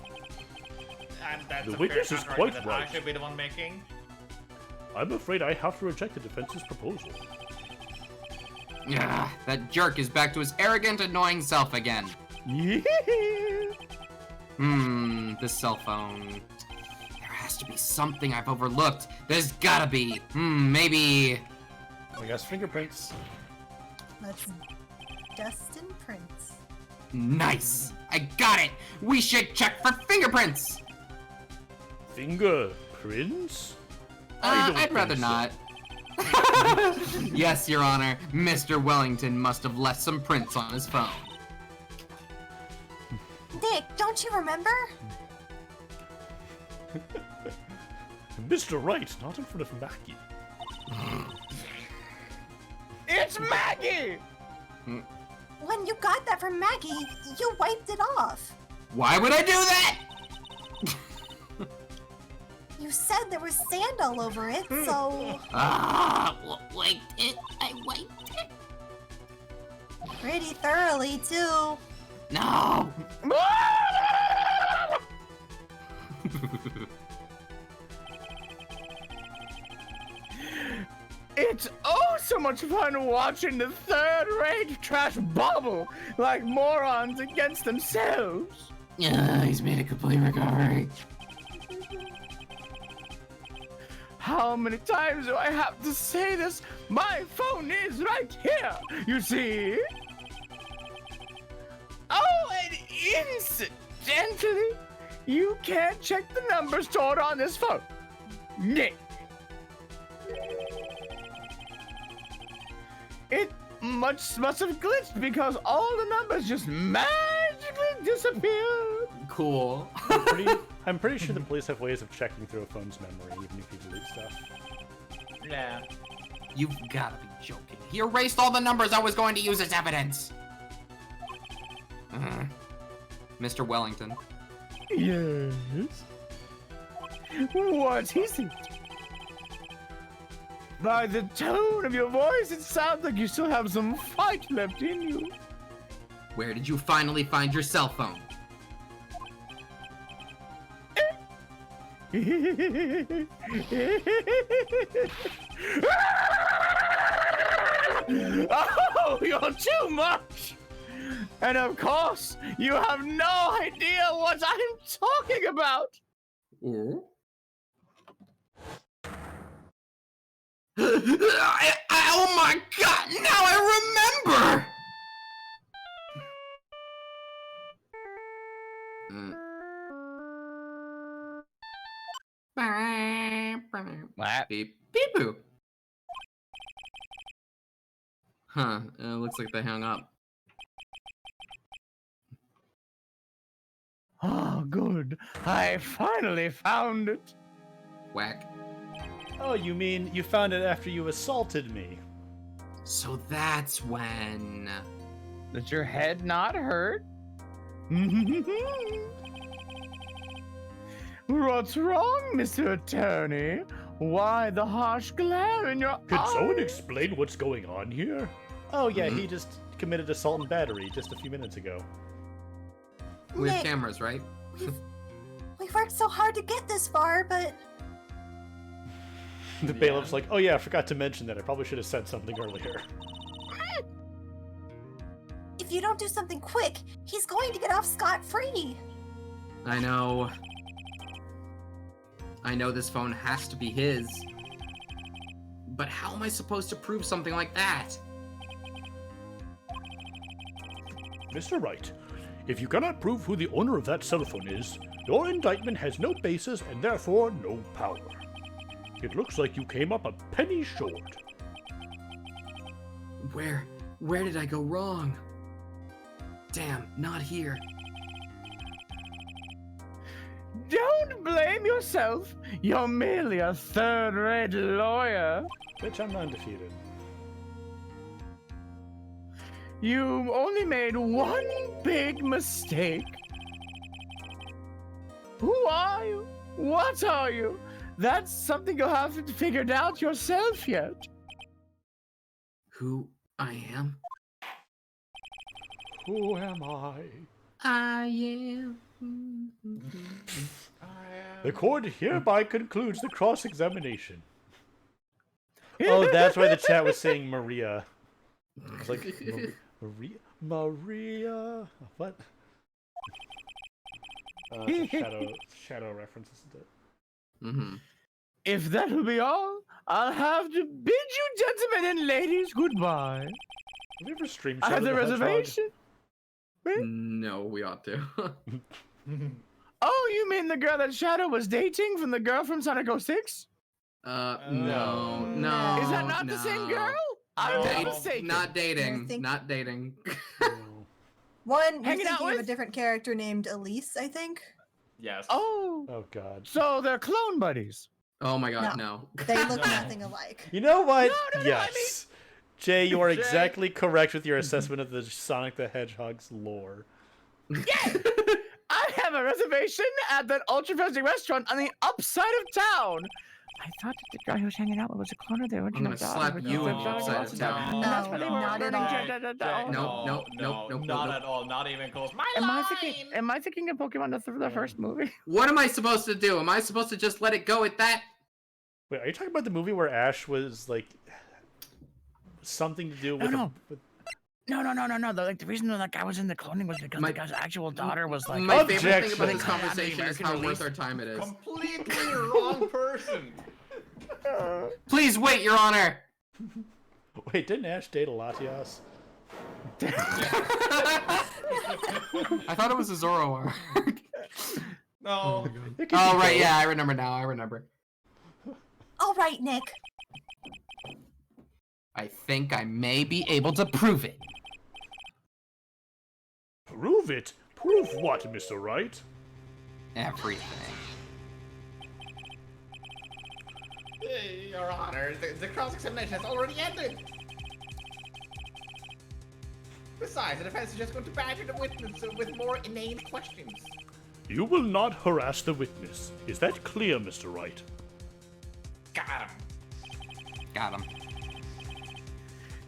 And that's The a witness fair is counterargument quite that right. I should be the one making. I'm afraid I have to reject the defense's proposal. Yeah, that jerk is back to his arrogant, annoying self again. Yeah. This cell phone. There has to be something I've overlooked. There's gotta be. Maybe. I guess fingerprints. Let's dust and prints. Nice! I got it! We should check for fingerprints! Fingerprints? I don't I'd rather think so. not. Yes, Your Honor. Mr. Wellington must have left some prints on his phone. Nick, don't you remember? Mr. Wright, not in front of Mackie. It's Maggie! When you got that from Maggie, you wiped it off. Why would I do that? You said there was sand all over it, so Wiped it. I wiped it. pretty thoroughly too. No. It's oh so much fun watching the third-rate trash bubble like morons against themselves. He's made a complete recovery. How many times do I have to say this? My phone is right here, you see? Oh, and incidentally, you can't check the numbers stored on this phone. Nick. It must have glitched because all the numbers just magically disappeared. Cool. I'm pretty sure the police have ways of checking through a phone's memory, even if you delete stuff. Yeah. You've gotta be joking. He erased all the numbers I was going to use as evidence. Mr. Wellington. Yes. What is it? By the tone of your voice, it sounds like you still have some fight left in you. Where did you finally find your cell phone? Oh, you're too much! And of course, you have no idea what I'm talking about! Oh my god, now I remember! What? Beep, beep, boop. Huh, looks like they hung up. Oh, good. I finally found it. Whack. Oh, you mean you found it after you assaulted me? So that's when... Does your head not hurt? What's wrong, Mr. Attorney? Why the harsh glare in your Could eyes? someone explain what's going on here? Oh yeah, he just committed assault and battery just a few minutes ago. We have Nick, cameras, right? we've worked so hard to get this far, but The bailiff's like, oh yeah, I forgot to mention that. I probably should have said something earlier. if you don't do something quick, he's going to get off scot-free. I know. I know this phone has to be his. But how am I supposed to prove something like that? Mr. Wright, if you cannot prove who the owner of that cell phone is, your indictment has no basis and therefore no power. It looks like you came up a penny short. Where did I go wrong? Damn, not here. Don't blame yourself. You're merely a third-rate lawyer. Bitch, I'm undefeated. You only made one big mistake. Who are you? What are you? That's something you'll have to figure out yourself yet. Who I am? Who am I? I am. The court hereby concludes the cross-examination. Oh, that's why the chat was saying Maria. It's like, Maria? What? It's a shadow reference, isn't it? Mm-hmm. If that will be all, I'll have to bid you gentlemen and ladies goodbye. Have you ever streamed I Shadow have the Hedgehog? reservation. No, we ought to. Oh, you mean the girl that Shadow was dating from the girl from Sonic 06? No. Is that not the same girl? I'm No. mistaken. Not dating. I think- Not dating. One, you're Hanging out thinking of a with? different character named Elise, I think. Yes. Oh, Oh god. so they're clone buddies. Oh my god, no. They look nothing alike. You know what? No, I Yes. Jay, you are Jay. exactly correct with your assessment of the Sonic the Hedgehog's lore. I have a reservation at that ultra fancy restaurant on the upside of town. I thought that the guy who was hanging out with was a cloner there. I'm gonna slap you upside of town. That's what they were Not at learning. all. No. Not at all. Not even close. My Am I thinking of Pokemon the first movie? What am I supposed to do? Am I supposed to just let it go at that? Wait, are you talking about the movie where Ash was like something to do with? No. No. The reason that guy was in the cloning was because My- the guy's actual daughter was like. My favorite thing Objection. about this Like, conversation is American how release. worth our time it is. Completely wrong person. Please wait, Your Honor. Wait, didn't Ash date a Latias? I thought it was a Zoro arc. No. It could Oh be right, both. yeah, I remember now. I remember. All right, Nick. I think I may be able to prove it. Prove it? Prove what, Mr. Wright? Everything. Your Honor, the cross-examination has already ended. Besides, the defense is just going to badger the witness with more inane questions. You will not harass the witness. Is that clear, Mr. Wright? Got him. Got him.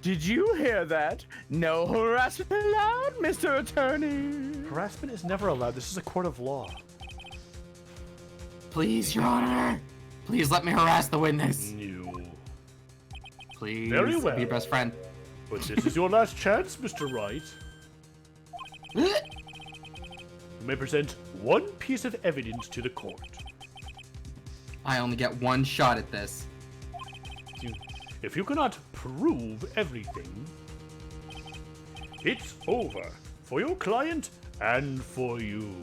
Did you hear that? No harassment allowed, Mr. Attorney. Harassment is never allowed. This is a court of law. Please, Your Honor. Please let me harass the witness. No. Please. Very well. Be your best friend. But this is your last chance, Mr. Wright. You may present one piece of evidence to the court. I only get one shot at this. If you cannot prove everything, it's over for your client and for you.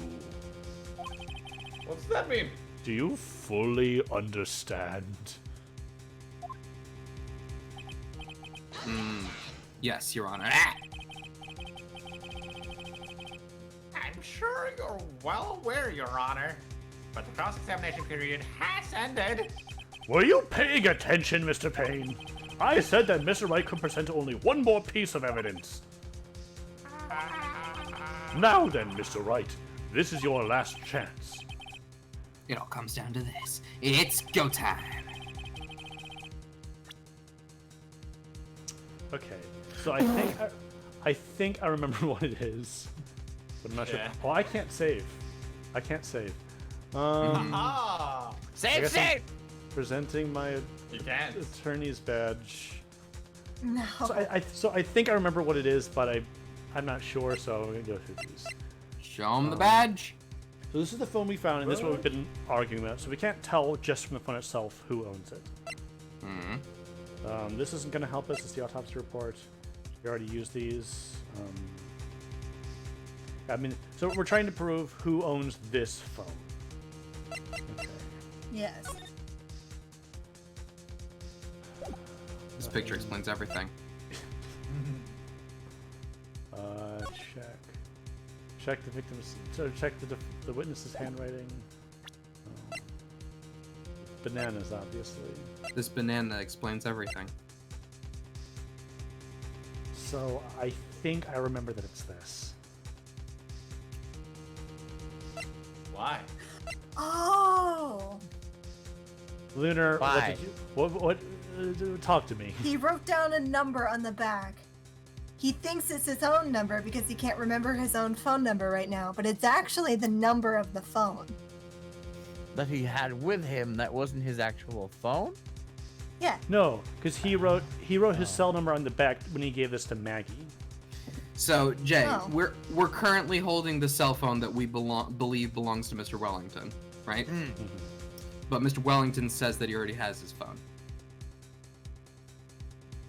What does that mean? Do you fully understand? Yes, Your Honor. I'm sure you're well aware, Your Honor. But the cross-examination period has ended. Were you paying attention, Mr. Payne? I said that Mr. Wright could present only one more piece of evidence. Now then, Mr. Wright, this is your last chance. It all comes down to this. It's go time. Okay, so I think I remember what it is, but I'm not sure. Yeah. Oh, I can't save. I can't save. Ah! I Save, guess I'm save! presenting my You can't. attorney's badge. No. So I think I remember what it is, but I'm not sure. So I'm gonna go through these. Show him the badge. So this is the phone we found, and this is what we've been arguing about. So we can't tell just from the phone itself who owns it. This isn't going to help us. It's the autopsy report. We already used these. I mean, so we're trying to prove who owns this phone. Okay. Yes. This picture explains everything. Check. Check the victim's. So check the witness's handwriting. Bananas, obviously. This banana explains everything. So I think I remember that it's this. Why? Oh. Lunar, Why? what did you? What? Talk to me. He wrote down a number on the back. He thinks it's his own number because he can't remember his own phone number right now, but it's actually the number of the phone. That he had with him that wasn't his actual phone? Yeah. No, because he wrote his cell number on the back when he gave this to Maggie. So Jay, Oh. we're currently holding the cell phone that we believe belongs to Mr. Wellington, right? But Mr. Wellington says that he already has his phone.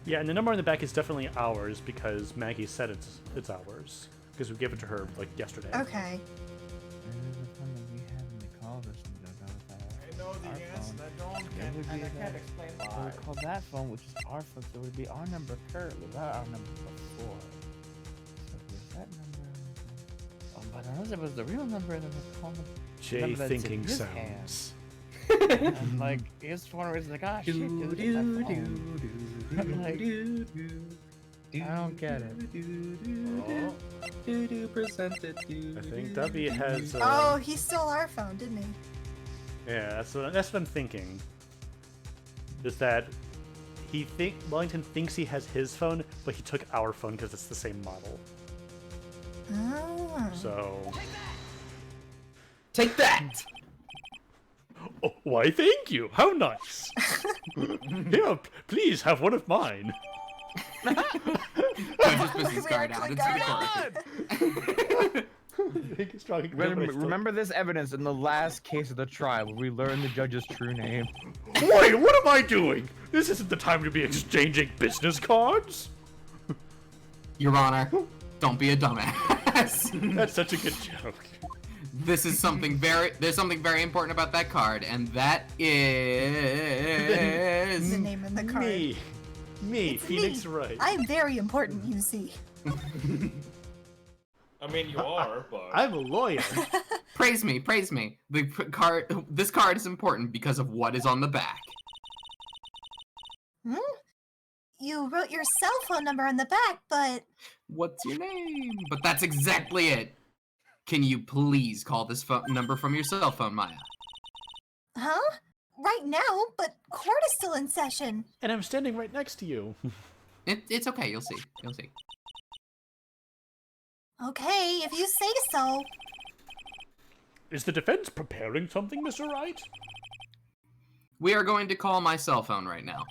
Yeah, and the number on the back is definitely ours because Maggie said it's ours because we gave it to her like yesterday. Okay. I know the answer, and I don't It get, would and be I can't that- explain So why. we call that phone, which is our phone, so it would be our number currently, not our number before. So with that number, oh, but unless it was the real number, then we call them. Jay Number that's in thinking his sounds. hand. And like, it's one where it's like, ah, shit, this is my phone. I'm like, I don't get it. I think Dubby has. Oh, he stole our phone, didn't he? Yeah, that's what I'm thinking. Is that Wellington thinks he has his phone, but he took our phone because it's the same model. Oh. So. Take that! Oh, why, thank you. How nice. Here, please have one of mine. Judge's business We card out. actually It's got recorded. Big, strong, Remember this evidence in the last case of the trial where we learned the judge's true name. Wait, what am I doing? This isn't the time to be exchanging business cards. Your Honor, don't be a dumbass. That's such a good joke. There's something very important about that card, and that the is name in the card. Me, It's Phoenix me. Wright. I'm very important, you see. I mean, you are, but I'm a lawyer. praise me. This card is important because of what is on the back. Hmm? You wrote your cell phone number on the back, but What's your name? But that's exactly it. Can you please call this phone number from your cell phone, Maya? huh? Right now, but court is still in session. And I'm standing right next to you. It's okay. You'll see. You'll see. Okay, if you say so. Is the defense preparing something, Mr. Wright? We are going to call my cell phone right now.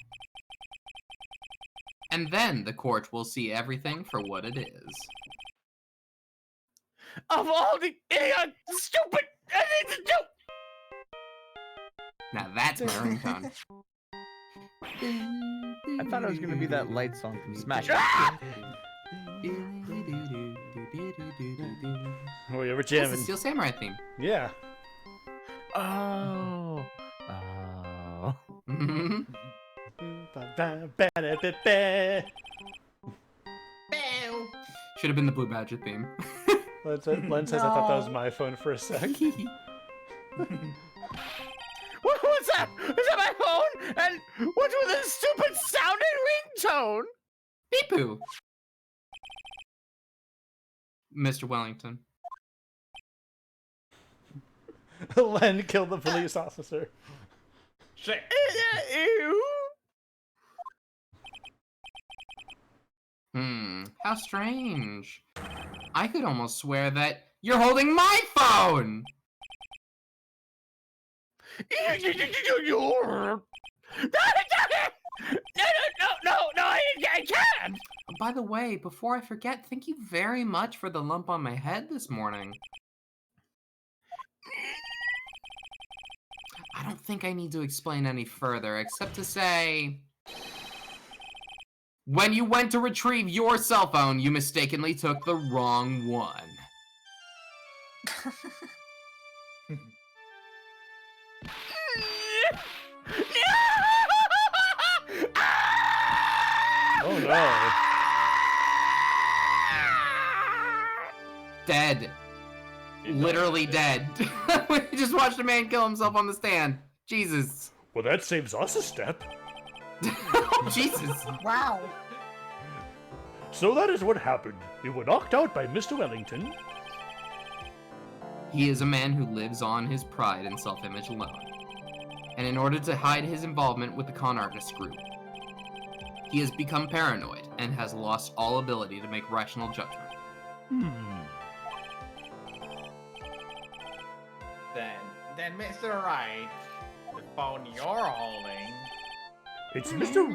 And then the court will see everything for what it is. Of all the stupid things to do! Now that's my ringtone. I thought it was gonna be that light song from Smash. Oh, yeah, we're That's jamming. the Steel Samurai theme. Yeah. Oh. Mhm. Should have been the Blue Badger theme. Len says I thought that was my phone for a sec. What's that? Is that my phone? And what's with this stupid sounding ringtone? Beepoo. Mr. Wellington. Len killed the police officer. shit. Ew. How strange. I could almost swear that you're holding my phone! No, I can't. By the way, before I forget, thank you very much for the lump on my head this morning. I don't think I need to explain any further, except to say... When you went to retrieve your cell phone, you mistakenly took the wrong one. Oh no. Dead. Literally dead. We just watched a man kill himself on the stand. Jesus. Well, that saves us a step. Oh, Jesus. Wow. So that is what happened. We were knocked out by Mr. Wellington. He is a man who lives on his pride and self-image alone. And in order to hide his involvement with the con artist group, he has become paranoid and has lost all ability to make rational judgment. Then Mr. Wright, the phone you're holding. It's Mr.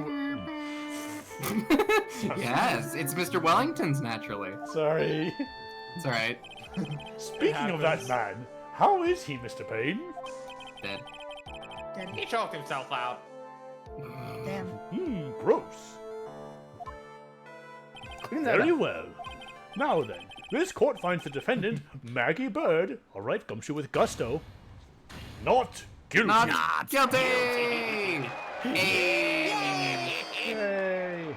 Yes, it's Mr. Wellington's naturally. Sorry. It's alright. Speaking of that man, how is he, Mr. Payne? Dead. He choked himself out. Damn. Gross. Clean that Very up. well. Now then, this court finds the defendant, Maggie Bird, alright, Gumshoe with gusto, not guilty. Not guilty! Hey. Yay!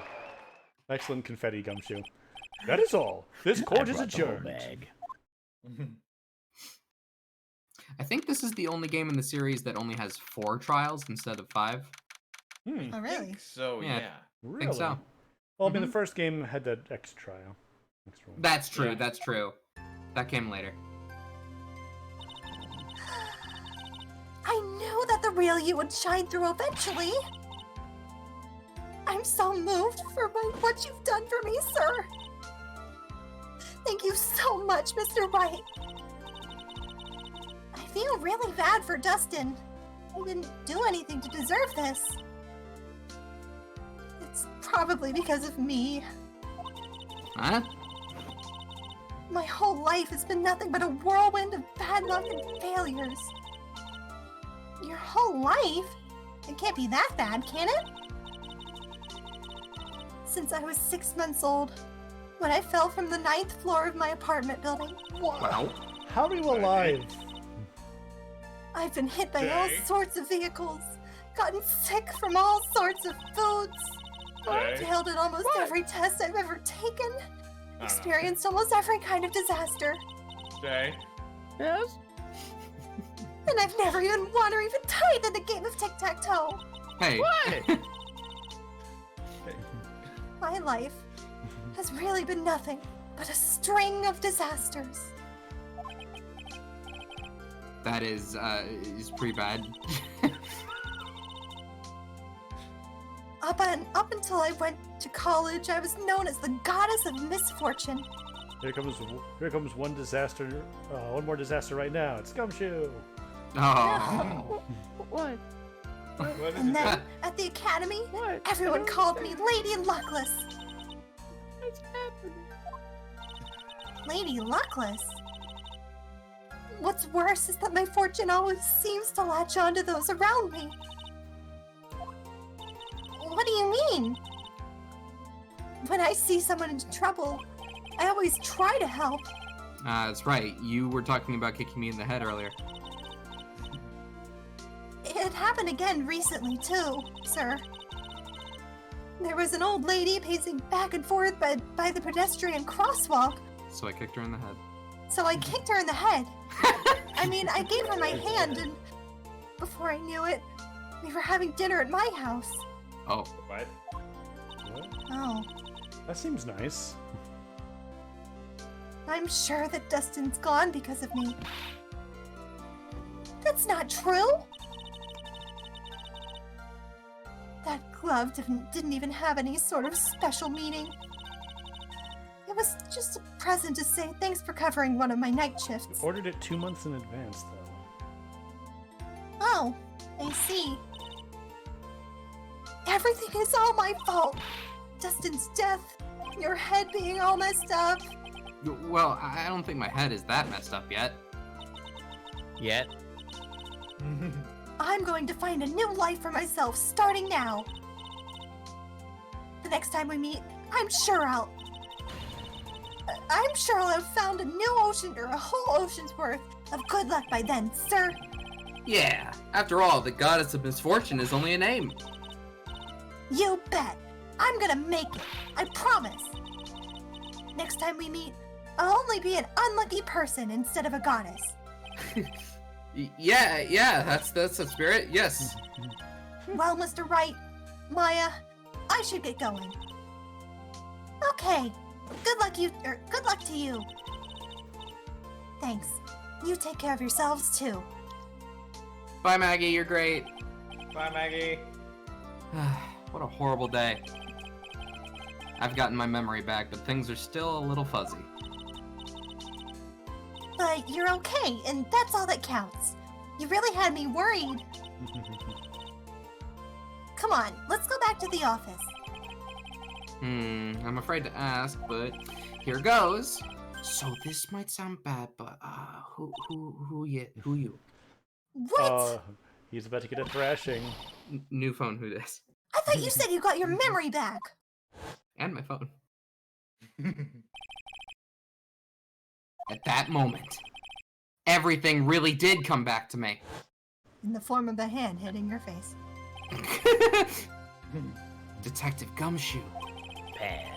Excellent confetti, Gumshoe. That is all. This court is brought the whole adjourned. bag. I think this is the only game in the series that only has 4 trials instead of 5. Oh, really? So Yeah. yeah. Really? Think so. Well, I mean, the first game had that X trial. Extra one. That's true, Yeah. that's true. That came later. I knew that the real you would shine through eventually. I'm so moved for what you've done for me, sir. Thank you so much, Mr. Wright. I feel really bad for Dustin. I didn't do anything to deserve this. It's probably because of me. Huh? My whole life has been nothing but a whirlwind of bad luck and failures. Your whole life? It can't be that bad, can it? Since I was 6 months old, when I fell from the 9th floor of my apartment building, Wow. How are you alive? I've been hit by all Okay. sorts of vehicles, gotten sick from all sorts of foods, Okay. failed at almost every test I've ever taken, know. experienced almost every kind of disaster, Okay. Yes? and I've never even won or even tied in a game of tic-tac-toe. Hey. My life has really been nothing but a string of disasters. That is pretty bad. Up until I went to college, I was known as the goddess of misfortune. Here comes one disaster. One more disaster right now. It's Gumshoe. Oh. What? What is And it? then at the academy, What? everyone called me Lady Luckless. What's happening? Lady Luckless? What's worse is that my fortune always seems to latch on to those around me. What do you mean? When I see someone in trouble, I always try to help. That's right. You were talking about kicking me in the head earlier. It happened again recently, too, sir. There was an old lady pacing back and forth by the pedestrian crosswalk, So I kicked her in the head. so I kicked her in the head. I mean, I gave her my hand, and before I knew it, we were having dinner at my house. Oh. What? What? Oh, That seems nice. I'm sure that Dustin's gone because of me. That's not true! That glove didn't even have any sort of special meaning. It was just a present to say thanks for covering one of my night shifts. Ordered it 2 months in advance, though. Oh, I see. Everything is all my fault. Dustin's death, your head being all messed up. Well, I don't think my head is that messed up yet. Yet. I'm going to find a new life for myself starting now. The next time we meet, I'm sure I'll have found a new ocean or a whole ocean's worth of good luck by then, sir. Yeah. After all, the goddess of misfortune is only a name. You bet. I'm gonna make it. I promise. Next time we meet, I'll only be an unlucky person instead of a goddess. Yeah, that's the spirit. Yes. Well, Mr. Wright, Maya, I should get going. Okay. Good luck to you. Thanks. You take care of yourselves too. Bye, Maggie. You're great. Bye, Maggie. What a horrible day. I've gotten my memory back, but things are still a little fuzzy. But you're okay, and that's all that counts. You really had me worried. Come on, let's go back to the office. I'm afraid to ask, but here goes. So this might sound bad, but who you? What? He's about to get a thrashing. New phone, who this? I thought you said you got your memory back. And my phone. At that moment, everything really did come back to me. In the form of a hand hitting your face. Detective Gumshoe. Pal.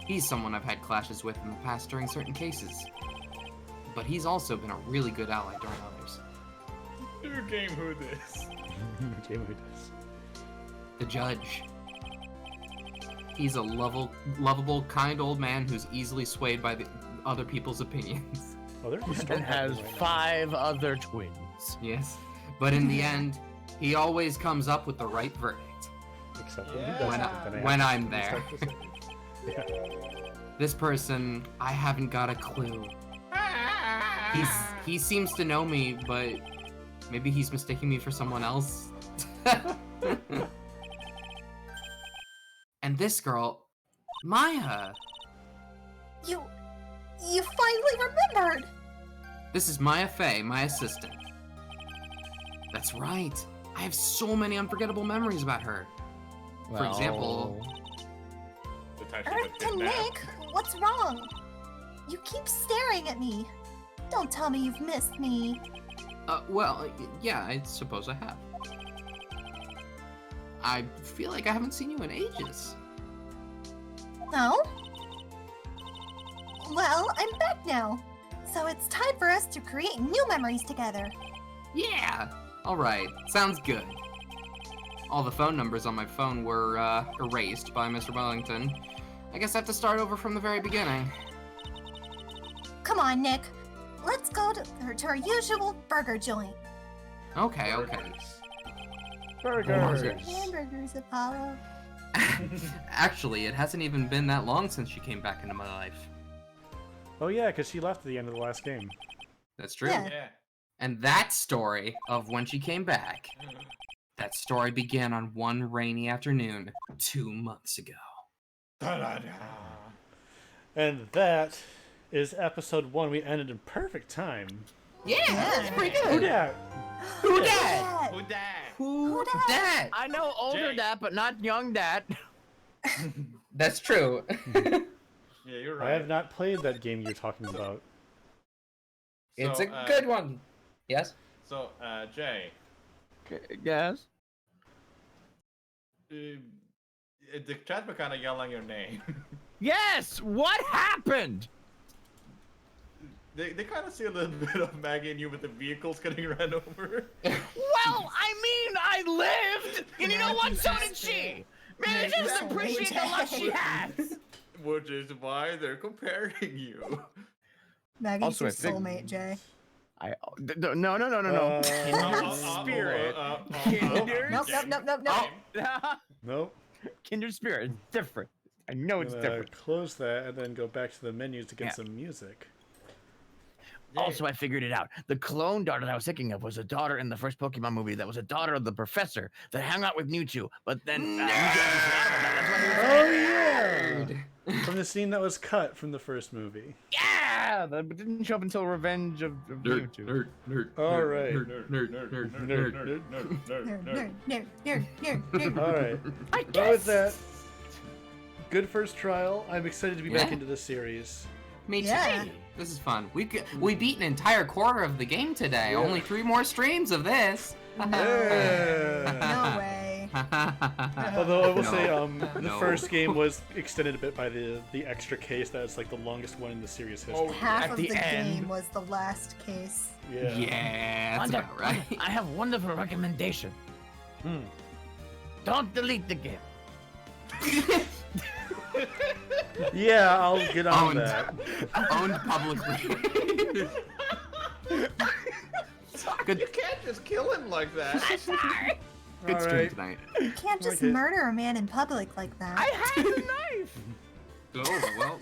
He's someone I've had clashes with in the past during certain cases. But he's also been a really good ally during others. New game who this? Game with this. The judge. He's a lovable, kind old man who's easily swayed by the other people's opinions. Oh, there's a storm And has happening right now. 5 other twins. Yes. But in the end, he always comes up with the right verdict. Except when he Yeah. doesn't. Then I When have I'm to there. start to say. This person, I haven't got a clue. He seems to know me, but maybe he's mistaking me for someone else. And this girl, Maya. You finally remembered. This is Maya Fey, my assistant. That's right. I have so many unforgettable memories about her. For example, The time she got To kidnapped. Nick, what's wrong? You keep staring at me. Don't tell me you've missed me. well, yeah, I suppose I have. I feel like I haven't seen you in ages. No? Well, I'm back now. So it's time for us to create new memories together. Yeah! Alright, sounds good. All the phone numbers on my phone were, erased by Mr. Wellington. I guess I have to start over from the very beginning. Come on, Nick. Let's go to our usual burger joint. Okay. Burgers. Hamburgers, Apollo. Actually, it hasn't even been that long since she came back into my life. Oh yeah, because she left at the end of the last game. That's true. Yeah. Yeah. And that story of when she came back, that story began on one rainy afternoon 2 months ago. Da-da-da. And that is episode 1. We ended in perfect time. Yeah, that's pretty Who good. dat? Who dat? Yeah. Who that? Who dat? I know older Jay. dat, but not young dat. That's true. Yeah, you're I right. have not played that game you're talking about. It's So, a good one. Yes? So, Jay, Yes? the chat were kind of yelling your name. Yes! What happened? They kind of see a little bit of Maggie and you with the vehicles getting run over. Well, I mean, I lived! And you know what? So did she! Maybe she doesn't appreciate the love she has! Which is why they're comparing you. Maggie's Also, your I think- soulmate, Jay. No. Kindred spirit. Kindred Nope. Nope. Kindred spirit is different. I know I'm it's gonna different. close that and then go back to the menus to get Yeah. some music. Also, I figured it out. The clone daughter that I was thinking of was a daughter in the first Pokemon movie that was a daughter of the professor that hung out with Mewtwo, but then... Oh yeah! From the scene that was cut from the first movie. Yeah! That didn't show up until Revenge of Mewtwo. All right. Nerd. All right. I But guess. with that, good first trial. I'm excited to be back Yeah. into this series. Me too. Yeah. This is fun. We beat an entire quarter of the game today. Yeah. Only 3 more streams of this. No Yeah. way. Although I will No. say, the No. first game was extended a bit by the extra case. That's like the longest one in the series history. Half At of the the end. game was the last case. Yeah. Yeah, that's about right. I have wonderful recommendation. Hmm. Don't delete the game. Yeah, I'll get on Owned. that. Owned publicly. Good, You can't just kill him like that. good All stream right. tonight. You can't just Okay. murder a man in public like that. I had a knife. Oh, well.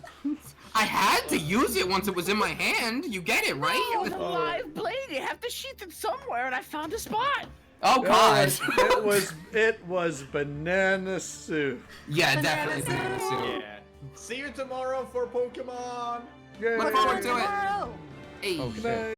I had to use it once it was in my hand. You get it, right? It was a live blade. You have to sheath it somewhere, and I found a spot. Oh, God. It was banana soup. Yeah, definitely. Yeah. See you tomorrow for Pokemon. Yay. Look forward to it. Tomorrow. Hey. Okay.